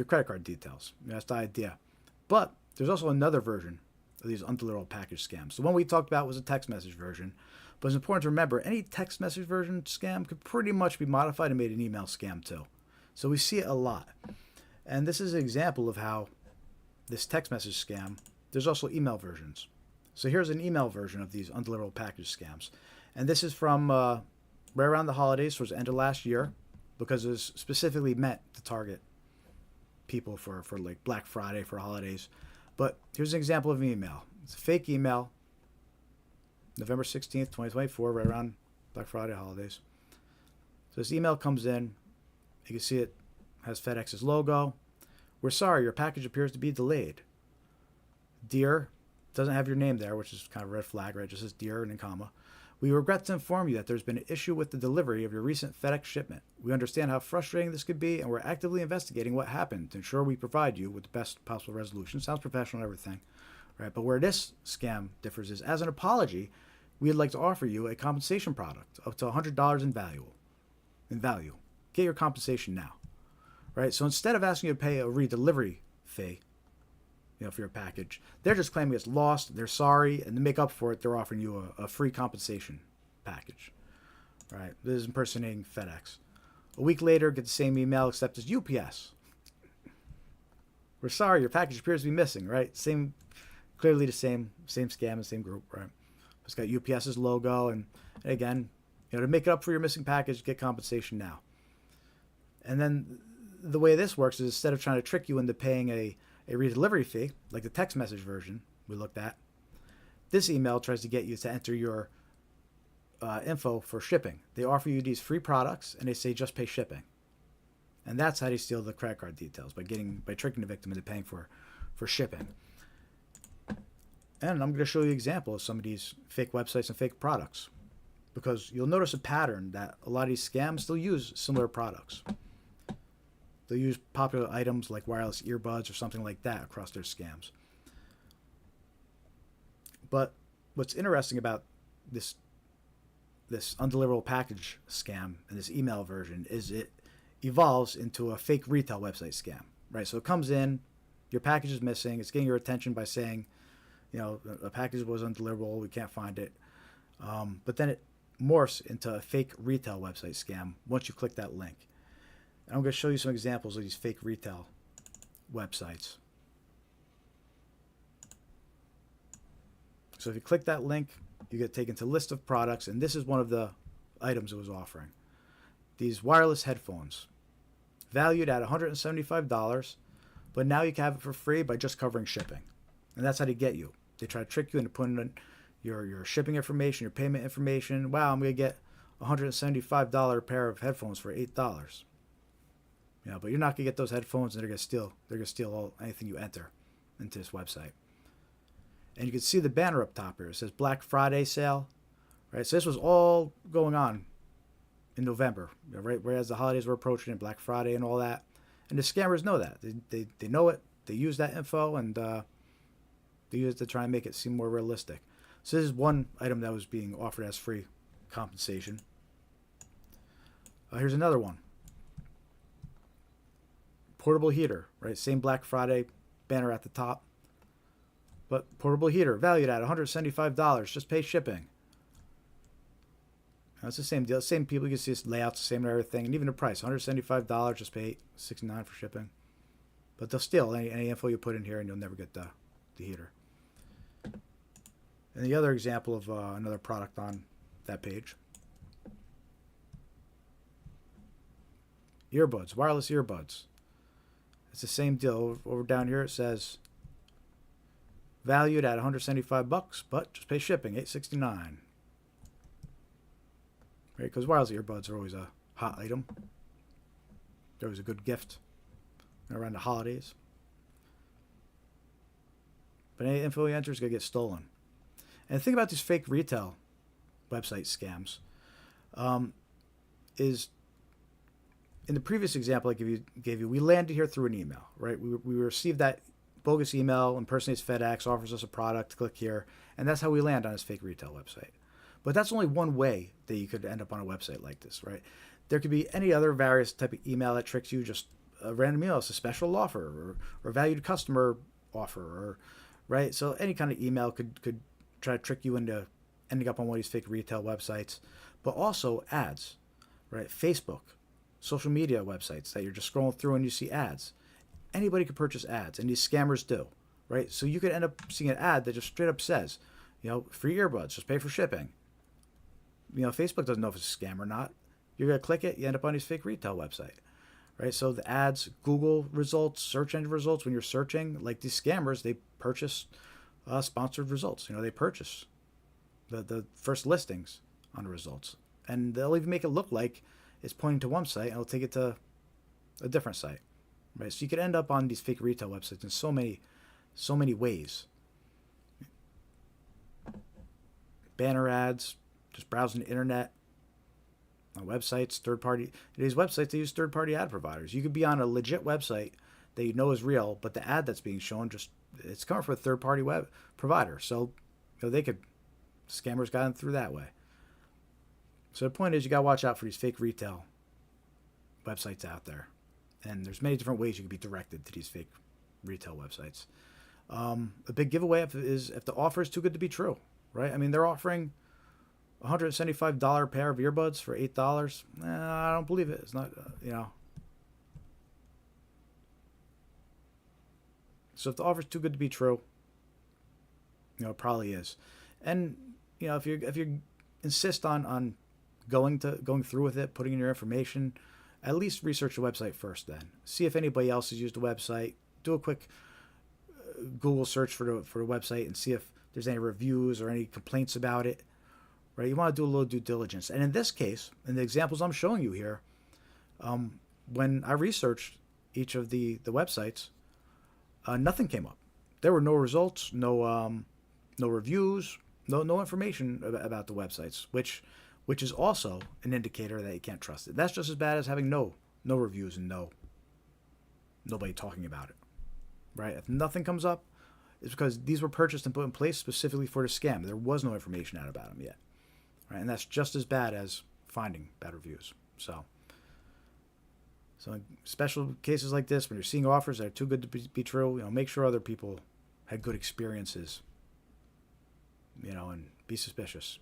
credit card details. That's the idea. But there's also another version of these undeliverable package scams. The one we talked about was a text message version. But it's important to remember, any text message version scam could pretty much be modified and made an email scam too. So we see it a lot. And this is an example of how this text message scam, there's also email versions. So here's an email version of these undeliverable package scams. And this is from right around the holidays, towards the end of last year, because it was specifically meant to target people for like Black Friday, for holidays. But here's an example of an email. It's a fake email, November 16th, 2024, right around Black Friday holidays. So this email comes in. You can see it has FedEx's logo. We're sorry, your package appears to be delayed. Dear, doesn't have your name there, which is kind of a red flag, right? It just says dear and in comma. We regret to inform you that there's been an issue with the delivery of your recent FedEx shipment. We understand how frustrating this could be, and we're actively investigating what happened to ensure we provide you with the best possible resolution. Sounds professional and everything, right? But where this scam differs is, as an apology, we'd like to offer you a compensation product up to $100 in value. Get your compensation now, right? So instead of asking you to pay a redelivery fee, for your package, they're just claiming it's lost, they're sorry, and to make up for it, they're offering you a free compensation package, right? This is impersonating FedEx. A week later, get the same email, except it's UPS. We're sorry, your package appears to be missing, right? Clearly the same scam and same group, right? It's got UPS's logo, and again, to make it up for your missing package, get compensation now. And then the way this works is, instead of trying to trick you into paying a redelivery fee, like the text message version we looked at, this email tries to get you to enter your info for shipping. They offer you these free products, and they say just pay shipping. And that's how they steal the credit card details, by tricking the victim into paying for shipping. And I'm going to show you an example of some of these fake websites and fake products, because you'll notice a pattern that a lot of these scams still use similar products. They'll use popular items like wireless earbuds or something like that across their scams. But what's interesting about this undeliverable package scam and this email version is it evolves into a fake retail website scam, right? So it comes in, your package is missing, it's getting your attention by saying, a package was undeliverable, we can't find it. But then it morphs into a fake retail website scam once you click that link. And I'm going to show you some examples of these fake retail websites. So if you click that link, you get taken to a list of products, and this is one of the items it was offering. These wireless headphones, valued at $175, but now you can have it for free by just covering shipping. And that's how they get you. They try to trick you into putting in your shipping information, your payment information. Wow, I'm going to get a $175 pair of headphones for $8. But you're not going to get those headphones, and they're going to steal anything you enter into this website. And you can see the banner up top here. It says Black Friday sale, right? So this was all going on in November, right? Whereas the holidays were approaching and Black Friday and all that. And the scammers know that. They know it. They use that info, and they use it to try and make it seem more realistic. So this is one item that was being offered as free compensation. Here's another one. Portable heater, right? Same Black Friday banner at the top. But portable heater, valued at $175, just pay shipping. That's the same deal. Same people, you can see this layout's the same and everything. And even the price, $175, just pay $69 for shipping. But they'll steal any info you put in here, and you'll never get the heater. And the other example of another product on that page. Earbuds, wireless earbuds. It's the same deal. Over down here it says valued at $175, but just pay shipping, $869. Right? Because wireless earbuds are always a hot item. They're always a good gift around the holidays. But any info you enter is going to get stolen. And the thing about these fake retail website scams is, in the previous example I gave you, we landed here through an email, right? We received that bogus email, impersonates FedEx, offers us a product, click here, and that's how we land on this fake retail website. But that's only one way that you could end up on a website like this, right? There could be any other various type of email that tricks you, just a random email, it's a special offer or valued customer offer, or right? So any kind of email could try to trick you into ending up on one of these fake retail websites, but also ads, right? Facebook, social media websites that you're just scrolling through and you see ads. Anybody could purchase ads, and these scammers do, right? So you could end up seeing an ad that just straight up says, free earbuds, just pay for shipping. Facebook doesn't know if it's a scam or not. You're going to click it, you end up on these fake retail website, right? So the ads, Google results, search engine results, when you're searching, like these scammers, they purchase sponsored results. They purchase the first listings on the results. And they'll even make it look like it's pointing to one site, and it'll take it to a different site. Right, so you could end up on these fake retail websites in so many ways. Banner ads, just browsing the internet, on websites, these websites, they use third-party ad providers. You could be on a legit website that you know is real, but the ad that's being shown it's coming from a third-party web provider. So scammers got in through that way. So the point is, you got to watch out for these fake retail websites out there. And there's many different ways you can be directed to these fake retail websites. A big giveaway is if the offer is too good to be true, right? I mean, they're offering a $175 pair of earbuds for $8. I don't believe it. It's not, So if the offer is too good to be true, it probably is. And if you insist on going through with it, putting in your information, at least research the website first then. See if anybody else has used the website. Do a quick Google search for the website and see if there's any reviews or any complaints about it. right? You want to do a little due diligence. And in this case, in the examples I'm showing you here, when I researched each of the websites, nothing came up. There were no results, no reviews, no information about the websites, which is also an indicator that you can't trust it. That's just as bad as having no reviews and nobody talking about it, right? If nothing comes up, it's because these were purchased and put in place specifically for the scam. There was no information out about them yet, right? And that's just as bad as finding bad reviews. So in special cases like this, when you're seeing offers that are too good to be true, make sure other people had good experiences, and be suspicious.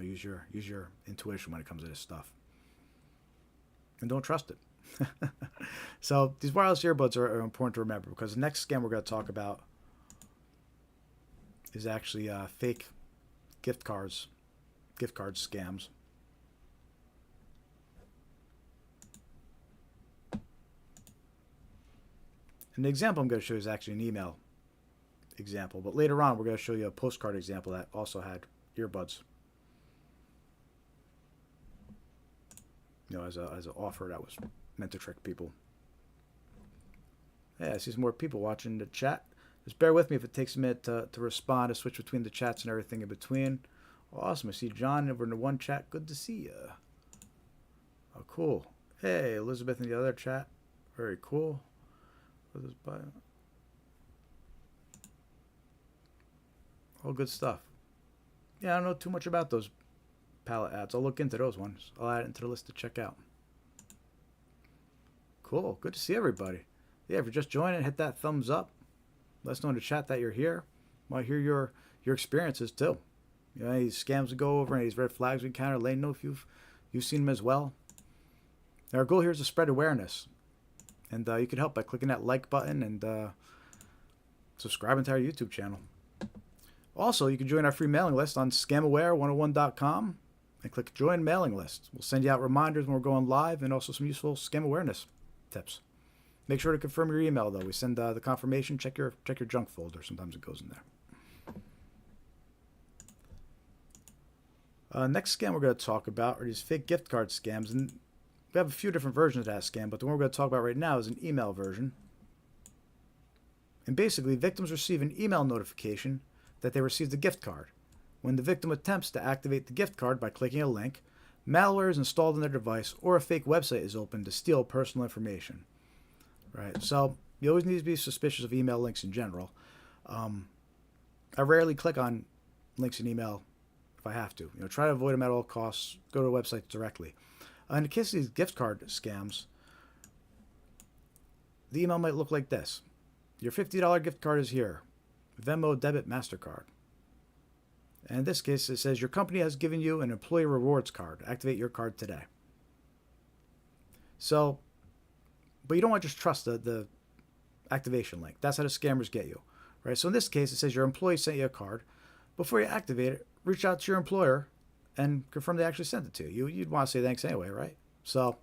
Use your intuition when it comes to this stuff, and don't trust it. So these wireless earbuds are important to remember, because the next scam we're going to talk about is actually fake gift card scams. And the example I'm going to show you is actually an email example, but later on we're going to show you a postcard example that also had earbuds, as an offer that was meant to trick people. Yeah, I see some more people watching the chat. Just bear with me if it takes a minute to respond, to switch between the chats and everything in between. Awesome. I see John over in the one chat. Good to see you. Oh, cool. Hey, Elizabeth in the other chat. Very cool. All good stuff. Yeah, I don't know too much about those palette ads. I'll look into those ones. I'll add it into the list to check out. Cool. Good to see everybody. Yeah, if you're just joining, hit that thumbs up. Let us know in the chat that you're here. I want to hear your experiences too. Any scams we go over, any these red flags we encounter, let me know if you've seen them as well. Our goal here is to spread awareness. And you can help by clicking that like button and subscribing to our YouTube channel. Also, you can join our free mailing list on scamaware101.com and click Join Mailing List. We'll send you out reminders when we're going live, and also some useful scam awareness tips. Make sure to confirm your email, though. We send the confirmation. Check your junk folder. Sometimes it goes in there. Next scam we're going to talk about are these fake gift card scams. And we have a few different versions of that scam, but the one we're going to talk about right now is an email version. And basically, victims receive an email notification that they received a gift card. When the victim attempts to activate the gift card by clicking a link, malware is installed on their device, or a fake website is opened to steal personal information. Right, so you always need to be suspicious of email links in general. I rarely click on links in email if I have to. Try to avoid them at all costs. Go to the website directly. In the case of these gift card scams, the email might look like this. Your $50 gift card is here. Venmo, debit, MasterCard. And in this case, it says your company has given you an employee rewards card. Activate your card today. So, but you don't want to just trust the activation link. That's how the scammers get you, right? So in this case, it says your employee sent you a card. Before you activate it, reach out to your employer and confirm they actually sent it to you. You'd want to say thanks anyway, right? So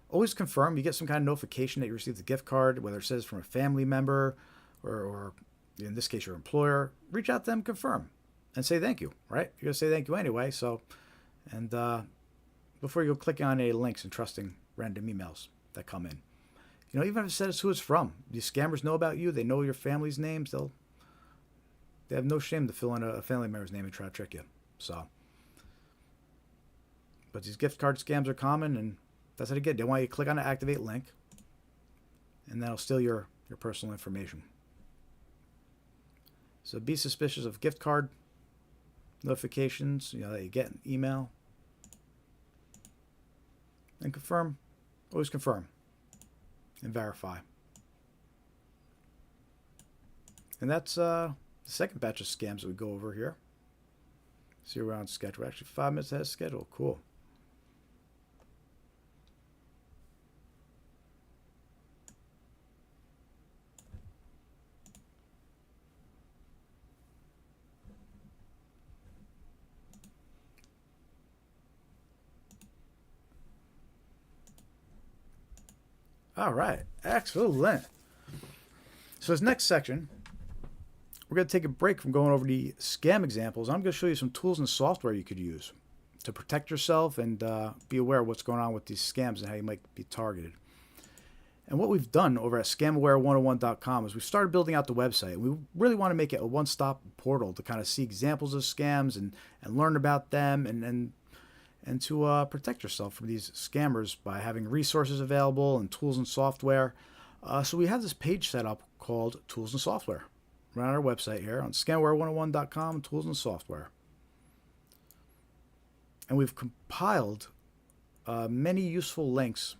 always confirm. You get some kind of notification that you received the gift card, whether it says from a family member or in this case, your employer. Reach out to them, confirm, and say thank you, right? You're going to say thank you anyway. So, and before you go clicking on any links and trusting random emails that come in. Even if it says who it's from, these scammers know about you. They know your family's names. They have no shame to fill in a family member's name and try to trick you. So, but these gift card scams are common, and that's how they get. They want you to click on the activate link, and that'll steal your personal information. So be suspicious of gift card notifications, that you get an email, and confirm. Always confirm and verify. And that's the second batch of scams that we go over here. See, we're on schedule. We're actually 5 minutes ahead of schedule. Cool. All right, excellent. So this next section, we're going to take a break from going over the scam examples. I'm going to show you some tools and software you could use to protect yourself and be aware of what's going on with these scams and how you might be targeted. And what we've done over at scamaware101.com is we've started building out the website. We really want to make it a one-stop portal to kind of see examples of scams and learn about them and to protect yourself from these scammers by having resources available and tools and software. So we have this page set up called Tools and Software right on our website here on scamaware101.com, Tools and Software. And we've compiled many useful links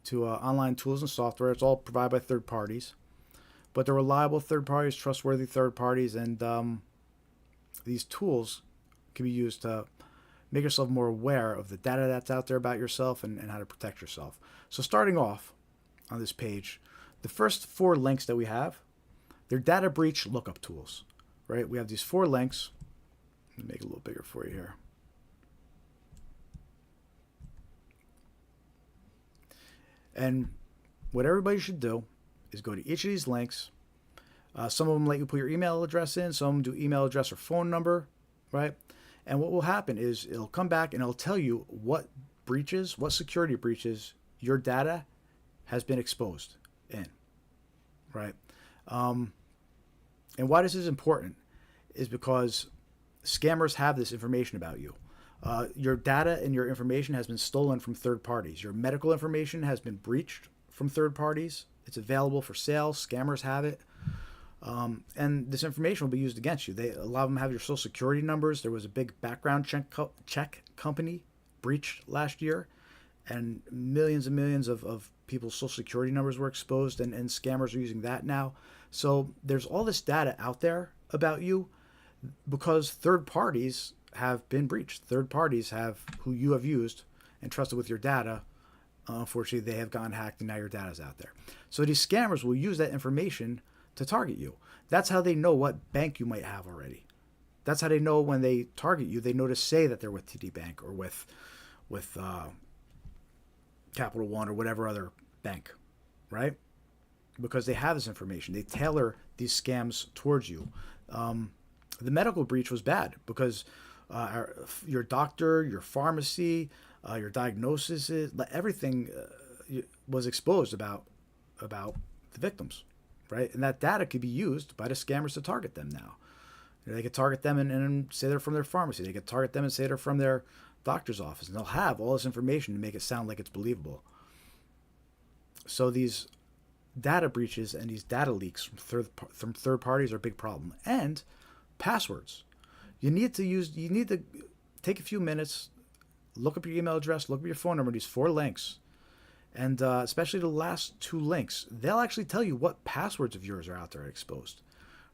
to online tools and software. It's all provided by third parties, but they're reliable third parties, trustworthy third parties, and these tools can be used to make yourself more aware of the data that's out there about yourself and how to protect yourself. So starting off on this page, the first 4 links that we have, they're data breach lookup tools, right? We have these 4 links. Let me make it a little bigger for you here. And what everybody should do is go to each of these links. Some of them let you put your email address in. Some do email address or phone number, right? And what will happen is it'll come back and it'll tell you what breaches, what security breaches your data has been exposed in, right? And why this is important is because scammers have this information about you. Your data and your information has been stolen from third parties. Your medical information has been breached from third parties. It's available for sale. Scammers have it. And this information will be used against you. A lot of them have your social security numbers. There was a big background check company breached last year, and millions of people's social security numbers were exposed, and scammers are using that now. So there's all this data out there about you because third parties have been breached. Third parties who you have used and trusted with your data. Unfortunately, they have gotten hacked and now your data is out there. So these scammers will use that information to target you. That's how they know what bank you might have already. That's how they know when they target you. They know to say that they're with TD Bank or with Capital One or whatever other bank, right? Because they have this information. They tailor these scams towards you. The medical breach was bad because your doctor, your pharmacy, your diagnosis, everything was exposed about the victims, right? And that data could be used by the scammers to target them now. They could target them and say they're from their pharmacy. They could target them and say they're from their doctor's office. And they'll have all this information to make it sound like it's believable. So these data breaches and these data leaks from third parties are a big problem. And passwords. You need to take a few minutes, look up your email address, look up your phone number, these 4 links. And especially the last 2 links, they'll actually tell you what passwords of yours are out there exposed,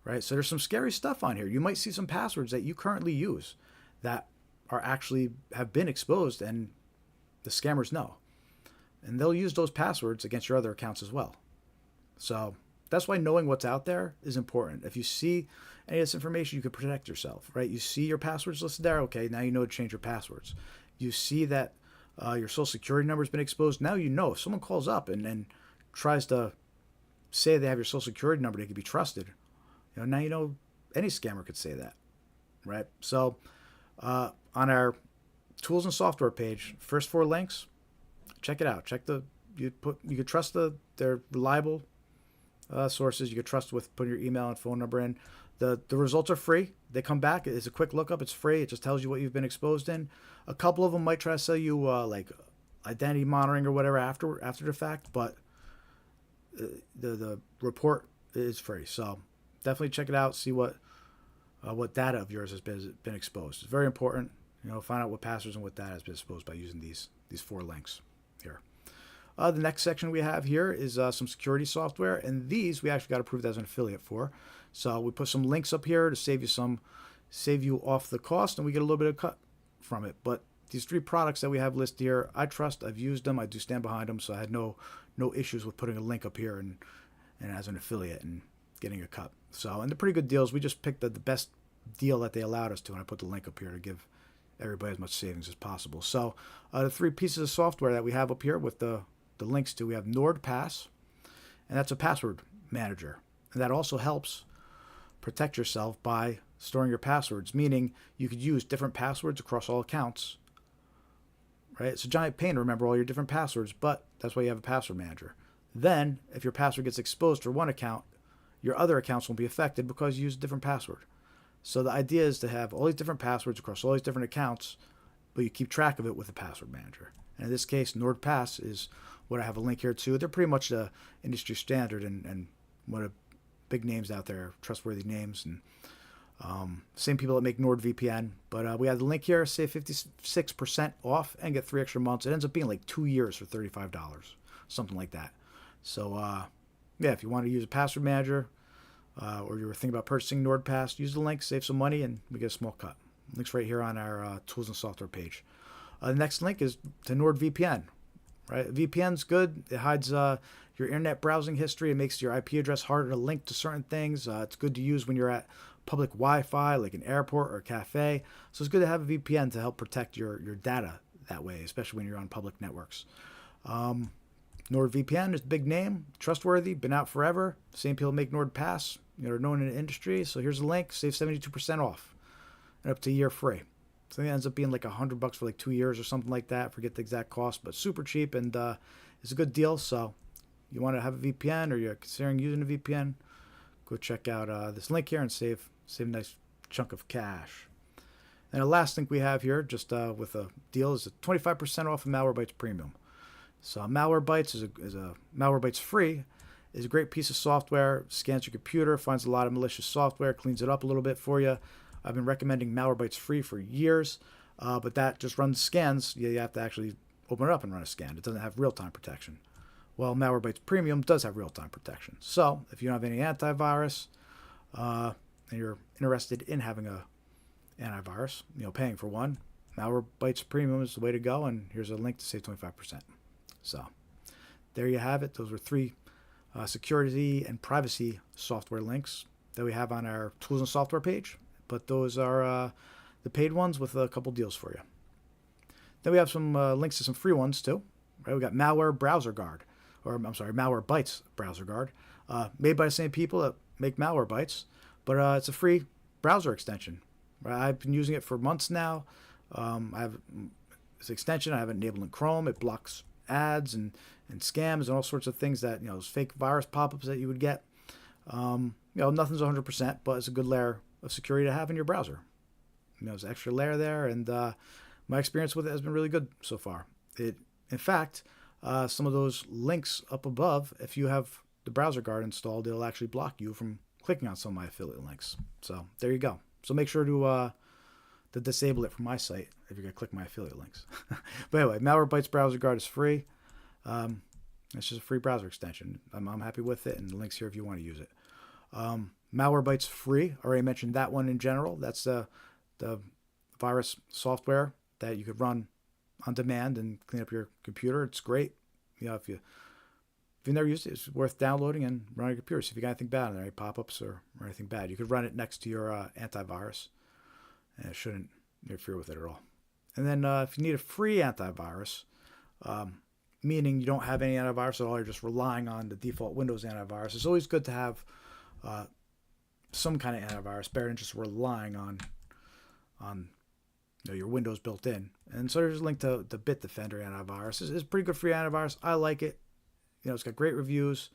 right? So there's some scary stuff on here. You might see some passwords that you currently use that are actually have been exposed and the scammers know. And they'll use those passwords against your other accounts as well. So that's why knowing what's out there is important. If you see any of this information, you can protect yourself, right? You see your passwords listed there. Okay, now you know to change your passwords. You see that your social security number has been exposed. Now you know if someone calls up and tries to say they have your social security number, they can be trusted. Now you know any scammer could say that, right? So on our tools and software page, first 4 links, check it out. You could trust they're reliable sources. You could trust with putting your email and phone number in. The results are free. They come back. It's a quick lookup. It's free. It just tells you what you've been exposed in. A couple of them might try to sell you like identity monitoring or whatever after the fact, but the report is free. So definitely check it out. See what data of yours has been exposed. It's very important. Find out what passwords and what data has been exposed by using these 4 links here. The next section we have here is some security software, and these we actually got approved as an affiliate for. So we put some links up here to save you off the cost, and we get a little bit of cut from it. But these 3 products that we have listed here, I trust. I've used them. I do stand behind them, so I had no issues with putting a link up here and as an affiliate and getting a cut. So, and they're pretty good deals. We just picked the best deal that they allowed us to, and I put the link up here to give everybody as much savings as possible. So the 3 pieces of software that we have up here with the links to, we have NordPass, and that's a password manager. And that also helps protect yourself by storing your passwords, meaning you could use different passwords across all accounts. Right? It's a giant pain to remember all your different passwords, but that's why you have a password manager. Then, if your password gets exposed for one account, your other accounts won't be affected because you use a different password. So the idea is to have all these different passwords across all these different accounts, but you keep track of it with a password manager. And in this case, NordPass is what I have a link here to. They're pretty much the industry standard and one of the big names out there, trustworthy names, and same people that make NordVPN. But we have the link here, save 56% off and get 3 extra months. It ends up being like 2 years for $35, something like that. So yeah, if you want to use a password manager or you were thinking about purchasing NordPass, use the link, save some money, and we get a small cut. Link's right here on our tools and software page. The next link is to NordVPN. Right, VPN's good. It hides your internet browsing history. It makes your IP address harder to link to certain things. It's good to use when you're at public Wi-Fi, like an airport or a cafe. So it's good to have a VPN to help protect your data that way, especially when you're on public networks. NordVPN is a big name, trustworthy, been out forever. Same people make NordPass. They're known in the industry. So here's the link. Save 72% off and up to a year free. So it ends up being like $100 for like 2 years or something like that. Forget the exact cost, but super cheap, and it's a good deal. So you want to have a VPN or you're considering using a VPN, go check out this link here and save a nice chunk of cash. And the last link we have here, just with a deal, is a 25% off of Malwarebytes Premium. So Malwarebytes is a Malwarebytes Free is a great piece of software. Scans your computer, finds a lot of malicious software, cleans it up a little bit for you. I've been recommending Malwarebytes Free for years, but that just runs scans. You have to actually open it up and run a scan. It doesn't have real-time protection. Well, Malwarebytes Premium does have real-time protection. So if you don't have any antivirus and you're interested in having a antivirus, paying for one, Malwarebytes Premium is the way to go, and here's a link to save 25%. So there you have it. Those were 3 security and privacy software links that we have on our tools and software page. But those are the paid ones with a couple deals for you. Then we have some links to some free ones too. Right? We got Malware Browser Guard, Malwarebytes Browser Guard, made by the same people that make Malwarebytes, but it's a free browser extension. Right? I've been using it for months now. I have this extension. I have it enabled in Chrome. It blocks ads and scams and all sorts of things that those fake virus pop-ups that you would get. Nothing's 100%, but it's a good layer of security to have in your browser. There's an extra layer there, and my experience with it has been really good so far. In fact, some of those links up above, if you have the browser guard installed, it'll actually block you from clicking on some of my affiliate links. So there you go. So make sure to disable it from my site if you're going to click my affiliate links. But anyway, Malwarebytes Browser Guard is free. It's just a free browser extension. I'm happy with it, and the link's here if you want to use it. Malwarebytes Free, I already mentioned that one in general. That's the virus software that you could run on demand and clean up your computer. It's great. If you've never used it, it's worth downloading and running your computer. So if you got anything bad on there, any pop-ups or anything bad, you could run it next to your antivirus, and it shouldn't interfere with it at all. And then if you need a free antivirus, meaning you don't have any antivirus at all, you're just relying on the default Windows antivirus, it's always good to have some kind of antivirus, better than just relying on your Windows built in. And so there's a link to the Bitdefender antivirus. It's a pretty good free antivirus. I like it. It's got great reviews,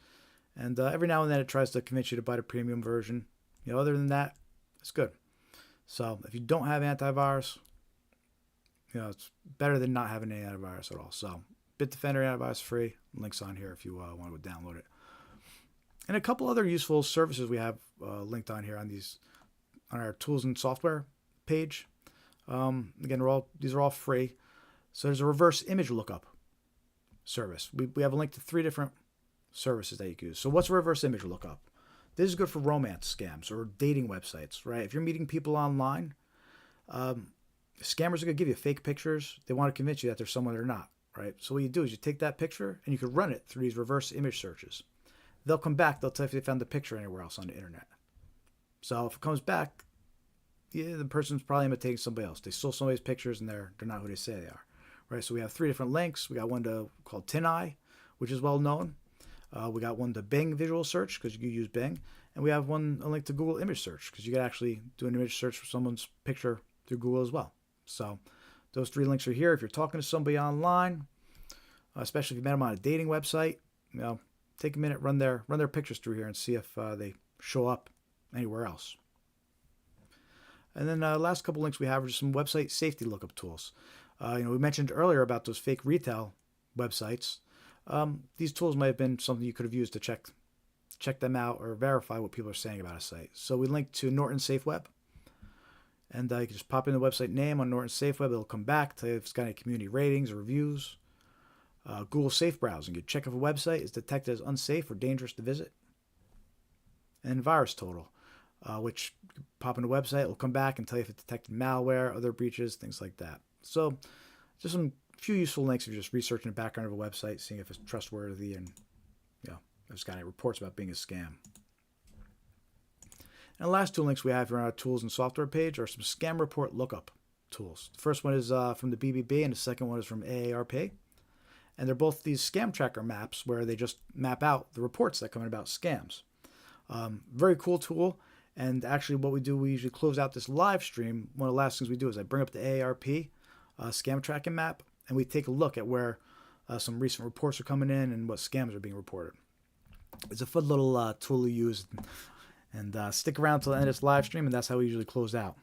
and every now and then it tries to convince you to buy the premium version. Other than that, it's good. So if you don't have antivirus, it's better than not having any antivirus at all. So Bitdefender antivirus free. Links on here if you want to go download it. And a couple other useful services we have linked on here on our tools and software page. Again, these are all free. So there's a reverse image lookup service. We have a link to 3 different services that you can use. So what's a reverse image lookup? This is good for romance scams or dating websites, right? If you're meeting people online, scammers are going to give you fake pictures. They want to convince you that they're someone they're not, right? So what you do is you take that picture and you can run it through these reverse image searches. They'll come back. They'll tell you if they found the picture anywhere else on the internet. So if it comes back, the person's probably imitating somebody else. They stole somebody's pictures and they're not who they say they are, right? So we have 3 different links. We got one called TinEye, which is well known. We got one to Bing Visual Search because you use Bing, And we have a link to Google image search, because you can actually do an image search for someone's picture through Google as well. So those 3 links are here. If you're talking to somebody online, especially if you met them on a dating website, take a minute, run their pictures through here and see if they show up anywhere else. And then last couple links we have are just some website safety lookup tools. We mentioned earlier about those fake retail websites. These tools might have been something you could have used to check them out or verify what people are saying about a site. So we linked to Norton Safe Web. And you can just pop in the website name on Norton Safe Web. It'll come back, tell you if it's got any community ratings or reviews. Google Safe Browsing. You check if a website is detected as unsafe or dangerous to visit. And Virus Total, which you pop in the website, it'll come back and tell you if it detected malware, other breaches, things like that. So just some few useful links if you're just researching the background of a website, seeing if it's trustworthy and if it's got any reports about being a scam. And the last 2 links we have here on our tools and software page are some scam report lookup tools. The first one is from the BBB and the second one is from AARP. And they're both these scam tracker maps where they just map out the reports that come in about scams. Very cool tool. And actually what we do, we usually close out this live stream. One of the last things we do is I bring up the AARP scam tracking map, and we take a look at where some recent reports are coming in and what scams are being reported. It's a fun little tool to use. And stick around till the end of this live stream, and that's how we usually close out.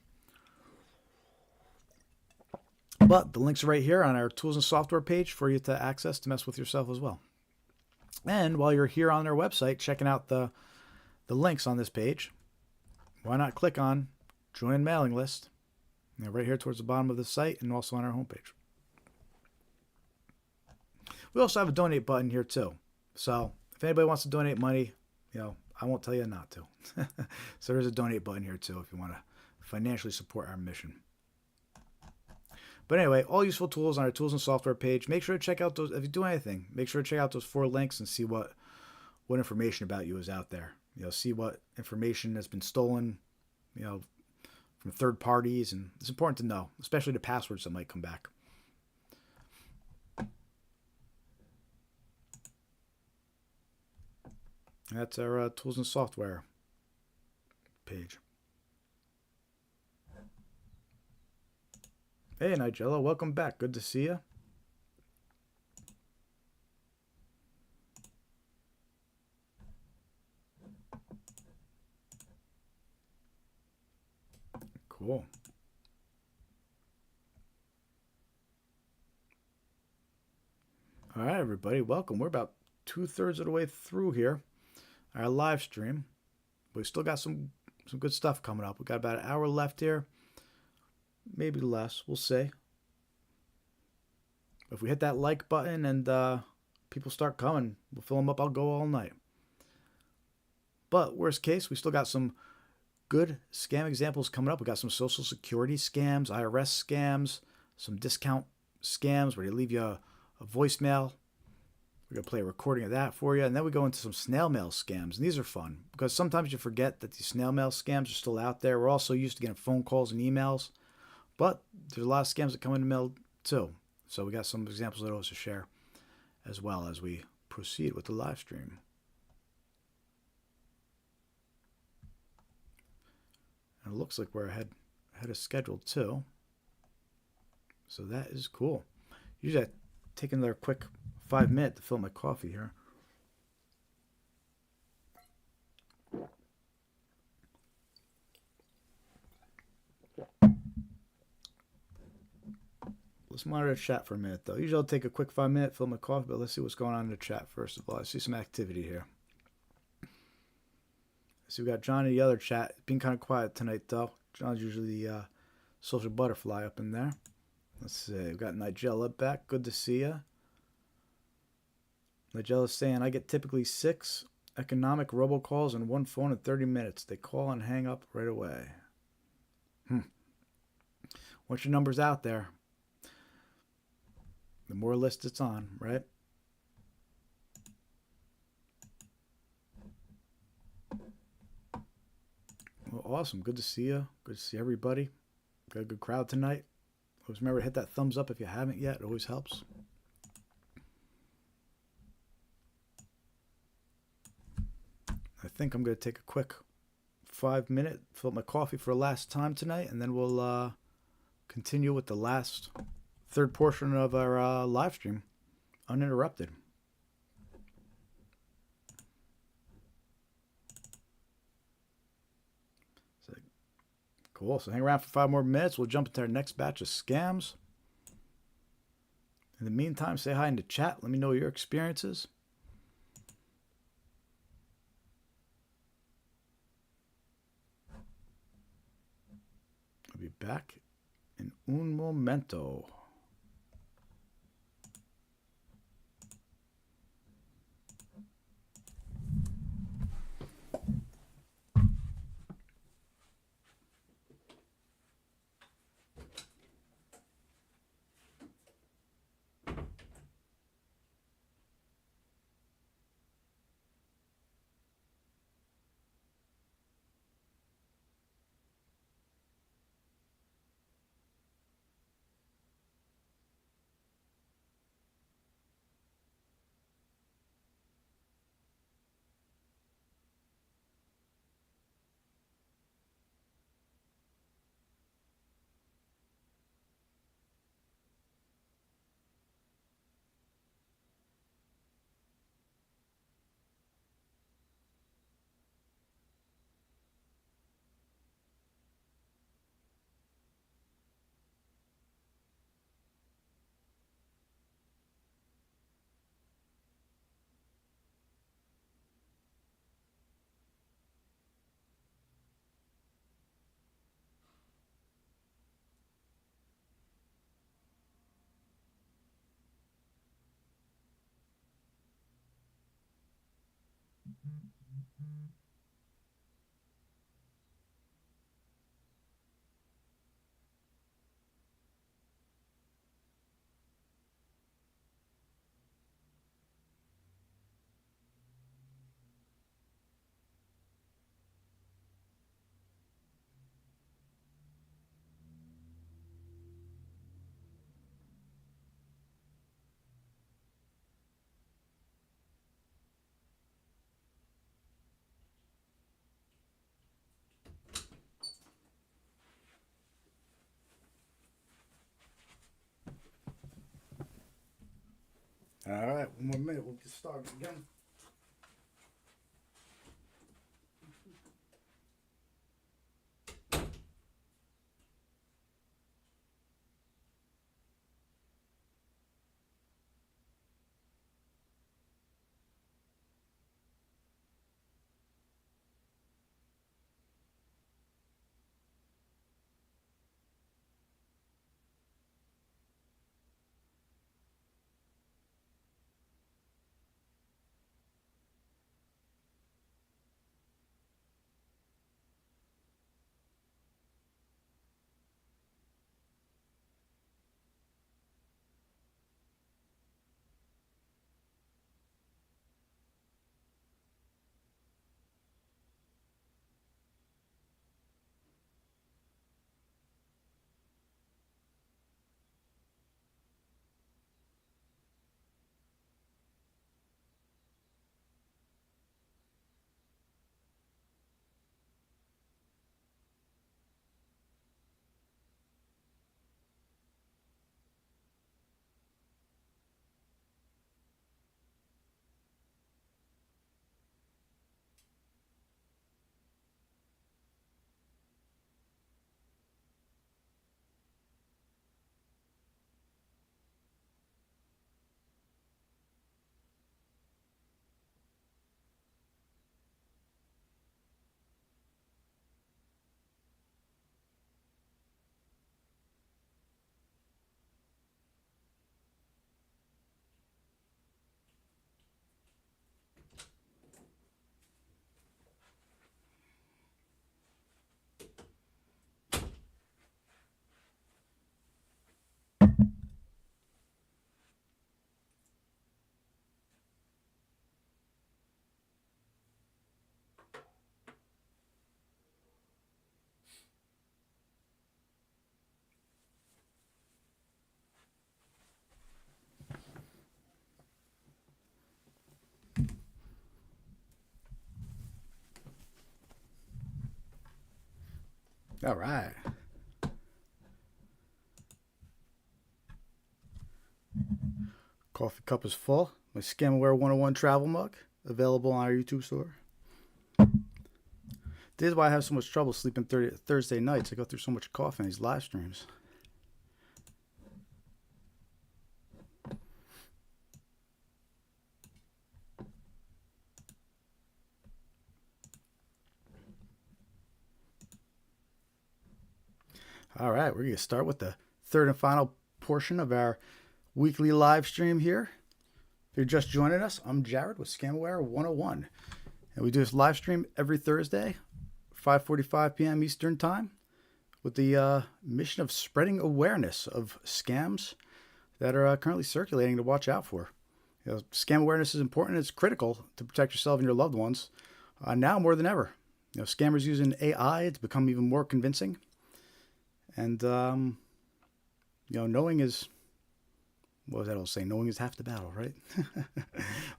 But the links are right here on our tools and software page for you to access to mess with yourself as well. And while you're here on our website checking out the links on this page, why not click on Join Mailing List right here towards the bottom of the site and also on our homepage. We also have a donate button here too. So if anybody wants to donate money, I won't tell you not to. So there's a donate button here too if you want to financially support our mission. But anyway, all useful tools on our tools and software page. Make sure to check out those. If you do anything, make sure to check out those 4 links and see what information about you is out there. See what information has been stolen, from third parties, and it's important to know, especially the passwords that might come back. That's our tools and software page. Hey, Nigella, welcome back. Good to see you. Cool. All right, everybody, welcome. We're about 2/3 of the way through here, our live stream. We still got some good stuff coming up. We got about an hour left here, maybe less. We'll see. If we hit that like button and people start coming, we'll fill them up. I'll go all night. But worst case, we still got some good scam examples coming up. We got some Social Security scams, IRS scams, some discount scams where they leave you a voicemail. We're going to play a recording of that for you. And then we go into some snail mail scams. And these are fun because sometimes you forget that these snail mail scams are still out there. We're also used to getting phone calls and emails. But there's a lot of scams that come in the mail too. So we got some examples of those to share as well as we proceed with the live stream. And it looks like we're ahead of schedule too. So that is cool. Usually I take another quick 5 minutes to fill my coffee here. Let's monitor the chat for a minute though. Usually I'll take a quick 5 minute, fill my coffee, but let's see what's going on in the chat first of all. I see some activity here. So we got John in the other chat. Being kind of quiet tonight, though. John's usually the social butterfly up in there. Let's see. We've got Nigella back. Good to see you. Nigella's saying, I get typically 6 economic robocalls on one phone in 30 minutes. They call and hang up right away. Once your number's out there, the more lists it's on, right? Well, awesome. Good to see you. Good to see everybody. Got a good crowd tonight. Always remember to hit that thumbs up if you haven't yet. It always helps. I think I'm going to take a quick 5-minute, fill up my coffee for a last time tonight, and then we'll continue with the last third portion of our live stream, uninterrupted. So, cool. So hang around for 5 more minutes. We'll jump into our next batch of scams. In the meantime, say hi in the chat. Let me know your experiences. I'll be back in un momento. All right, one more minute. We'll get started again. All right. Coffee cup is full. My Scamware 101 travel mug, available on our YouTube store. This is why I have so much trouble sleeping Thursday nights. I go through so much coffee in these live streams. All right, we're going to start with the third and final portion of our weekly live stream here. If you're just joining us, I'm Jared with Scamware 101. And we do this live stream every Thursday, 5:45 p.m. Eastern Time, with the mission of spreading awareness of scams that are currently circulating to watch out for. You know, scam awareness is important. It's critical to protect yourself and your loved ones now more than ever. You know, scammers using AI to become even more convincing. And, knowing is, what was that old saying? Knowing is half the battle, right?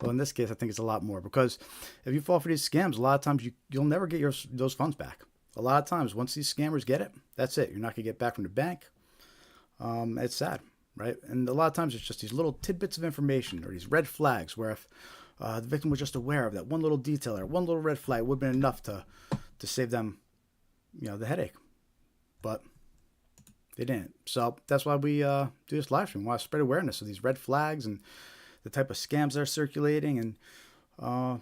Well, in this case, I think it's a lot more, because if you fall for these scams, a lot of times you'll never get those funds back. A lot of times, once these scammers get it, that's it. You're not going to get back from the bank. It's sad, right? And a lot of times it's just these little tidbits of information or these red flags where if the victim was just aware of that one little detail or one little red flag would have been enough to save them, the headache. But they didn't. So that's why we do this live stream. We want to spread awareness of these red flags and the type of scams that are circulating, and so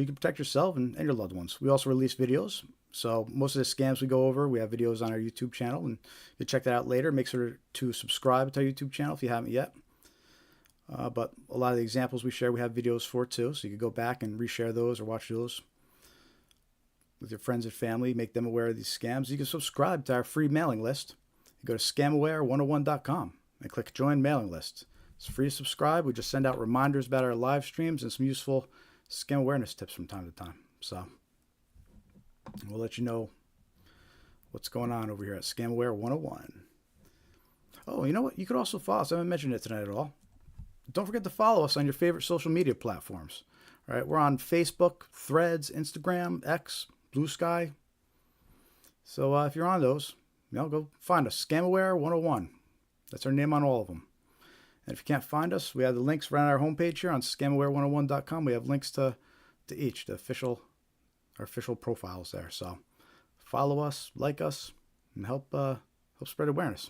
you can protect yourself and your loved ones. We also release videos. So most of the scams we go over, we have videos on our YouTube channel, and you check that out later. Make sure to subscribe to our YouTube channel if you haven't yet. But a lot of the examples we share, we have videos for too. So you can go back and reshare those or watch those with your friends and family, make them aware of these scams. You can subscribe to our free mailing list. You go to scamaware101.com and click join mailing list. It's free to subscribe. We just send out reminders about our live streams and some useful scam awareness tips from time to time. So we'll let you know what's going on over here at Scamware 101. Oh, you know what? You could also follow us. I haven't mentioned it tonight at all. Don't forget to follow us on your favorite social media platforms. All right, we're on Facebook, Threads, Instagram, X, Blue Sky. So if you're on those, go find us. Scamware 101. That's our name on all of them. And if you can't find us, we have the links right on our homepage here on scamaware101.com. We have links to each, our official profiles there. So follow us, like us, and help spread awareness.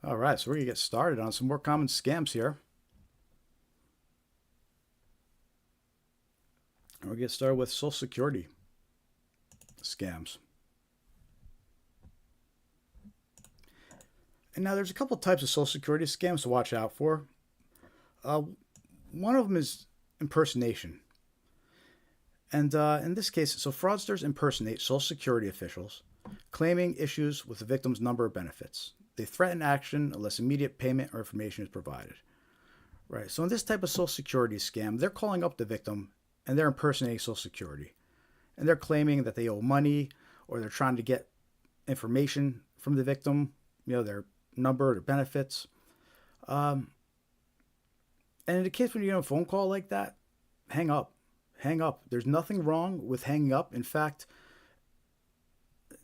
All right, so we're going to get started on some more common scams here. We're going to get started with Social Security scams. And now there's a couple types of Social Security scams to watch out for. One of them is impersonation. And in this case, so fraudsters impersonate Social Security officials, claiming issues with the victim's number of benefits. They threaten action unless immediate payment or information is provided. Right. So in this type of Social Security scam, they're calling up the victim and they're impersonating Social Security. And they're claiming that they owe money, or they're trying to get information from the victim, their number, their benefits. And in the case when you get a phone call like that, hang up. Hang up. There's nothing wrong with hanging up. In fact,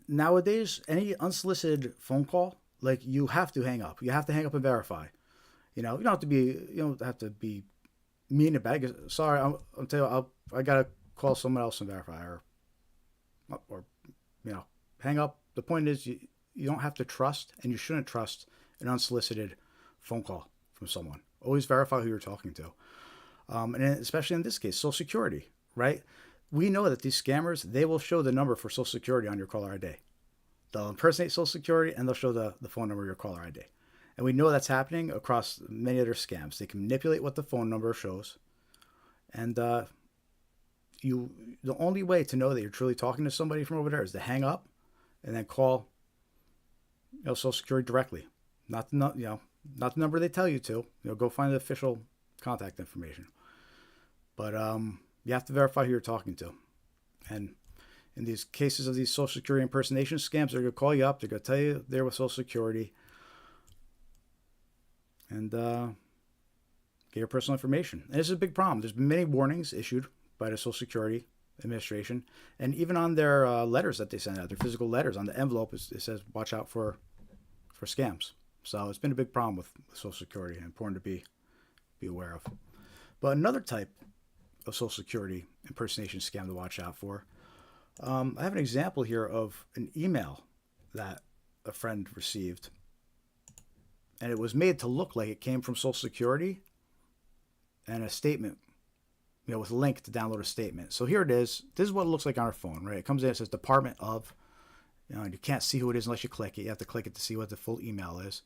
nowadays, any unsolicited phone call, you have to hang up. You have to hang up and verify. You don't have to be mean about it. Sorry, I'll tell you, I gotta call someone else and verify, or hang up. The point is, you don't have to trust, and you shouldn't trust an unsolicited phone call from someone. Always verify who you're talking to, and especially in this case, Social Security. Right? We know that these scammers, they will show the number for Social Security on your caller ID. They'll impersonate Social Security, and they'll show the phone number of your caller ID. And we know that's happening across many other scams. They can manipulate what the phone number shows. And the only way to know that you're truly talking to somebody from over there is to hang up and then call Social Security directly. Not the number they tell you to. Go find the official contact information. But you have to verify who you're talking to. And in these cases of these Social Security impersonation scams, they're going to call you up. They're going to tell you they're with Social Security. And get your personal information. And this is a big problem. There's been many warnings issued by the Social Security Administration, and even on their letters that they send out, their physical letters, on the envelope, it says, watch out for scams. So it's been a big problem with Social Security, and important to be aware of. But another type of Social Security impersonation scam to watch out for, I have an example here of an email that a friend received, and it was made to look like it came from Social Security, and a statement, with a link to download a statement. So here it is. This is what it looks like on our phone, right? It comes in, it says Department of, and you can't see who it is unless you click it. You have to click it to see what the full email is.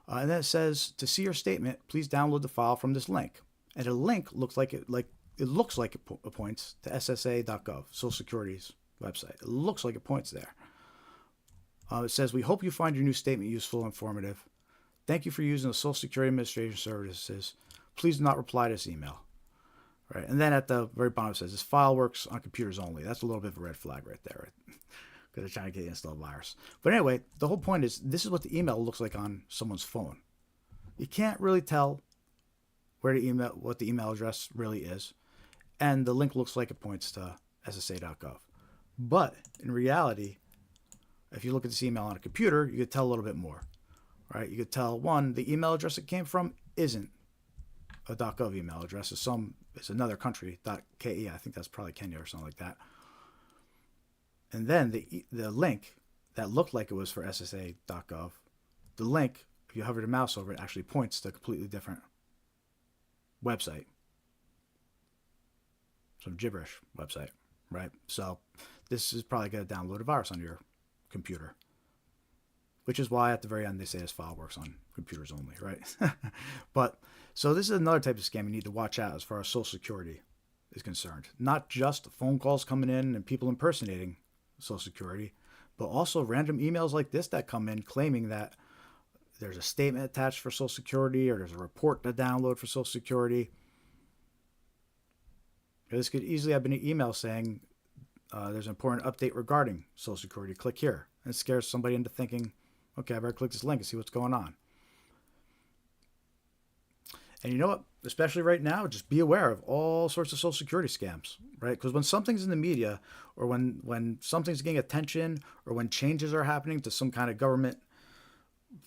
And then it says, to see your statement, please download the file from this link. And the link looks like it points to SSA.gov, Social Security's website. It looks like it points there. It says, we hope you find your new statement useful and informative. Thank you for using the Social Security Administration services. Please do not reply to this email. Right. And then at the very bottom it says, this file works on computers only. That's a little bit of a red flag right there, right? Because they're trying to get you to install a virus. But anyway, the whole point is, this is what the email looks like on someone's phone. You can't really tell what the email address really is. And the link looks like it points to SSA.gov. But in reality, if you look at this email on a computer, you could tell a little bit more. Right? You could tell, one, the email address it came from isn't a .gov email address. It's another country, .ke. I think that's probably Kenya or something like that. And then the link that looked like it was for SSA.gov, the link, if you hover the mouse over it, actually points to a completely different website. Some gibberish website, right? So this is probably going to download a virus on your computer, which is why at the very end they say this file works on computers only, right? But so this is another type of scam you need to watch out as far as Social Security is concerned. Not just phone calls coming in and people impersonating Social Security, but also random emails like this that come in claiming that there's a statement attached for Social Security, or there's a report to download for Social Security. This could easily have been an email saying there's an important update regarding Social Security. Click here. And it scares somebody into thinking, okay, I better click this link and see what's going on. And you know what? Especially right now, just be aware of all sorts of Social Security scams, right? Because when something's in the media, or when something's getting attention, or when changes are happening to some kind of government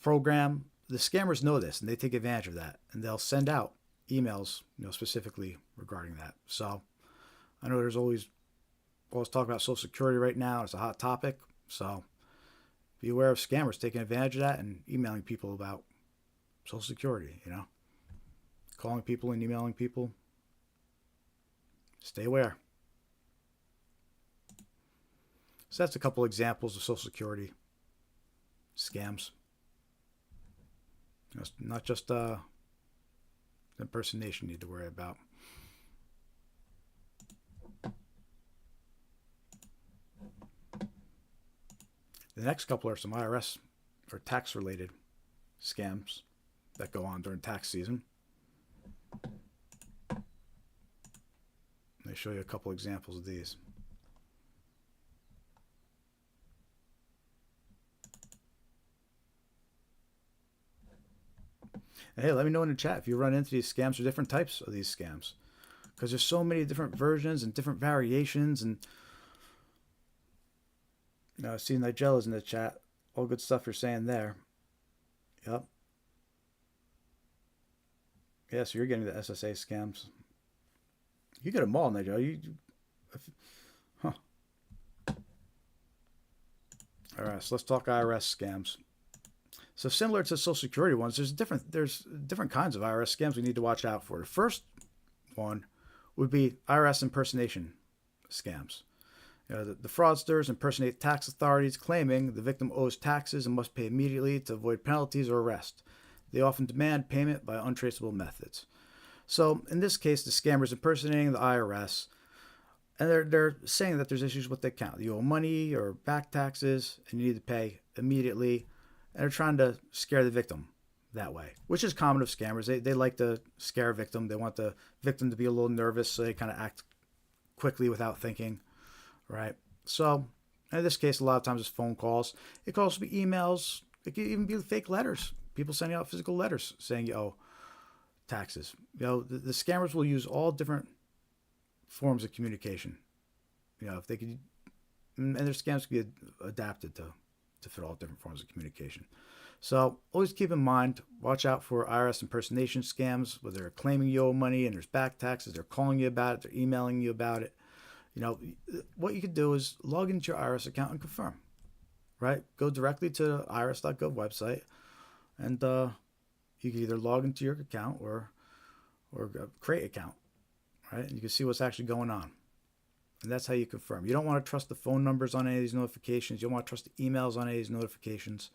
program, the scammers know this and they take advantage of that, and they'll send out emails, specifically regarding that. So I know there's always talk about Social Security right now. It's a hot topic. So be aware of scammers taking advantage of that and emailing people about Social Security, calling people and emailing people. Stay aware. So that's a couple examples of Social Security scams. It's not just impersonation you need to worry about. The next couple are some IRS or tax-related scams that go on during tax season. Let me show you a couple examples of these. Hey, let me know in the chat if you run into these scams or different types of these scams, because there's so many different versions and different variations. And I see Nigella's in the chat. All good stuff you're saying there. Yep. Yeah, so you're getting the SSA scams. You get them all, Nigella. Huh. All right, so let's talk IRS scams. So similar to Social Security ones, there's different kinds of IRS scams we need to watch out for. The first one would be IRS impersonation scams. The fraudsters impersonate tax authorities, claiming the victim owes taxes and must pay immediately to avoid penalties or arrest. They often demand payment by untraceable methods. So in this case, the scammer is impersonating the IRS, and they're saying that there's issues with the account. You owe money or back taxes, and you need to pay immediately. And they're trying to scare the victim that way, which is common of scammers. They like to scare a victim. They want the victim to be a little nervous, so they kind of act quickly without thinking, right? So in this case, a lot of times it's phone calls. It could also be emails. It could even be fake letters. People sending out physical letters saying you owe taxes. The scammers will use all different forms of communication. If they could, and their scams can be adapted to fit all different forms of communication. So always keep in mind, watch out for IRS impersonation scams, where they're claiming you owe money and there's back taxes, they're calling you about it, they're emailing you about it. What you could do is log into your IRS account and confirm, right? Go directly to the irs.gov website, and you can either log into your account or create an account, right? And you can see what's actually going on. And that's how you confirm. You don't want to trust the phone numbers on any of these notifications. You don't want to trust the emails on any of these notifications.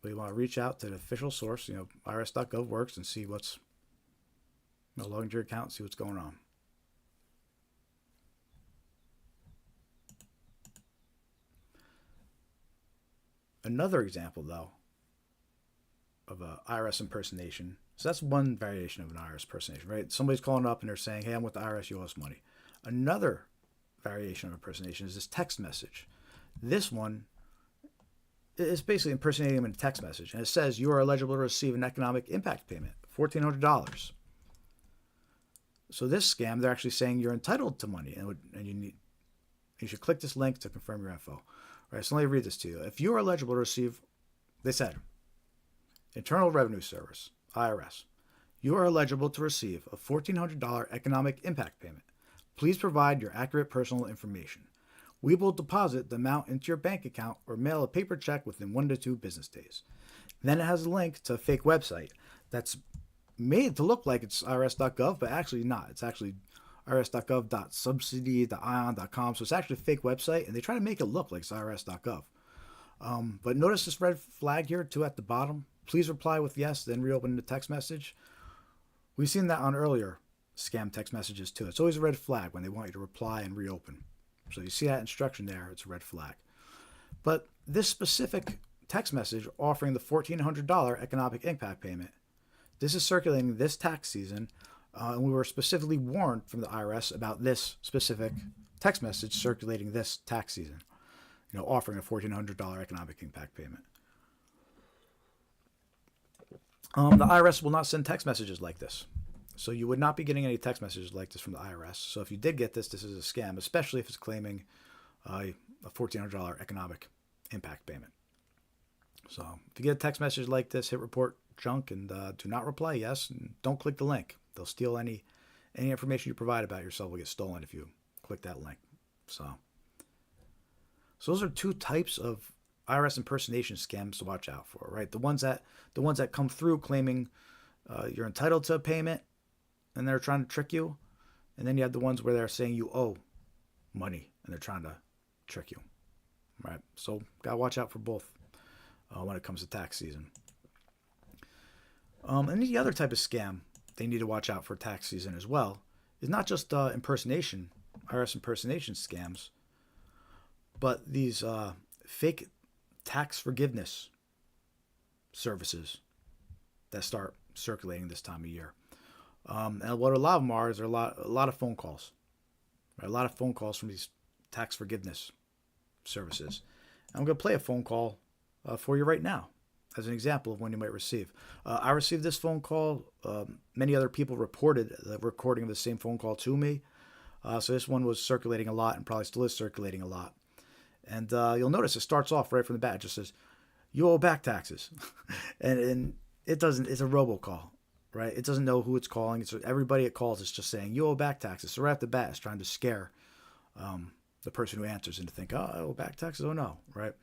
But you want to reach out to the official source, irs.gov works, and see what's, log into your account and see what's going on. Another example, though, of a IRS impersonation. So that's one variation of an IRS impersonation, right? Somebody's calling up and they're saying, hey, I'm with the IRS, you owe us money. Another variation of impersonation is this text message. This one is basically impersonating them in a text message. And it says, you are eligible to receive an economic impact payment, $1,400. So this scam, they're actually saying you're entitled to money, and you should click this link to confirm your info. Right, so let me read this to you. If you are eligible to receive, they said, Internal Revenue Service, IRS, you are eligible to receive a $1,400 economic impact payment. Please provide your accurate personal information. We will deposit the amount into your bank account or mail a paper check within 1 to 2 business days. Then it has a link to a fake website that's made to look like it's irs.gov, but actually not. It's actually irs.gov.subsidy.ion.com. So it's actually a fake website, and they try to make it look like it's irs.gov. But notice this red flag here, too, at the bottom. Please reply with yes, then reopen the text message. We've seen that on earlier scam text messages, too. It's always a red flag when they want you to reply and reopen. So you see that instruction there, it's a red flag. But this specific text message offering the $1,400 economic impact payment, this is circulating this tax season, and we were specifically warned from the IRS about this specific text message circulating this tax season, offering a $1,400 economic impact payment. The IRS will not send text messages like this. So you would not be getting any text messages like this from the IRS. So if you did get this, this is a scam, especially if it's claiming a $1,400 economic impact payment. So if you get a text message like this, hit report junk and do not reply yes, and don't click the link. They'll steal any information you provide about yourself will get stolen if you click that link. So those are two types of IRS impersonation scams to watch out for, right? The ones that come through claiming you're entitled to a payment, and they're trying to trick you. And then you have the ones where they're saying you owe money, and they're trying to trick you, right? So gotta watch out for both when it comes to tax season. And the other type of scam they need to watch out for tax season as well is not just IRS impersonation scams, but these fake tax forgiveness services that start circulating this time of year. And what a lot of them are is there are a lot of phone calls, right? A lot of phone calls from these tax forgiveness services. And I'm going to play a phone call for you right now as an example of one you might receive. I received this phone call. Many other people reported the recording of the same phone call to me. So this one was circulating a lot and probably still is circulating a lot. And you'll notice it starts off right from the bat. It just says, you owe back taxes. and it doesn't, it's a robocall, right? It doesn't know who it's calling. It's everybody it calls is just saying, you owe back taxes. So right off the bat, it's trying to scare the person who answers into think, oh, I owe back taxes. Oh no, right?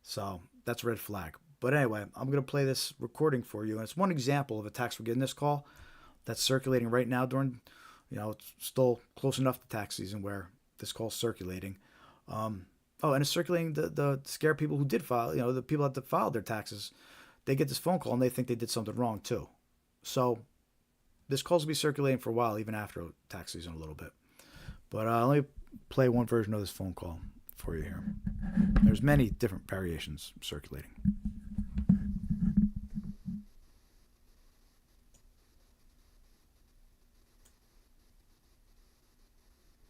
So that's a red flag. But anyway, I'm going to play this recording for you. And it's one example of a tax forgiveness call that's circulating right now during, it's still close enough to tax season where this call's circulating. And it's circulating the scare people who did file, the people that filed their taxes. They get this phone call and they think they did something wrong too. So this call's will be circulating for a while, even after tax season a little bit. But let me play one version of this phone call for you here. There's many different variations circulating.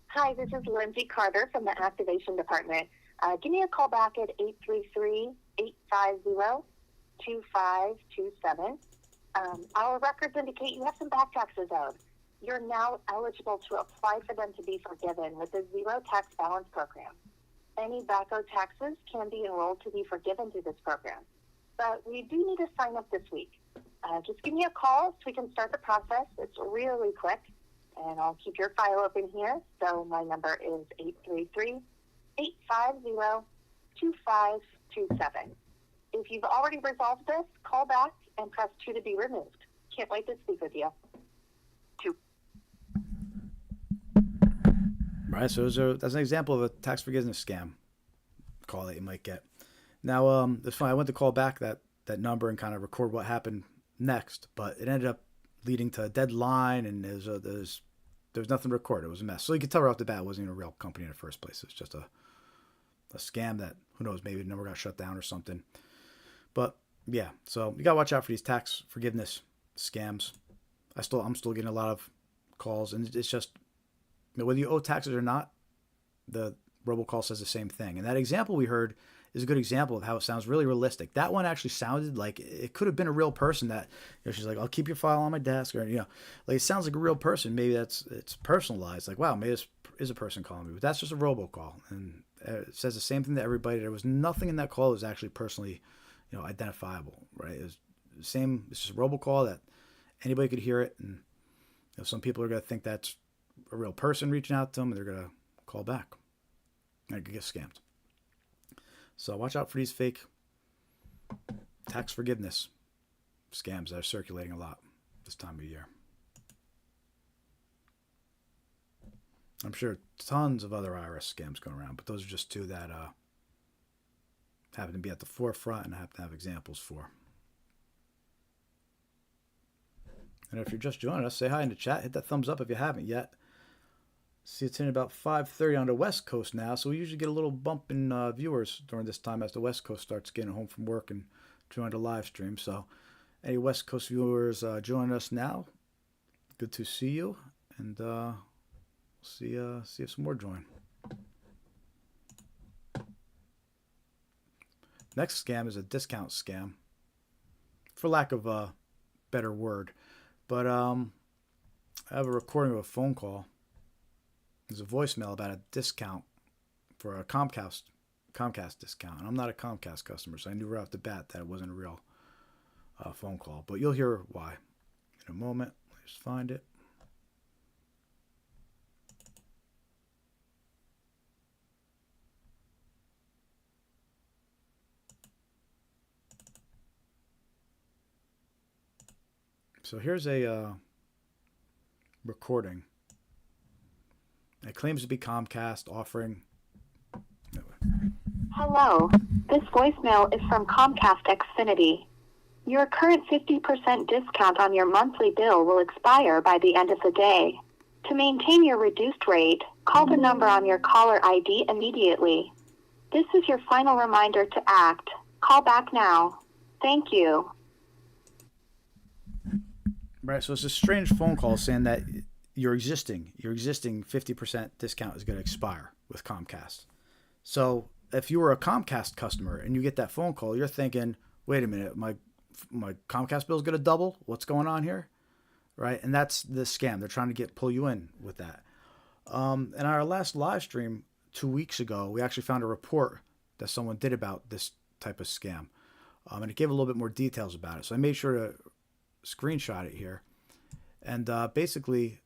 Hi, this is Lindsay Carter from the Activation Department. Give me a call back at 833-850-2527. Our records indicate you have some back taxes owed. You're now eligible to apply for them to be forgiven with the Zero Tax Balance Program. Any back owed taxes can be enrolled to be forgiven through this program. But we do need to sign up this week. Just give me a call so we can start the process. It's really quick, and I'll keep your file open here. So my number is 833-850-2527. If you've already resolved this, call back and press 2 to be removed. Can't wait to speak with you. 2. Right, so that's an example of a tax forgiveness scam call that you might get. Now, it's funny. I went to call back that number and kind of record what happened next, but it ended up leading to a deadline, and there was nothing to record. It was a mess. So you could tell right off the bat it wasn't even a real company in the first place. It's just a scam that, who knows, maybe the number got shut down or something. But yeah, so you gotta watch out for these tax forgiveness scams. I'm still getting a lot of calls, and it's just, whether you owe taxes or not, the robocall says the same thing. And that example we heard is a good example of how it sounds really realistic. That one actually sounded like it could have been a real person that, she's like, I'll keep your file on my desk, or, like, it sounds like a real person. Maybe it's personalized. Like, wow, maybe this is a person calling me, but that's just a robocall. And it says the same thing to everybody. There was nothing in that call that was actually personally, identifiable, right? It was the same. It's just a robocall that anybody could hear it. And some people are going to think that's a real person reaching out to them, and they're going to call back and get scammed. So watch out for these fake tax forgiveness scams that are circulating a lot this time of year. I'm sure tons of other IRS scams going around, but those are just two that happen to be at the forefront and I happen to have examples for. And if you're just joining us, say hi in the chat. Hit that thumbs up if you haven't yet. See, it's in about 5:30 on the West Coast now, so we usually get a little bump in viewers during this time as the West Coast starts getting home from work and join the live stream. So any West Coast viewers join us now. Good to see you, and see if some more join. Next scam is a discount scam, for lack of a better word. But I have a recording of a phone call. There's a voicemail about a discount for a Comcast discount. And I'm not a Comcast customer, so I knew right off the bat that it wasn't a real phone call. But you'll hear why in a moment. Let's just find it. So here's a recording. It claims to be Comcast offering. Hello. This voicemail is from Comcast Xfinity. Your current 50% discount on your monthly bill will expire by the end of the day. To maintain your reduced rate, call the number on your caller ID immediately. This is your final reminder to act. Call back now. Thank you. Right, so it's a strange phone call saying that your existing 50% discount is going to expire with Comcast. So if you were a Comcast customer and you get that phone call, you're thinking, wait a minute, my Comcast bill is going to double? What's going on here? Right, and that's the scam. They're trying to pull you in with that. In our last live stream 2 weeks ago, we actually found a report that someone did about this type of scam. And it gave a little bit more details about it. So I made sure to screenshot it here. And basically,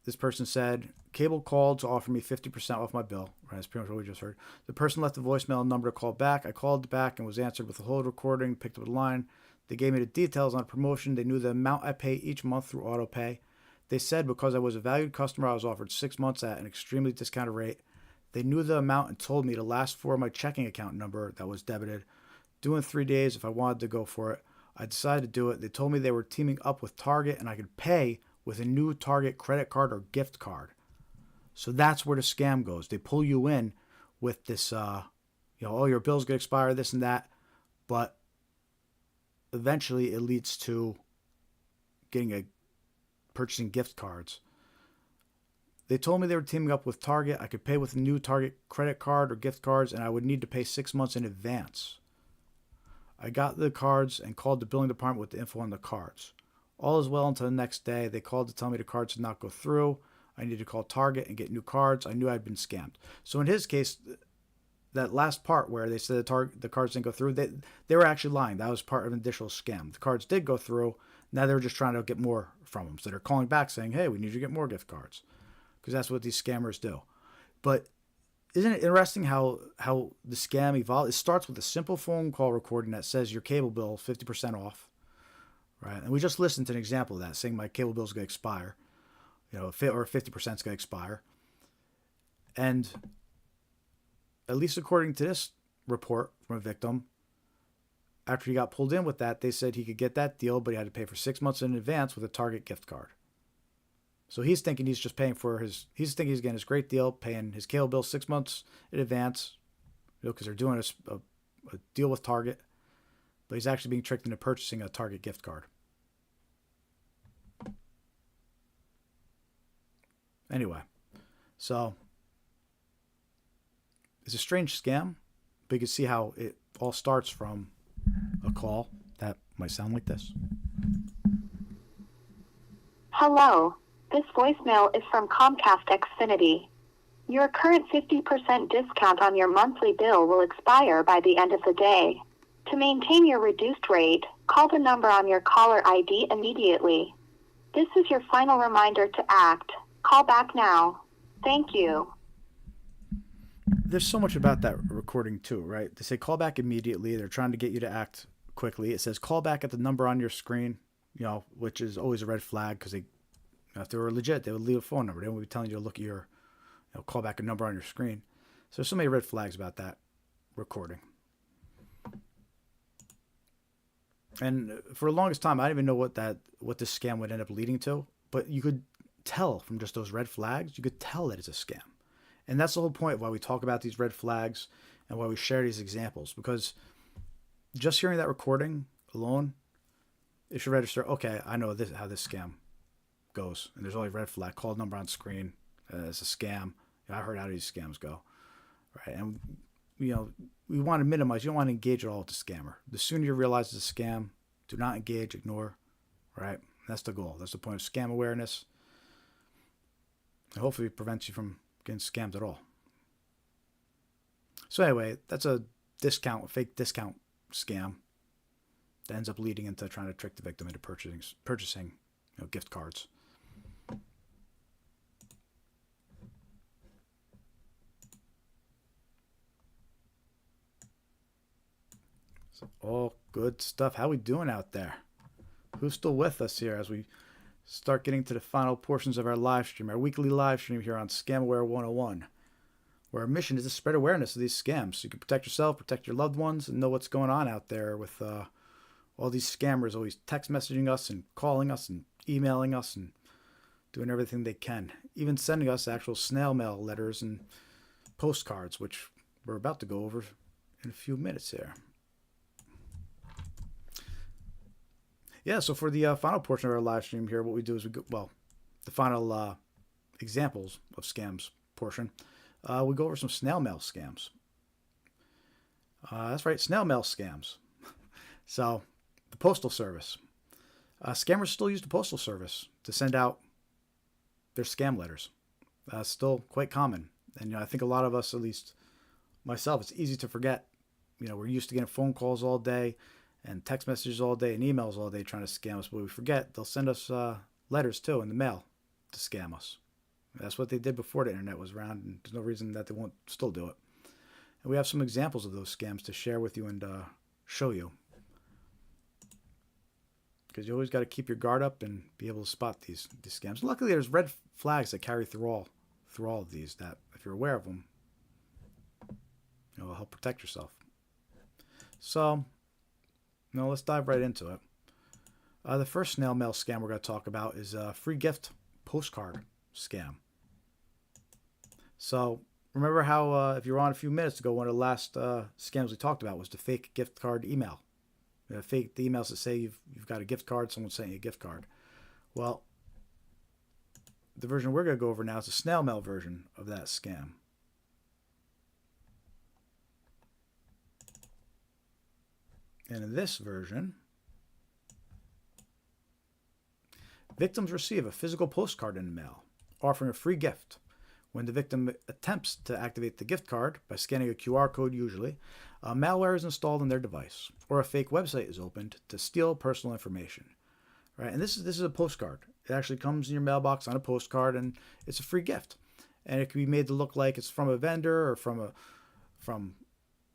this person said, cable called to offer me 50% off my bill. Right, that's pretty much what we just heard. The person left a voicemail number to call back. I called back and was answered with a whole recording, picked up the line. They gave me the details on promotion. They knew the amount I pay each month through auto pay. They said because I was a valued customer, I was offered 6 months at an extremely discounted rate. They knew the amount and told me the last 4 of my checking account number that was debited. Due in 3 days if I wanted to go for it. I decided to do it. They told me they were teaming up with Target and I could pay with a new Target credit card or gift card. So that's where the scam goes. They pull you in with this, oh, your bill's going to expire, this and that. But eventually it leads to purchasing gift cards. They told me they were teaming up with Target. I could pay with a new Target credit card or gift cards, and I would need to pay 6 months in advance. I got the cards and called the billing department with the info on the cards. All is well until the next day. They called to tell me the cards did not go through. I needed to call Target and get new cards. I knew I'd been scammed. So in his case, that last part where they said the cards didn't go through, they were actually lying. That was part of an additional scam. The cards did go through. Now they're just trying to get more from them. So they're calling back saying, hey, we need you to get more gift cards. Because that's what these scammers do. But isn't it interesting how the scam evolves? It starts with a simple phone call recording that says your cable bill 50% off. Right? And we just listened to an example of that, saying my cable bill is going to expire. Or 50% is going to expire. And at least according to this report from a victim, after he got pulled in with that, they said he could get that deal, but he had to pay for 6 months in advance with a Target gift card. So he's thinking he's just paying for he's thinking he's getting his great deal, paying his cable bill 6 months in advance, because they're doing a deal with Target, but he's actually being tricked into purchasing a Target gift card. Anyway, so it's a strange scam, but you can see how it all starts from a call that might sound like this. Hello, this voicemail is from Comcast Xfinity. Your current 50% discount on your monthly bill will expire by the end of the day. To maintain your reduced rate, call the number on your caller ID immediately. This is your final reminder to act. Call back now. Thank you. There's so much about that recording too, right? They say call back immediately. They're trying to get you to act quickly. It says call back at the number on your screen, which is always a red flag, because if they were legit, they would leave a phone number. They wouldn't be telling you to look at your, call back a number on your screen. So there's so many red flags about that recording. And for the longest time, I didn't even know what this scam would end up leading to. But you could tell from just those red flags, you could tell that it's a scam. And that's the whole point of why we talk about these red flags and why we share these examples. Because just hearing that recording alone, it should register, okay, I know how this scam goes. And there's only a red flag, call number on screen. It's a scam. I heard how these scams go. Right? And, we want to minimize. You don't want to engage at all with the scammer. The sooner you realize it's a scam, do not engage, ignore. Right? That's the goal. That's the point of scam awareness. And hopefully it prevents you from getting scammed at all. So anyway, that's a fake discount scam that ends up leading into trying to trick the victim into purchasing gift cards. So all good stuff. How we doing out there? Who's still with us here as we start getting to the final portions of our live stream, our weekly live stream here on ScamAware 101, where our mission is to spread awareness of these scams so you can protect yourself, protect your loved ones, and know what's going on out there with all these scammers always text messaging us and calling us and emailing us and doing everything they can, even sending us actual snail mail letters and postcards, which we're about to go over in a few minutes here. Yeah, so for the final portion of our live stream here, what we do is the final examples of scams portion, we go over some snail mail scams. That's right, snail mail scams. So, the postal service. Scammers still use the postal service to send out their scam letters. Still quite common. And I think a lot of us, at least myself, it's easy to forget. We're used to getting phone calls all day and text messages all day and emails all day trying to scam us, but we forget they'll send us letters too in the mail to scam us. That's what they did before the internet was around, and there's no reason that they won't still do it. And we have some examples of those scams to share with you and show you, because you always got to keep your guard up and be able to spot these scams. Luckily, there's red flags that carry through all of these that, if you're aware of them, it'll help protect yourself. So, let's dive right into it. The first snail mail scam we're going to talk about is a free gift postcard scam. So, remember how, if you were on a few minutes ago, one of the last scams we talked about was the fake gift card email. The emails that say you've got a gift card, someone's sending you a gift card. Well, the version we're going to go over now is a snail mail version of that scam. And in this version, victims receive a physical postcard in the mail offering a free gift. When the victim attempts to activate the gift card by scanning a QR code usually, malware is installed on their device or a fake website is opened to steal personal information. Right? And this is a postcard. It actually comes in your mailbox on a postcard and it's a free gift. And it can be made to look like it's from a vendor or from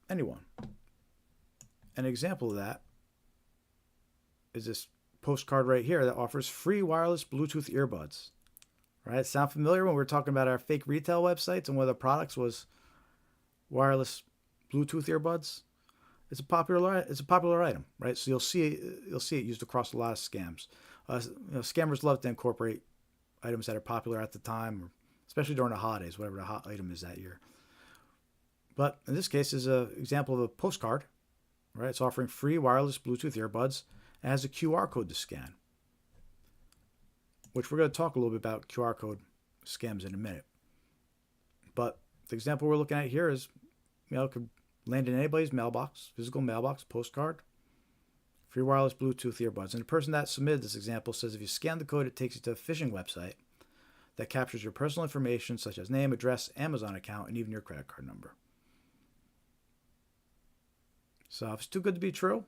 anyone. An example of that is this postcard right here that offers free wireless Bluetooth earbuds. Right? Sound familiar when we were talking about our fake retail websites and one of the products was wireless Bluetooth earbuds? It's a popular item, right? So you'll see it used across a lot of scams. Scammers love to incorporate items that are popular at the time, especially during the holidays, whatever the hot item is that year. But in this case, is an example of a postcard, right? It's offering free wireless Bluetooth earbuds and has a QR code to scan, which we're going to talk a little bit about QR code scams in a minute. But the example we're looking at here is, it could land in anybody's mailbox, physical mailbox, postcard, free wireless Bluetooth earbuds. And the person that submitted this example says if you scan the code, it takes you to a phishing website that captures your personal information such as name, address, Amazon account, and even your credit card number. So if it's too good to be true,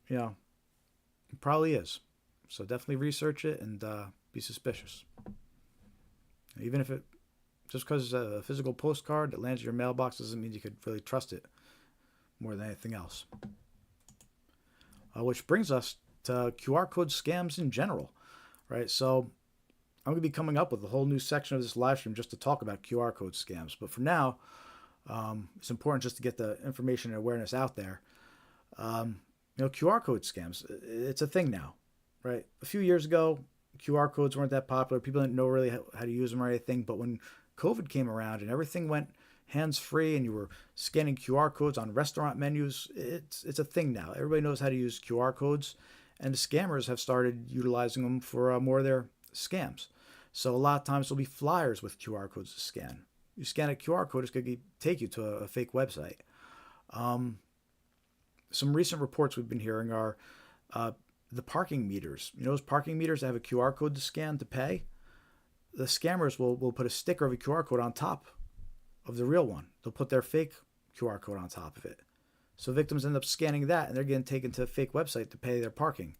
it probably is. So definitely research it and be suspicious. Even if just because it's a physical postcard that lands in your mailbox doesn't mean you could really trust it more than anything else. Which brings us to QR code scams in general, right? So I'm going to be coming up with a whole new section of this live stream just to talk about QR code scams. But for now, it's important just to get the information and awareness out there. QR code scams, it's a thing now, right? A few years ago, QR codes weren't that popular. People didn't know really how to use them or anything. But when COVID came around and everything went hands-free and you were scanning QR codes on restaurant menus, it's a thing now. Everybody knows how to use QR codes, and the scammers have started utilizing them for more of their scams. So a lot of times there'll be flyers with QR codes to scan. You scan a QR code, it's going to take you to a fake website. Some recent reports we've been hearing are the parking meters. Those parking meters that have a QR code to scan to pay? The scammers will put a sticker of a QR code on top of the real one. They'll put their fake QR code on top of it. So victims end up scanning that and they're getting taken to a fake website to pay their parking.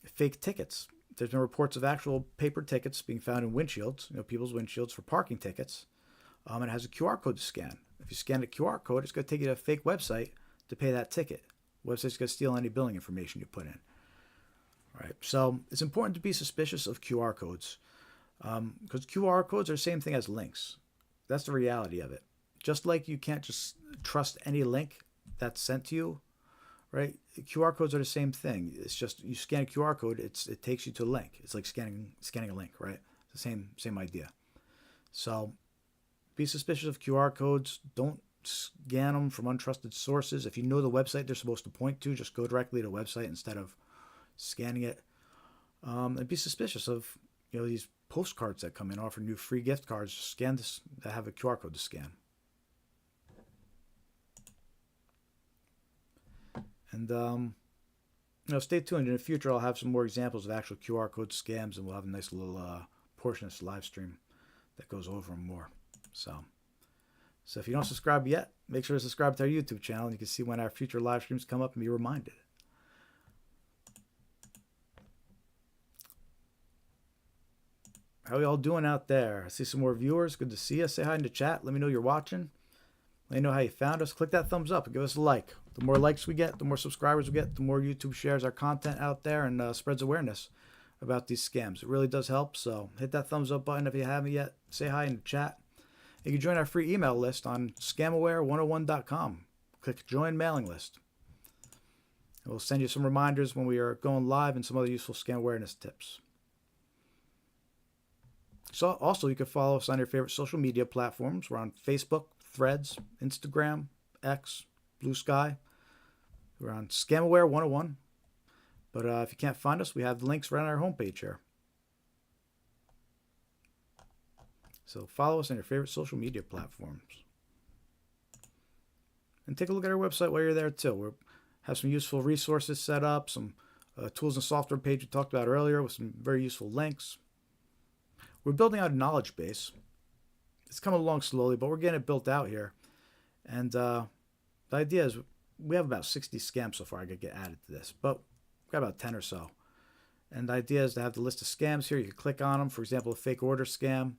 Fake tickets. There's been reports of actual paper tickets being found in windshields, people's windshields for parking tickets. And it has a QR code to scan. If you scan a QR code, it's going to take you to a fake website to pay that ticket. The website's going to steal any billing information you put in. All right. So it's important to be suspicious of QR codes because QR codes are the same thing as links. That's the reality of it. Just like you can't just trust any link that's sent to you, right? QR codes are the same thing. It's just you scan a QR code, it takes you to a link. It's like scanning a link, right? It's the same idea. So be suspicious of QR codes. Don't scan them from untrusted sources. If you know the website they're supposed to point to, just go directly to the website instead of scanning it. And be suspicious of these postcards that come in offering you free gift cards. Scan this that have a QR code to scan. And stay tuned. In the future, I'll have some more examples of actual QR code scams, and we'll have a nice little portion of this live stream that goes over them more. So if you don't subscribe yet, make sure to subscribe to our YouTube channel, and you can see when our future live streams come up and be reminded. How are you all doing out there? I see some more viewers. Good to see you. Say hi in the chat. Let me know you're watching. Let me know how you found us. Click that thumbs up and give us a like. The more likes we get, the more subscribers we get, the more YouTube shares our content out there and spreads awareness about these scams. It really does help. So hit that thumbs up button if you haven't yet. Say hi in the chat. You can join our free email list on scamaware101.com. Click join mailing list. And we'll send you some reminders when we are going live and some other useful scam awareness tips. So also you can follow us on your favorite social media platforms. We're on Facebook, Threads, Instagram, X, Blue Sky. We're on Scamaware 101. But if you can't find us, we have the links right on our homepage here. So follow us on your favorite social media platforms. And take a look at our website while you're there too. Have some useful resources set up, some tools and software page we talked about earlier with some very useful links. We're building out a knowledge base. It's coming along slowly, but we're getting it built out here. And the idea is we have about 60 scams so far I could get added to this, but we've got about 10 or so. And the idea is to have the list of scams here. You can click on them. For example, a fake order scam.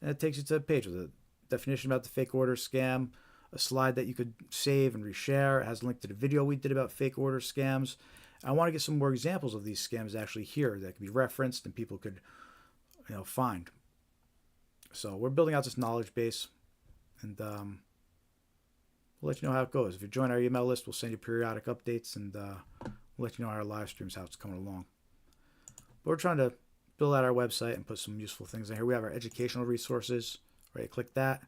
And it takes you to a page with a definition about the fake order scam, a slide that you could save and reshare. It has a link to the video we did about fake order scams. I want to get some more examples of these scams actually here that could be referenced and people could, find. So we're building out this knowledge base, and we'll let you know how it goes. If you join our email list, we'll send you periodic updates, and we'll let you know on our live streams how it's coming along. But we're trying to build out our website and put some useful things in here. We have our educational resources. Right, click that.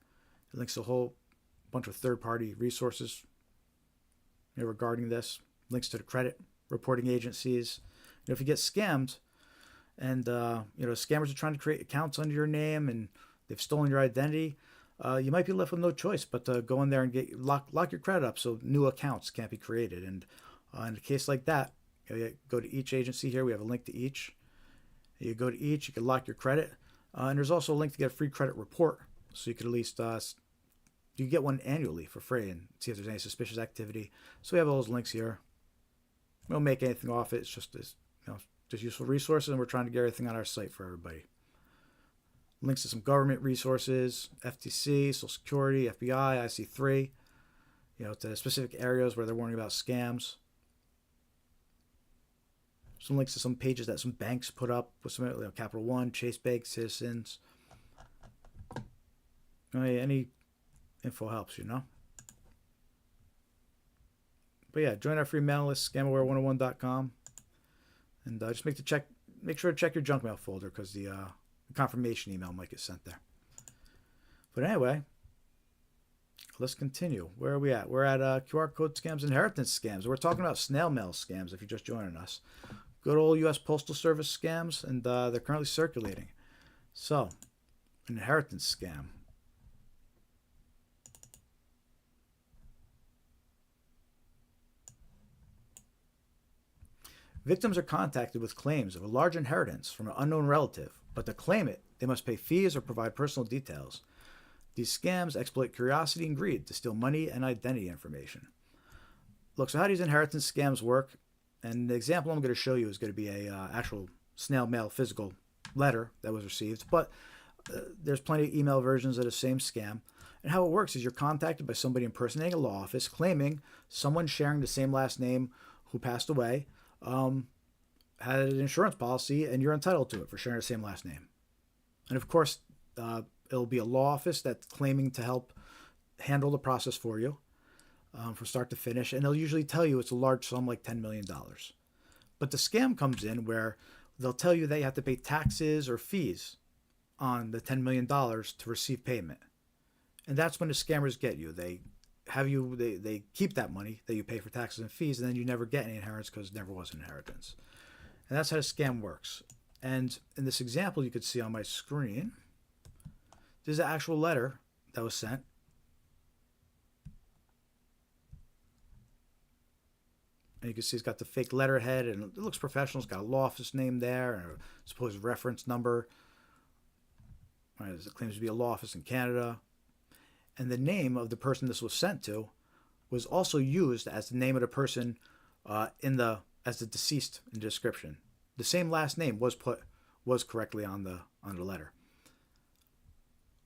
It links to a whole bunch of third-party resources regarding this. Links to the credit reporting agencies. If you get scammed, and scammers are trying to create accounts under your name and they've stolen your identity, you might be left with no choice but to go in there and get lock your credit up so new accounts can't be created. And in a case like that, you go to each agency here. We have a link to each. You go to each, you can lock your credit. And there's also a link to get a free credit report. So you could at least, you can get one annually for free and see if there's any suspicious activity. So we have all those links here. We don't make anything off it. It's just just useful resources, and we're trying to get everything on our site for everybody. Links to some government resources, FTC, Social Security, FBI, IC3, to specific areas where they're warning about scams. Some links to some pages that some banks put up with some Capital One, Chase Bank, Citizens. Any info helps, But yeah, join our free mailing list, scamaware101.com, and just make sure to check your junk mail folder because the confirmation email might get sent there. But anyway, let's continue. Where are we at? We're at QR code scams, inheritance scams. We're talking about snail mail scams if you're just joining us. Good old U.S. Postal Service scams, and they're currently circulating. So, an inheritance scam. Victims are contacted with claims of a large inheritance from an unknown relative, but to claim it, they must pay fees or provide personal details. These scams exploit curiosity and greed to steal money and identity information. Look, so how these inheritance scams work, and the example I'm going to show you is going to be a actual snail mail physical letter that was received, but there's plenty of email versions of the same scam. And how it works is you're contacted by somebody impersonating a law office, claiming someone sharing the same last name who passed away had an insurance policy and you're entitled to it for sharing the same last name. And of course, it'll be a law office that's claiming to help handle the process for you from start to finish. And they'll usually tell you it's a large sum like $10 million. But the scam comes in where they'll tell you that you have to pay taxes or fees on the $10 million to receive payment. And that's when the scammers get you. They keep that money that you pay for taxes and fees, and then you never get any inheritance because it never was an inheritance. And that's how the scam works. And in this example you could see on my screen, there's an actual letter that was sent. And you can see it's got the fake letterhead, and it looks professional. It's got a law office name there, and a supposed reference number. Right, it claims to be a law office in Canada. And the name of the person this was sent to was also used as the name of the person as the deceased in the description. The same last name was correctly on the letter.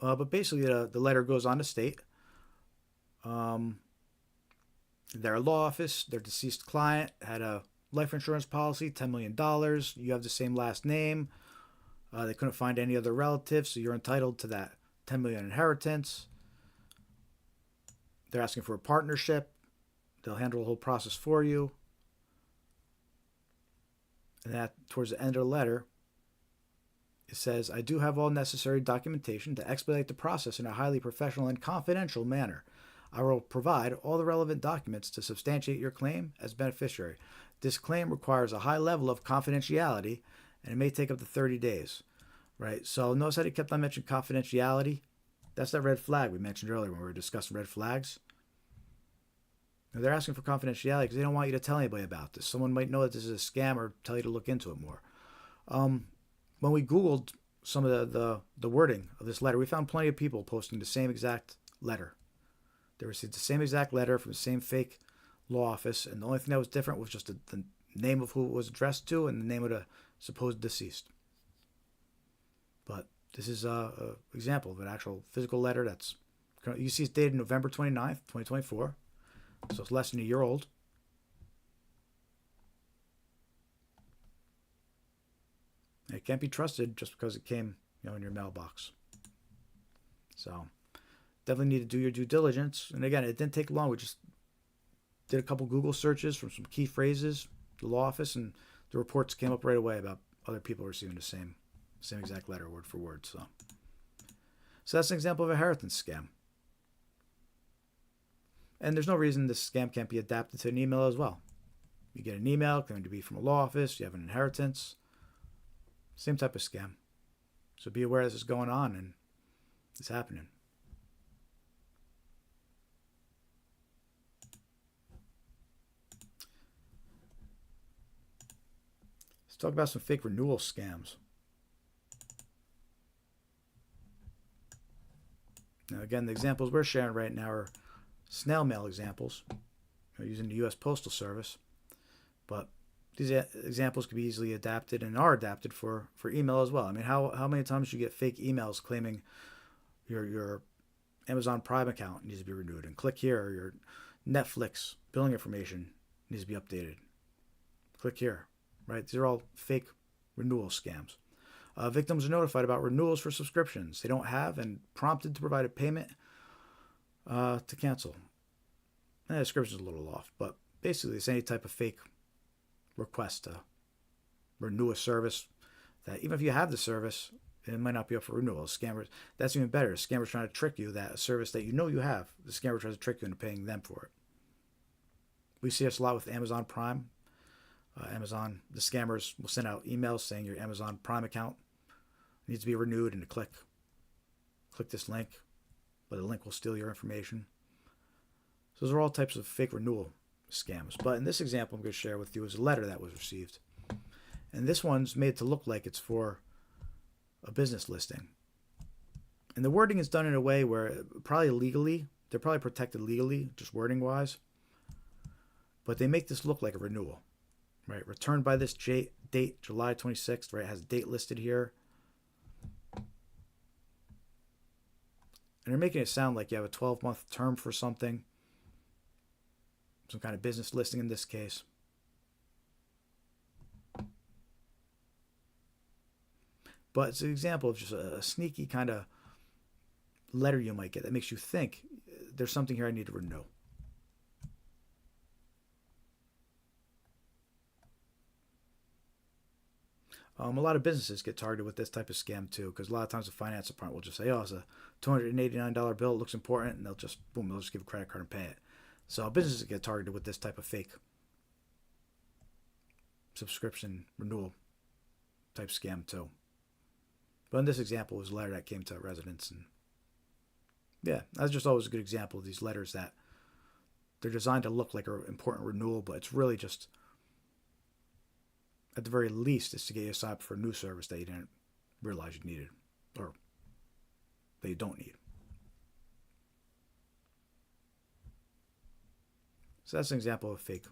But basically, the letter goes on to state they're a law office. Their deceased client had a life insurance policy, $10 million. You have the same last name. They couldn't find any other relatives, so you're entitled to that $10 million inheritance. They're asking for a partnership. They'll handle the whole process for you. And that, towards the end of the letter, it says, I do have all necessary documentation to expedite the process in a highly professional and confidential manner. I will provide all the relevant documents to substantiate your claim as beneficiary. This claim requires a high level of confidentiality, and it may take up to 30 days. Right? So notice how he kept on mentioning confidentiality. That's that red flag we mentioned earlier when we were discussing red flags. Now, they're asking for confidentiality because they don't want you to tell anybody about this. Someone might know that this is a scam or tell you to look into it more. When we Googled some of the wording of this letter, we found plenty of people posting the same exact letter. They received the same exact letter from the same fake law office, and the only thing that was different was just the name of who it was addressed to and the name of the supposed deceased. But this is an example of an actual physical letter that's, you see it's dated November 29th, 2024, so it's less than a year old. And it can't be trusted just because it came, in your mailbox. So definitely need to do your due diligence. And again, it didn't take long. We just did a couple Google searches from some key phrases, the law office, and the reports came up right away about other people receiving the same exact letter, word for word. So that's an example of a inheritance scam. And there's no reason this scam can't be adapted to an email as well. You get an email going to be from a law office, you have an inheritance, same type of scam. So be aware this is going on and it's happening. Let's talk about some fake renewal scams. Now, again, the examples we're sharing right now are snail mail examples using the U.S. Postal Service. But these examples can be easily adapted and are adapted for email as well. I mean, how many times do you get fake emails claiming your Amazon Prime account needs to be renewed, and click here, or your Netflix billing information needs to be updated. Click here, right? These are all fake renewal scams. Victims are notified about renewals for subscriptions they don't have and prompted to provide a payment to cancel. The description is a little off, but basically it's any type of fake request to renew a service that even if you have the service, it might not be up for renewal. Scammers, that's even better. Scammers trying to trick you that a service that you know you have, the scammer tries to trick you into paying them for it. We see this a lot with Amazon Prime. The scammers will send out emails saying your Amazon Prime account needs to be renewed, and to click this link, but the link will steal your information. So those are all types of fake renewal scams. But in this example I'm going to share with you is a letter that was received. And this one's made to look like it's for a business listing. And the wording is done in a way where they're probably protected legally, just wording wise. But they make this look like a renewal. Right, returned by this date, July 26th, right, it has a date listed here. And they're making it sound like you have a 12-month term for something. Some kind of business listing in this case. But it's an example of just a sneaky kind of letter you might get that makes you think there's something here I need to renew. A lot of businesses get targeted with this type of scam too, because a lot of times the finance department will just say, "Oh, it's a $289 bill. It looks important," and they'll just give a credit card and pay it. So businesses get targeted with this type of fake subscription renewal type scam too. But in this example, it was a letter that came to a residence, and yeah, that's just always a good example of these letters that they're designed to look like an important renewal, but it's really just, at the very least, is to get you signed up for a new service that you didn't realize you needed, or that you don't need. So that's an example of a fake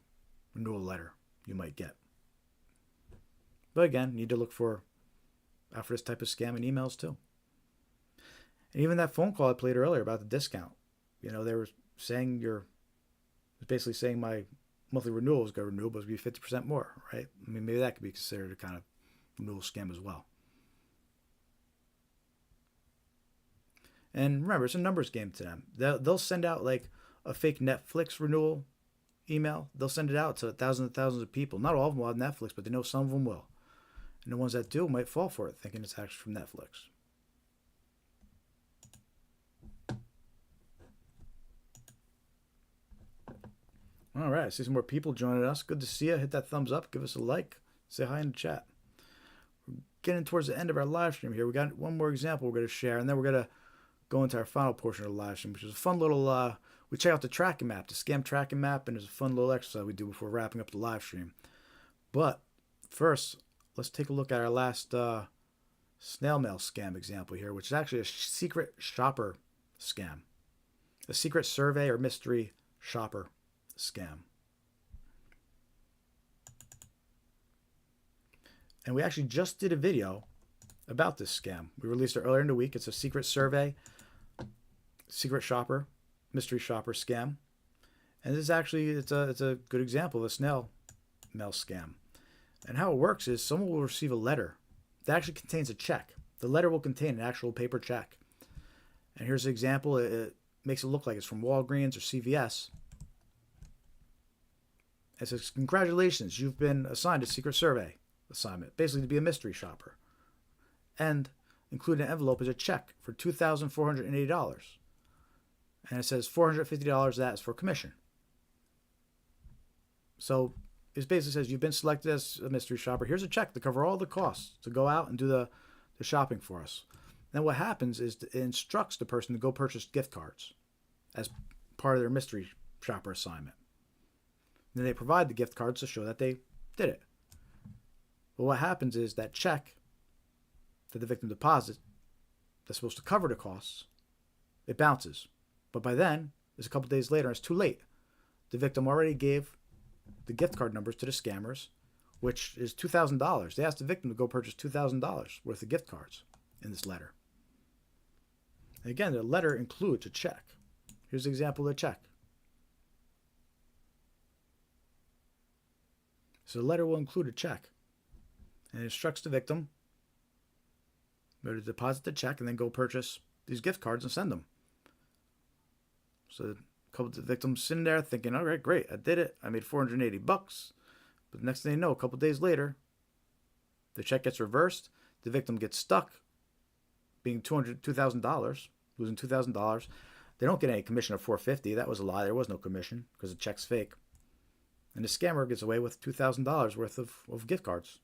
renewal letter you might get. But again, you need to look out for this type of scam in emails too. And even that phone call I played earlier about the discount, they were saying basically saying my monthly renewal is going to renew, but it's going to be 50% more, right? I mean, maybe that could be considered a kind of renewal scam as well. And remember, it's a numbers game to them. They'll send out like a fake Netflix renewal email. They'll send it out to thousands and thousands of people. Not all of them will have Netflix, but they know some of them will. And the ones that do might fall for it, thinking it's actually from Netflix. All right, I see some more people joining us. Good to see you. Hit that thumbs up. Give us a like. Say hi in the chat. We're getting towards the end of our live stream here. We got one more example we're going to share, and then we're going to go into our final portion of the live stream, which is a fun little we check out the tracking map, the scam tracking map, and there's a fun little exercise we do before wrapping up the live stream. But first, let's take a look at our last snail mail scam example here, which is actually a secret shopper scam. A secret survey or mystery shopper scam. And we actually just did a video about this scam. We released it earlier in the week. It's a secret survey, secret shopper, mystery shopper scam. And this is actually, it's a good example of a snail mail scam. And how it works is someone will receive a letter that actually contains a check. The letter will contain an actual paper check. And here's an example. It makes it look like it's from Walgreens or CVS. It says, congratulations, you've been assigned a secret survey assignment, basically to be a mystery shopper. And included in the envelope is a check for $2,480. And it says $450 of that is for commission. So it basically says you've been selected as a mystery shopper. Here's a check to cover all the costs to go out and do the shopping for us. Then what happens is it instructs the person to go purchase gift cards as part of their mystery shopper assignment. Then they provide the gift cards to show that they did it. But what happens is that check that the victim deposits that's supposed to cover the costs, it bounces. But by then, it's a couple days later, and it's too late. The victim already gave the gift card numbers to the scammers, which is $2,000. They asked the victim to go purchase $2,000 worth of gift cards in this letter. And again, the letter includes a check. Here's an example of the check. So the letter will include a check. And it instructs the victim to deposit the check and then go purchase these gift cards and send them. So a couple of the victims sitting there thinking, all right, great, I did it. I made $480. But the next thing they know, a couple of days later, the check gets reversed. The victim gets stuck being $2,000, losing $2,000. They don't get any commission of $450. That was a lie. There was no commission because the check's fake. And the scammer gets away with $2,000 worth of gift cards.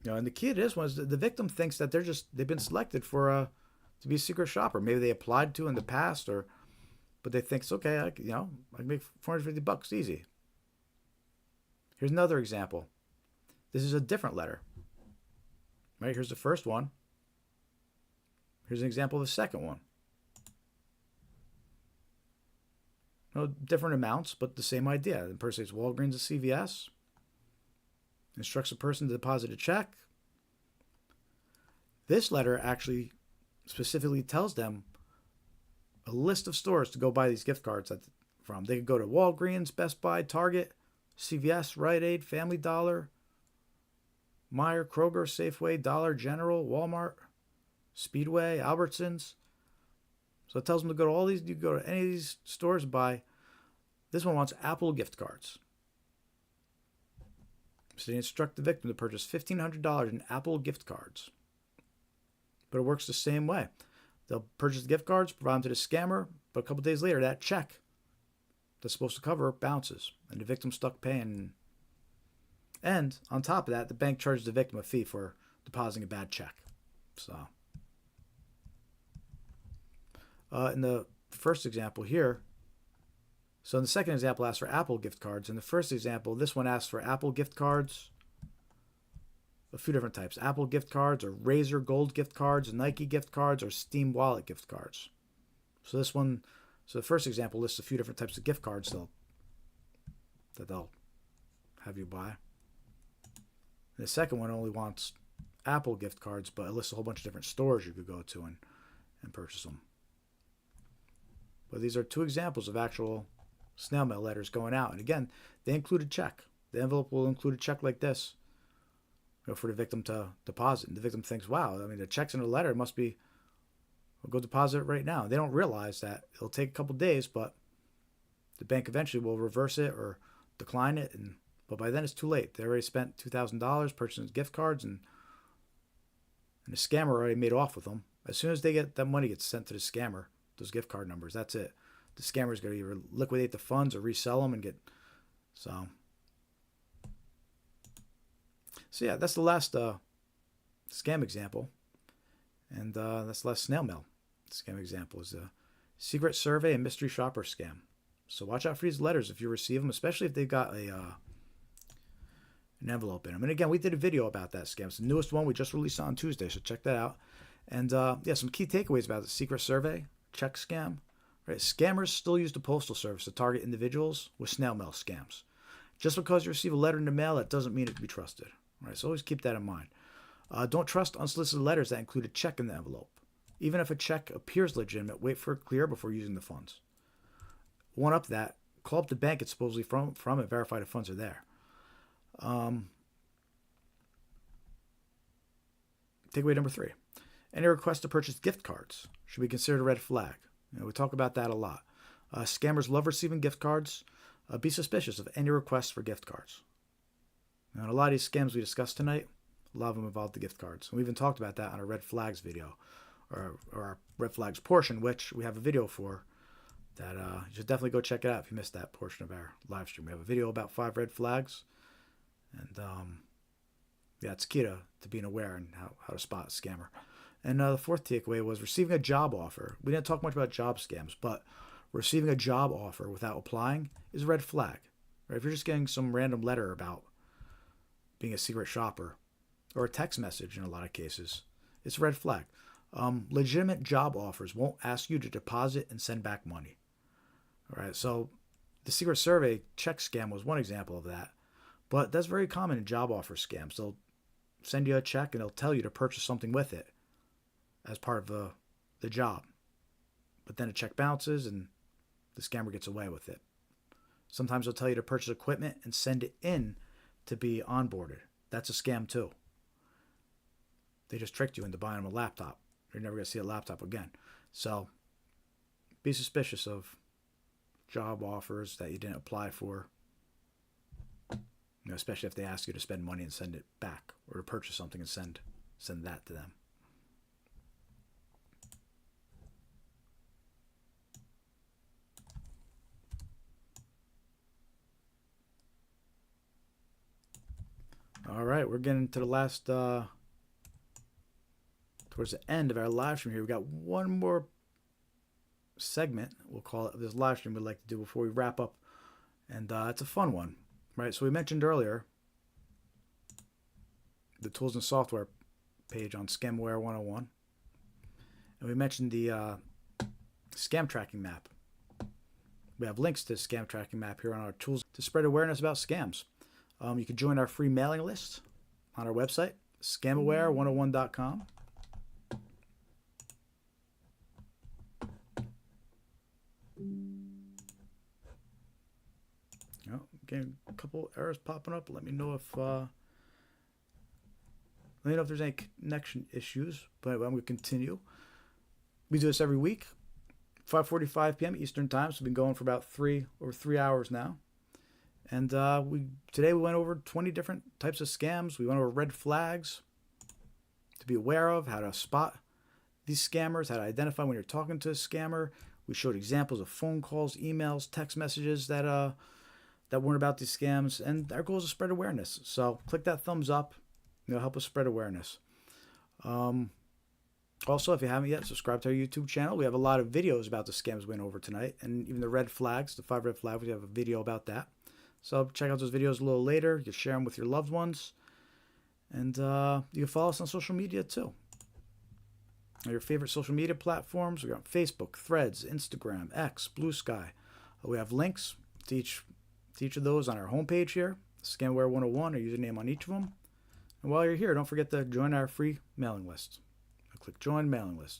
You know, and the key to this one is the victim thinks that they've been selected for to be a secret shopper. Maybe they applied to in the past, but they think it's okay. I can make $450 easy. Here's another example. This is a different letter. Right, here's the first one. Here's an example of the second one. No different amounts, but the same idea. The person says Walgreens and CVS. Instructs a person to deposit a check. This letter actually specifically tells them a list of stores to go buy these gift cards from. They could go to Walgreens, Best Buy, Target, CVS, Rite Aid, Family Dollar, Meijer, Kroger, Safeway, Dollar General, Walmart, Speedway, Albertsons. So it tells them to go to all these. You go to any of these stores and buy. This one wants Apple gift cards. So they instruct the victim to purchase $1,500 in Apple gift cards. But it works the same way. They'll purchase the gift cards, provide them to the scammer, but a couple days later, that check that's supposed to cover bounces, and the victim's stuck paying. And on top of that, the bank charges the victim a fee for depositing a bad check. So, in the first example here, so in the second example, asks for Apple gift cards. In the first example, this one asks for Apple gift cards, a few different types. Apple gift cards, or Razer Gold gift cards, Nike gift cards, or Steam Wallet gift cards. So this one, so the first example lists a few different types of gift cards that they'll have you buy. And the second one only wants Apple gift cards, but it lists a whole bunch of different stores you could go to and purchase them. But these are two examples of actual snail mail letters going out. And again, they include a check. The envelope will include a check like this, for the victim to deposit. And the victim thinks, wow, I mean, the check's in the letter. It must be, I'll go deposit it right now. They don't realize that it'll take a couple days, but the bank eventually will reverse it or decline it. But by then it's too late. They already spent $2,000 purchasing gift cards, and the scammer already made off with them. As soon as that money gets sent to the scammer, those gift card numbers, that's it. The scammer's going to either liquidate the funds or resell them and get. So yeah, that's the last scam example, and that's the last snail mail scam example is a secret survey and mystery shopper scam. So watch out for these letters if you receive them, especially if they've got an envelope in them. And again, we did a video about that scam. It's the newest one. We just released it on Tuesday, so check that out. And some key takeaways about the secret survey, check scam. Right? Scammers still use the postal service to target individuals with snail mail scams. Just because you receive a letter in the mail, that doesn't mean it can be trusted. Right? So always keep that in mind. Don't trust unsolicited letters that include a check in the envelope. Even if a check appears legitimate, wait for it clear before using the funds. One up that, call up the bank it's supposedly from and verify the funds are there. Takeaway number 3. Any request to purchase gift cards should be considered a red flag. We talk about that a lot. Scammers love receiving gift cards. Be suspicious of any requests for gift cards. Now, in a lot of these scams we discussed tonight, a lot of them involve the gift cards. And we even talked about that on our red flags video, or our red flags portion, which we have a video for that you should definitely go check it out if you missed that portion of our live stream. We have a video about 5 red flags. And it's key to being aware and how to spot a scammer. And the 4th takeaway was receiving a job offer. We didn't talk much about job scams, but receiving a job offer without applying is a red flag. Right? If you're just getting some random letter about being a secret shopper, or a text message in a lot of cases, it's a red flag. Legitimate job offers won't ask you to deposit and send back money. All right, so the secret survey check scam was one example of that. But that's very common in job offer scams. They'll send you a check and they'll tell you to purchase something with it as part of the job. But then a check bounces and the scammer gets away with it. Sometimes they'll tell you to purchase equipment and send it in to be onboarded. That's a scam too. They just tricked you into buying them a laptop. You're never going to see a laptop again. So be suspicious of job offers that you didn't apply for. Especially if they ask you to spend money and send it back, or to purchase something and send that to them. All right, we're getting to the last, towards the end of our live stream here. We got one more segment, we'll call it, this live stream we'd like to do before we wrap up. And it's a fun one. Right, so we mentioned earlier the tools and software page on Scamware 101. And we mentioned the scam tracking map. We have links to the scam tracking map here on our tools to spread awareness about scams. You can join our free mailing list on our website, scamaware101.com. Getting a couple errors popping up. Let me know if there's any connection issues. But I'm going to continue. We do this every week, 5:45 p.m. Eastern Time. So we've been going for about over 3 hours now. And today we went over 20 different types of scams. We went over red flags to be aware of, how to spot these scammers, how to identify when you're talking to a scammer. We showed examples of phone calls, emails, text messages that warn about these scams, and our goal is to spread awareness. So click that thumbs up. Help us spread awareness. Also, if you haven't yet, subscribe to our YouTube channel. We have a lot of videos about the scams we went over tonight, and even the red flags, the 5 red flags, we have a video about that. So check out those videos a little later. You can share them with your loved ones. And you can follow us on social media too. Your favorite social media platforms. We're on Facebook, Threads, Instagram, X, Blue Sky. We have links to each of those on our homepage here. Scamware 101, our username on each of them. And while you're here, don't forget to join our free mailing list. Click Join Mailing List.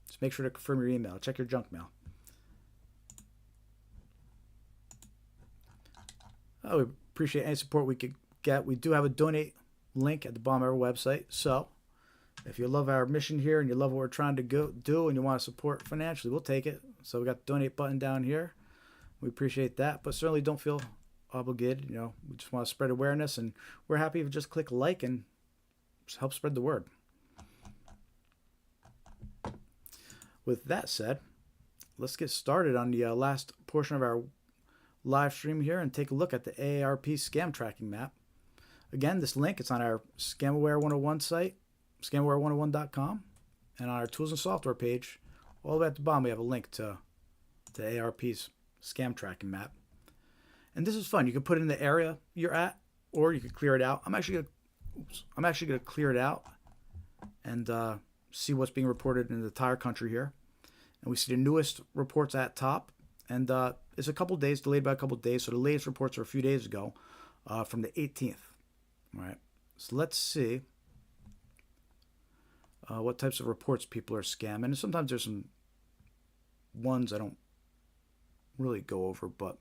Just make sure to confirm your email. Check your junk mail. We appreciate any support we could get. We do have a donate link at the bottom of our website. So if you love our mission here and you love what we're trying to do and you want to support financially, we'll take it. So we got the donate button down here. We appreciate that, but certainly don't feel obligated. We just want to spread awareness, and we're happy if you just click like and just help spread the word. With that said, let's get started on the last portion of our live stream here and take a look at the AARP scam tracking map. Again, this link, it's on our Scamaware 101 site, scamaware101.com, and on our tools and software page all the way at the bottom, we have a link to ARP's scam tracking map. And this is fun. You can put in the area you're at, or you can clear it out. I'm actually gonna clear it out and see what's being reported in the entire country here. And we see the newest reports at top, and it's a couple days, delayed by a couple days. So the latest reports are a few days ago, from the 18th. All right. So let's see what types of reports people are scamming. And sometimes there's some ones I don't really go over, but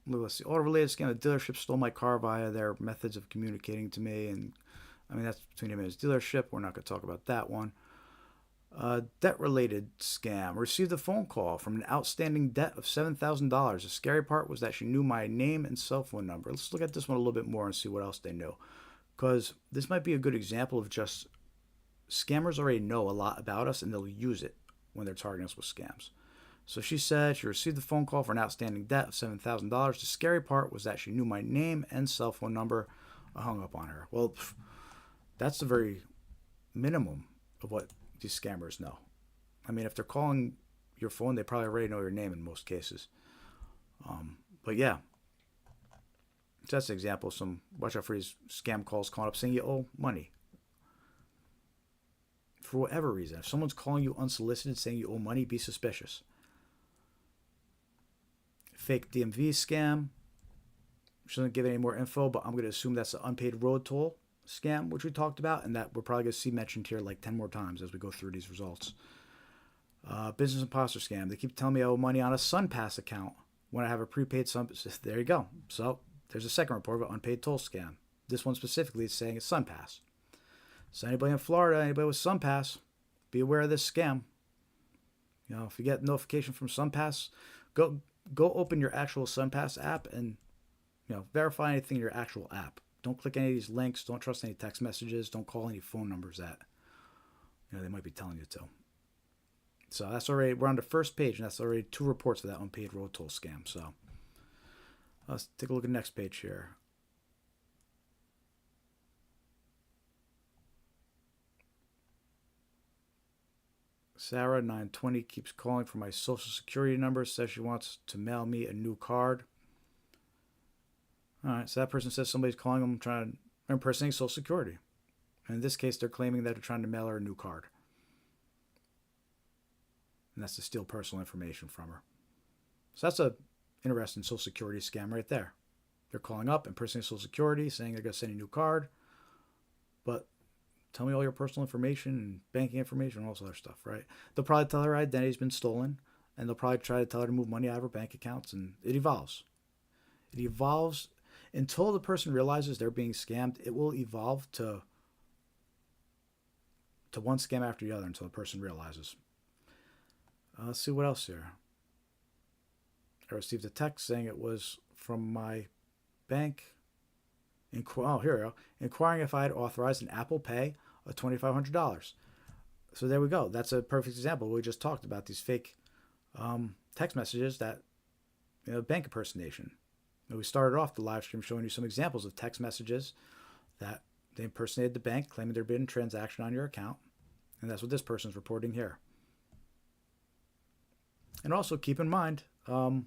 let's see. Auto-related scam. The dealership stole my car via their methods of communicating to me, and I mean that's between him and his dealership. We're not going to talk about that one. Debt-related scam. Received a phone call from an outstanding debt of $7,000. The scary part was that she knew my name and cell phone number. Let's look at this one a little bit more and see what else they knew, because this might be a good example of just scammers already know a lot about us and they'll use it when they're targeting us with scams. So she said she received a phone call for an outstanding debt of $7,000. The scary part was that she knew my name and cell phone number. I hung up on her. Well, that's the very minimum of what these scammers know. I mean, if they're calling your phone, they probably already know your name in most cases. But yeah, so that's an example of some, watch out for these scam calls calling up saying you owe money. For whatever reason, if someone's calling you unsolicited saying you owe money, be suspicious. Fake DMV scam. She doesn't give any more info, but I'm going to assume that's an unpaid road toll scam, which we talked about, and that we're probably going to see mentioned here like 10 more times as we go through these results. Business imposter scam. They keep telling me I owe money on a SunPass account when I have a prepaid SunPass. There you go. So there's a second report of an unpaid toll scam. This one specifically is saying it's SunPass. So anybody in Florida, anybody with SunPass, be aware of this scam. You know, if you get notification from SunPass, go open your actual SunPass app and, you know, verify anything in your actual app. Don't click any of these links. Don't trust any text messages. Don't call any phone numbers that, you know, they might be telling you to. So that's already, we're on the first page, and that's already 2 reports of that unpaid road toll scam. So let's take a look at the next page here. Sarah, 920, keeps calling for my social security number, says she wants to mail me a new card. All right, so that person says somebody's calling them trying to impersonate social security. And in this case, they're claiming that they're trying to mail her a new card. And that's to steal personal information from her. So that's a interesting social security scam right there. They're calling up, impersonating social security, saying they're going to send you a new card. But tell me all your personal information and banking information and all this other stuff, right? They'll probably tell her identity's been stolen, and they'll probably try to tell her to move money out of her bank accounts, and it evolves. It evolves until the person realizes they're being scammed. It will evolve to one scam after the other until the person realizes. Let's see what else here. I received a text saying it was from my bank. Oh, here we go. Inquiring if I had authorized an Apple Pay of $2,500. So there we go. That's a perfect example. We just talked about these fake text messages that, you know, bank impersonation. And we started off the live stream showing you some examples of text messages that they impersonated the bank, claiming there'd been a transaction on your account. And that's what this person's reporting here. And also keep in mind, phone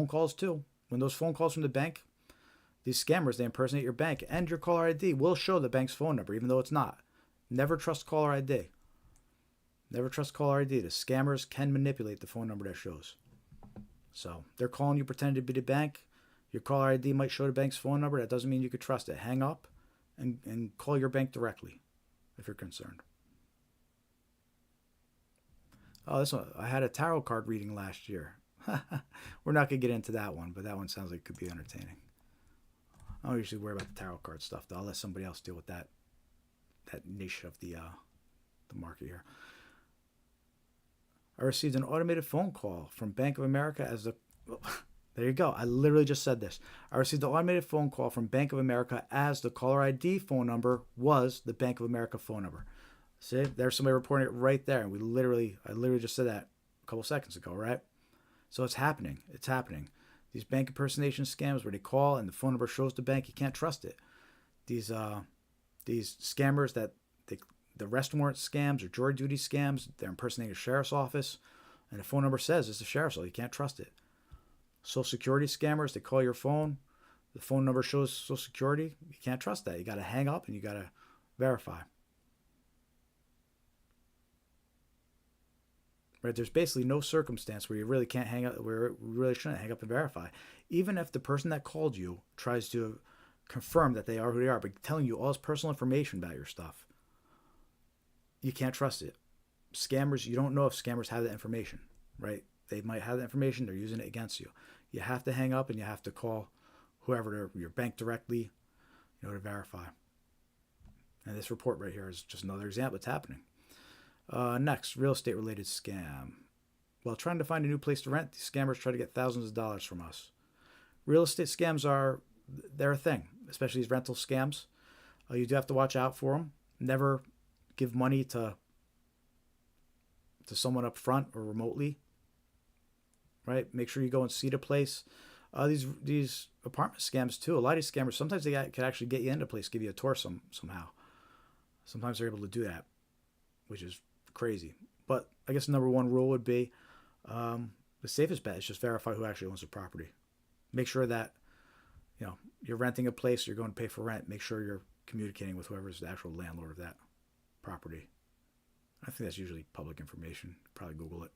calls too. When those phone calls from the bank, these scammers, they impersonate your bank, and your caller ID will show the bank's phone number, even though it's not. Never trust caller ID. Never trust caller ID. The scammers can manipulate the phone number that shows. So they're calling you pretending to be the bank. Your caller ID might show the bank's phone number. That doesn't mean you could trust it. Hang up and call your bank directly if you're concerned. Oh, this one. I had a tarot card reading last year. We're not going to get into that one, but that one sounds like it could be entertaining. I don't usually worry about the tarot card stuff, though. I'll let somebody else deal with that niche of the market here. I received an automated phone call from Bank of America as the... There you go. I literally just said this. I received an automated phone call from Bank of America as the caller ID phone number was the Bank of America phone number. See, there's somebody reporting it right there. And I literally just said that a couple seconds ago, right? So it's happening. It's happening. These bank impersonation scams where they call and the phone number shows the bank, you can't trust it. These scammers that the arrest warrant scams or jury duty scams. They're impersonating a sheriff's office, and the phone number says it's a sheriff's office. You can't trust it. Social Security scammers, they call your phone. The phone number shows Social Security. You can't trust that. You got to hang up and you got to verify. Right? There's basically no circumstance where you really can't hang up, where you really shouldn't hang up and verify. Even if the person that called you tries to confirm that they are who they are, but telling you all this personal information about your stuff, you can't trust it. Scammers, you don't know if scammers have that information, right? They might have that information. They're using it against you. You have to hang up and you have to call whoever, your bank directly, to verify. And this report right here is just another example. It's happening. Next, real estate related scam. While trying to find a new place to rent, these scammers try to get thousands of dollars from us. Real estate scams they're a thing, especially these rental scams. You do have to watch out for them. Never give money to someone up front or remotely. Right? Make sure you go and see the place. These apartment scams too. A lot of these scammers, sometimes they can actually get you into a place, give you a tour somehow. Sometimes they're able to do that, which is crazy. But I guess the number one rule would be the safest bet is just verify who actually owns the property. Make sure that you're renting a place, you're going to pay for rent. Make sure you're communicating with whoever's the actual landlord of that property. I think that's usually public information. Probably Google it.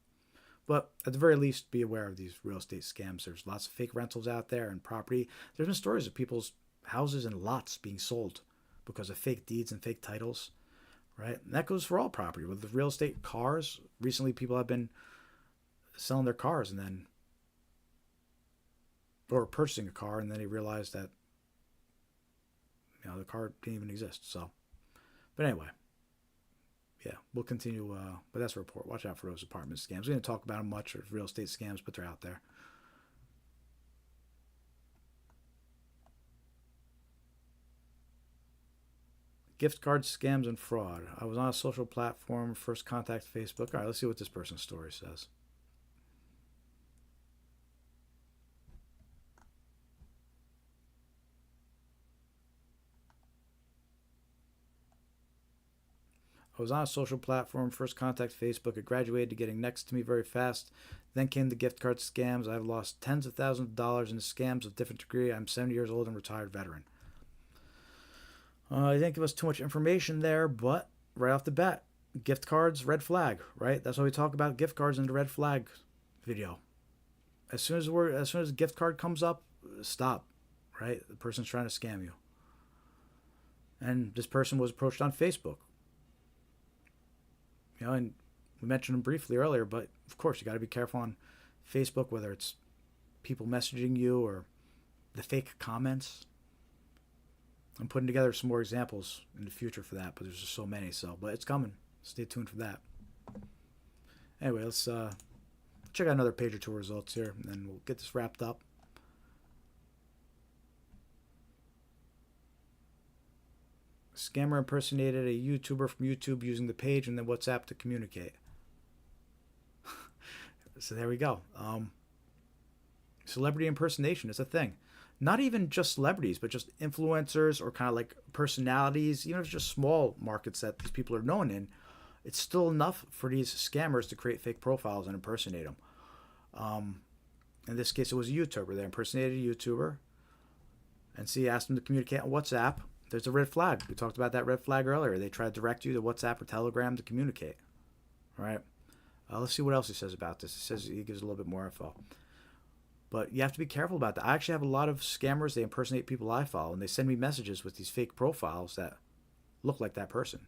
But at the very least, be aware of these real estate scams. There's lots of fake rentals out there and property. There's been stories of people's houses and lots being sold because of fake deeds and fake titles, right? And that goes for all property. With the real estate, cars, recently people have been selling their cars or purchasing a car, and then they realized that the car didn't even exist. So, but anyway. Yeah, we'll continue, but that's a report. Watch out for those apartment scams. We didn't talk about them much, or real estate scams, but they're out there. Gift card scams and fraud. I was on a social platform, first contact Facebook. All right, let's see what this person's story says. I was on a social platform, first contact Facebook. I graduated to getting next to me very fast. Then came the gift card scams. I've lost tens of thousands of dollars in the scams of different degree. I'm 70 years old and retired veteran. I didn't give us too much information there, but right off the bat, gift cards, red flag, right? That's why we talk about gift cards in the red flag video. As soon as a gift card comes up, stop, right? The person's trying to scam you. And this person was approached on Facebook. And we mentioned them briefly earlier, but of course you got to be careful on Facebook, whether it's people messaging you or the fake comments. I'm putting together some more examples in the future for that, but there's just so many. But it's coming. Stay tuned for that. Anyway, let's check out another page or two of results here, and then we'll get this wrapped up. Scammer impersonated a YouTuber from YouTube using the page and then WhatsApp to communicate. So there we go. Celebrity impersonation is a thing. Not even just celebrities, but just influencers or kind of like personalities. Even if it's just small markets that these people are known in, it's still enough for these scammers to create fake profiles and impersonate them. In this case, it was a YouTuber. They impersonated a YouTuber. And so he asked them to communicate on WhatsApp. There's a red flag. We talked about that red flag earlier. They try to direct you to WhatsApp or Telegram to communicate. All right. Let's see what else he says about this. He gives a little bit more info. But you have to be careful about that. I actually have a lot of scammers. They impersonate people I follow, and they send me messages with these fake profiles that look like that person.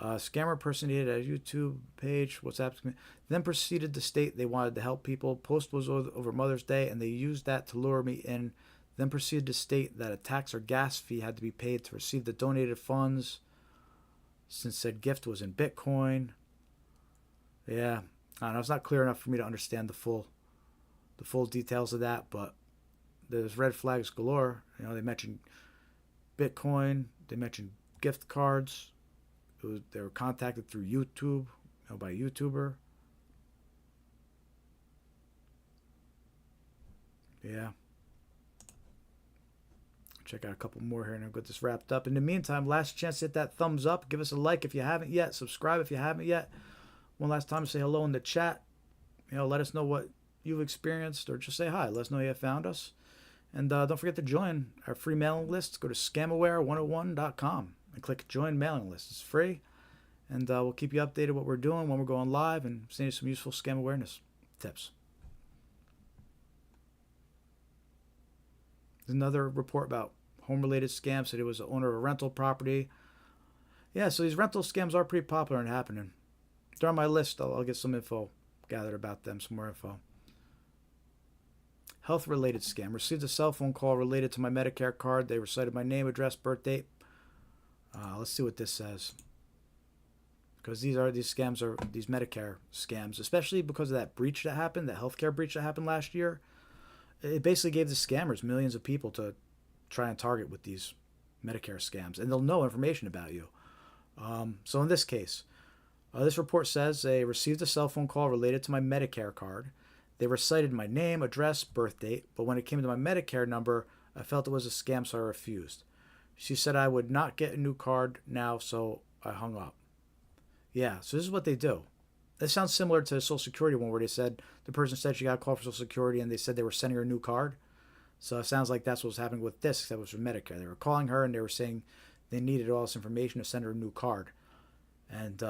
Scammer impersonated a YouTube page, WhatsApp, then proceeded to state they wanted to help people. Post was over Mother's Day, and they used that to lure me in. Then proceeded to state that a tax or gas fee had to be paid to receive the donated funds, since said gift was in Bitcoin. Yeah, I don't know. It's not clear enough for me to understand the full details of that, but there's red flags galore. They mentioned Bitcoin. They mentioned gift cards. They were contacted through YouTube, by a YouTuber. Yeah. check out a couple more here and I'll get this wrapped up. In the meantime, last chance to hit that thumbs up. Give us a like if you haven't yet. Subscribe if you haven't yet. One last time, say hello in the chat. Let us know what you've experienced, or just say hi. Let us know you have found us. And don't forget to join our free mailing list. Go to scamaware101.com and click join mailing list. It's free. And we'll keep you updated what we're doing when we're going live and send you some useful scam awareness tips. There's another report about home-related scams. Said it was the owner of a rental property. Yeah, so these rental scams are pretty popular and happening. They're on my list. I'll get some info gathered about them, some more info. Health-related scam. Received a cell phone call related to my Medicare card. They recited my name, address, birth date. Let's see what this says. Because these scams are these Medicare scams, especially because of that breach that happened, that healthcare breach that happened last year. It basically gave the scammers millions of people to try and target with these Medicare scams, and they'll know information about you. So in this case, this report says they received a cell phone call related to my Medicare card. They recited my name, address, birth date, but when it came to my Medicare number, I felt it was a scam, so I refused. She said I would not get a new card now, so I hung up. Yeah, so this is what they do. This sounds similar to the Social Security one where they said the person said she got a call for Social Security and they said they were sending her a new card. So it sounds like that's what was happening with this, except it was for Medicare. They were calling her and they were saying they needed all this information to send her a new card. And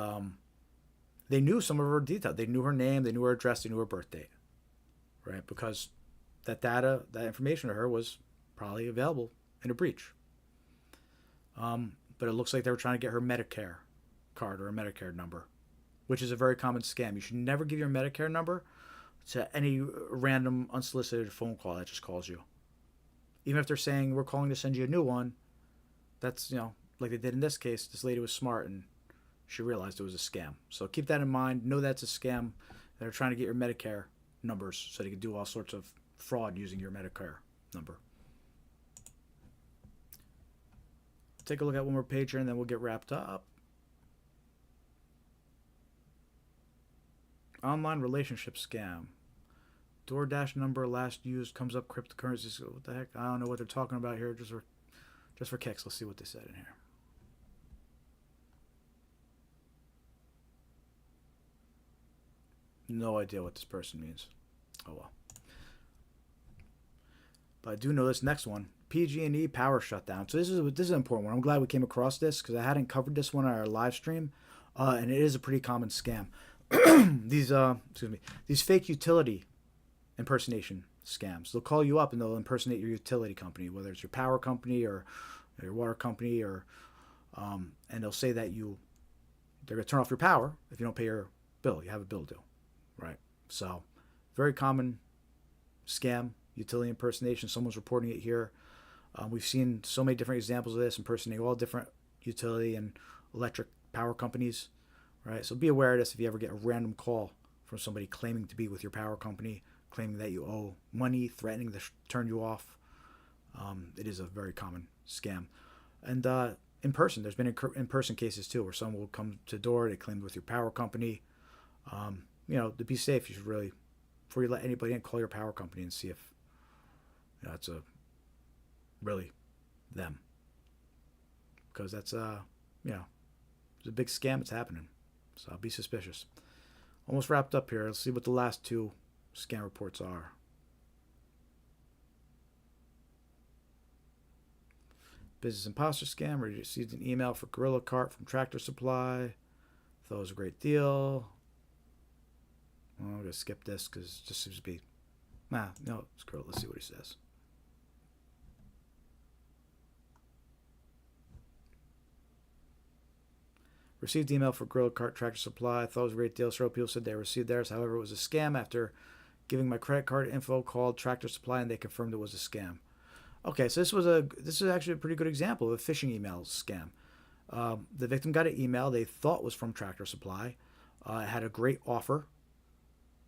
they knew some of her details. They knew her name, they knew her address, they knew her birth date. Right? Because that data, that information to her was probably available in a breach. But it looks like they were trying to get her Medicare card or a Medicare number, which is a very common scam. You should never give your Medicare number to any random unsolicited phone call that just calls you. Even if they're saying we're calling to send you a new one, that's, like they did in this case, this lady was smart and she realized it was a scam. So keep that in mind. Know that's a scam. They're trying to get your Medicare numbers so they can do all sorts of fraud using your Medicare number. Take a look at one more page here and then we'll get wrapped up. Online relationship scam. DoorDash number last used comes up cryptocurrencies. What the heck? I don't know what they're talking about here. Just for kicks. Let's see what they said in here. No idea what this person means. Oh well. But I do know this next one. PG&E power shutdown. So this is an important one. I'm glad we came across this because I hadn't covered this one on our live stream, and it is a pretty common scam. These fake utility impersonation scams. They'll call you up and they'll impersonate your utility company, whether it's your power company or your water company, or and they'll say that they're going to turn off your power if you don't pay your bill. You have a bill due, right? So very common scam, utility impersonation. Someone's reporting it here. We've seen so many different examples of this, impersonating all different utility and electric power companies, right? So be aware of this if you ever get a random call from somebody claiming to be with your power company, claiming that you owe money, threatening to turn you off. It is a very common scam. And in person, there's been in-person cases too, where someone will come to the door, they claim with your power company. To be safe, you should really, before you let anybody in, call your power company and see if it's really them. Because that's, it's a big scam that's happening. So be suspicious. Almost wrapped up here. Let's see what the last two scam reports are. Business imposter scam. We received an email for Gorilla Cart from Tractor Supply. Thought it was a great deal. Well, I'm going to skip this because it just seems to be... screw it. Let's see what he says. Received email for Gorilla Cart Tractor Supply. Thought it was a great deal. Several people said they received theirs. However, it was a scam. After giving my credit card info, called Tractor Supply and they confirmed it was a scam. Okay, so this is actually a pretty good example of a phishing email scam. The victim got an email they thought was from Tractor Supply. It had a great offer,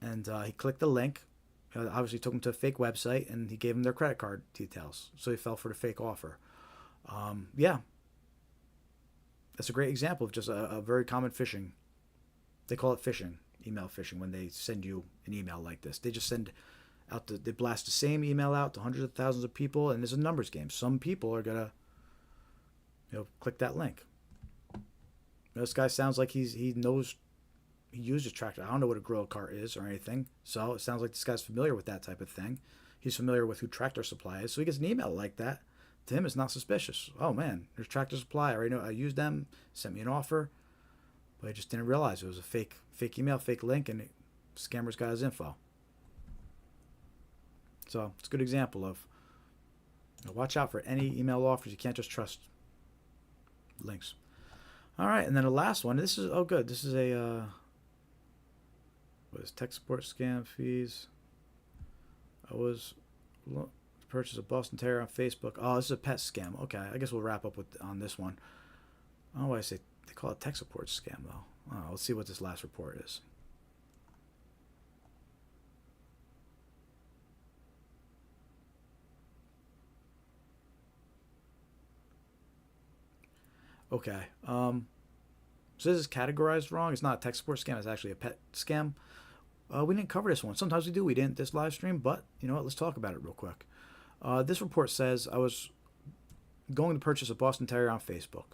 and he clicked the link. Obviously took him to a fake website, and he gave him their credit card details. So he fell for the fake offer. That's a great example of just a very common phishing. They call it phishing, email phishing, when they send you an email like this. They just send They blast the same email out to hundreds of thousands of people, and there's a numbers game. Some people are gonna, click that link. This guy sounds like he knows, he uses tractor. I don't know what a grill cart is or anything, so it sounds like this guy's familiar with that type of thing. He's familiar with who Tractor Supply is, so he gets an email like that. To him, it's not suspicious. Oh man, there's Tractor Supply. I already know. I used them. Sent me an offer, but I just didn't realize it was a fake email, fake link, and scammers got his info. So it's a good example of, watch out for any email offers. You can't just trust links. All right, and then the last one. This is good. This is a what is tech support scam fees? I was purchase a Boston Terrier on Facebook. Oh, this is a pet scam. Okay, I guess we'll wrap up on this one. I don't know why I say they call it tech support scam though. Oh, let's see what this last report is. Okay. So this is categorized wrong. It's not a tech support scam. It's actually a pet scam. We didn't cover this one. Sometimes we do. We didn't this live stream, but you know what? Let's talk about it real quick. This report says I was going to purchase a Boston Terrier on Facebook.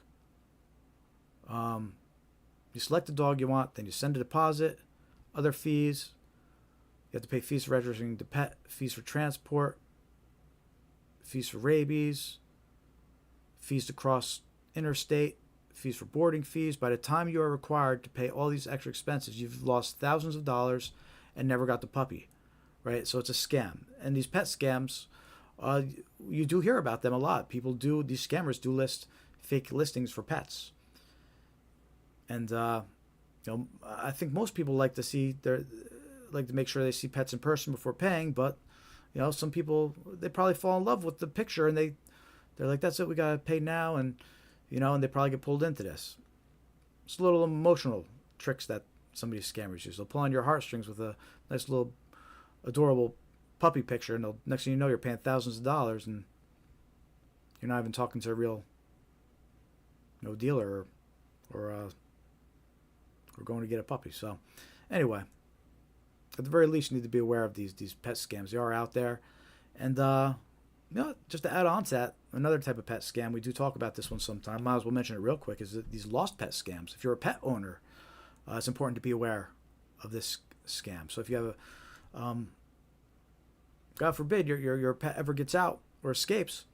You select the dog you want, then you send a deposit, other fees. You have to pay fees for registering the pet, fees for transport, fees for rabies, fees to cross interstate, fees for boarding fees. By the time you are required to pay all these extra expenses, you've lost thousands of dollars and never got the puppy, right? So it's a scam. And these pet scams, you do hear about them a lot. These scammers do list fake listings for pets. And, I think most people like to make sure they see pets in person before paying, but, some people, they probably fall in love with the picture and they're like, that's it, we got to pay now. And, and they probably get pulled into this. It's a little emotional tricks that some of these scammers use. They'll pull on your heartstrings with a nice little adorable puppy picture, and next thing you know, you're paying thousands of dollars, and you're not even talking to a real dealer or going to get a puppy. So anyway, at the very least, you need to be aware of these pet scams. They are out there. And just to add on to that, another type of pet scam, we do talk about this one sometime, might as well mention it real quick, is these lost pet scams. If you're a pet owner, it's important to be aware of this scam. So if you have a, God forbid, your pet ever gets out or escapes,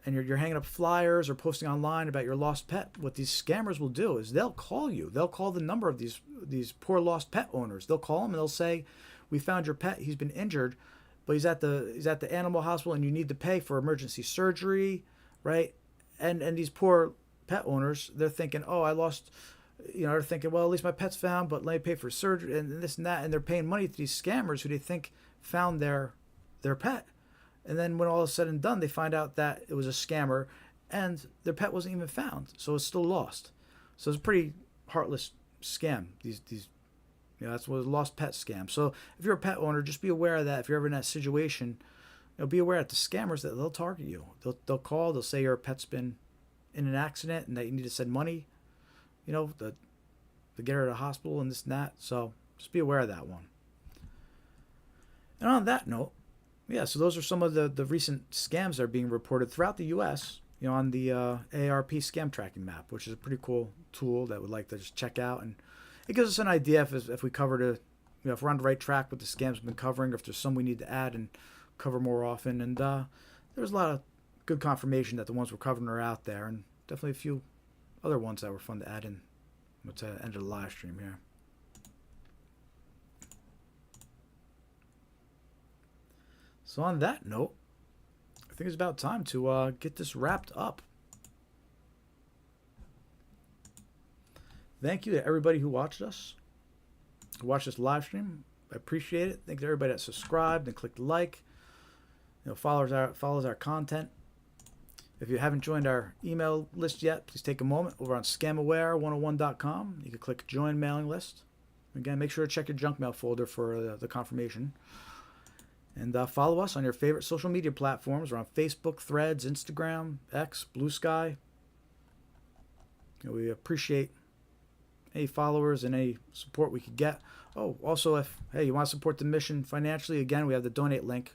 and you're hanging up flyers or posting online about your lost pet, what these scammers will do is they'll call you. They'll call the number of these poor lost pet owners. They'll call them and they'll say, "We found your pet. He's been injured, but he's at the animal hospital, and you need to pay for emergency surgery," right? And these poor pet owners, they're thinking, "Oh, I lost." They're thinking, well, at least my pet's found, but let me pay for surgery and this and that. And they're paying money to these scammers who they think found their pet. And then when all is said and done, they find out that it was a scammer and their pet wasn't even found. So it's still lost. So it's a pretty heartless scam. That's what a lost pet scam. So if you're a pet owner, just be aware of that. If you're ever in that situation, be aware that the scammers, that they'll target you. They'll call, they'll say your pet's been in an accident and that you need to send money. To get her to the hospital and this and that. So just be aware of that one. And on that note, so those are some of the recent scams that are being reported throughout the U.S., on the AARP scam tracking map, which is a pretty cool tool that we'd like to just check out. And it gives us an idea if we cover if we're on the right track with the scams we've been covering, or if there's some we need to add and cover more often. And there's a lot of good confirmation that the ones we're covering are out there, and definitely a few other ones that were fun to add in at the end of the live stream here. So on that note, I think it's about time to get this wrapped up. Thank you to everybody who watched this live stream. I appreciate it. Thank you to everybody that subscribed and clicked like, follows our content. If you haven't joined our email list yet, please take a moment over on scamaware101.com. You can click join mailing list. Again, make sure to check your junk mail folder for the confirmation. And follow us on your favorite social media platforms. We're on Facebook, Threads, Instagram, X, Blue Sky. We appreciate any followers and any support we could get. Oh, also, if, hey, you want to support the mission financially, again, we have the donate link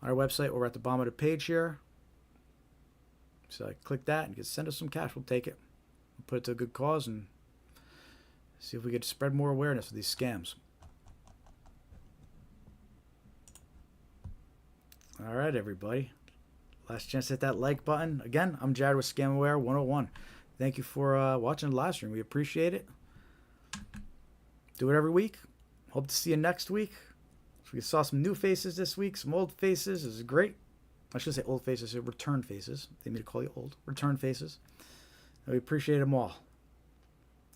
on our website or at the bottom of the page here. So click that and you can send us some cash. We'll take it. We'll put it to a good cause and see if we could spread more awareness of these scams. All right, everybody. Last chance to hit that like button. Again, I'm Jared with ScamAware 101. Thank you for watching the live stream. We appreciate it. Do it every week. Hope to see you next week. We saw some new faces this week, some old faces. This is great. I should say old faces, return faces. They made me call you old. Return faces. And we appreciate them all.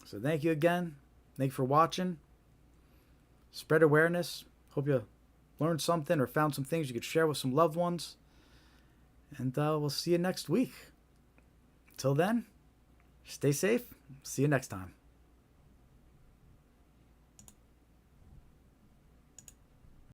So thank you again. Thank you for watching. Spread awareness. Hope you learned something or found some things you could share with some loved ones. And we'll see you next week. Until then, stay safe. See you next time.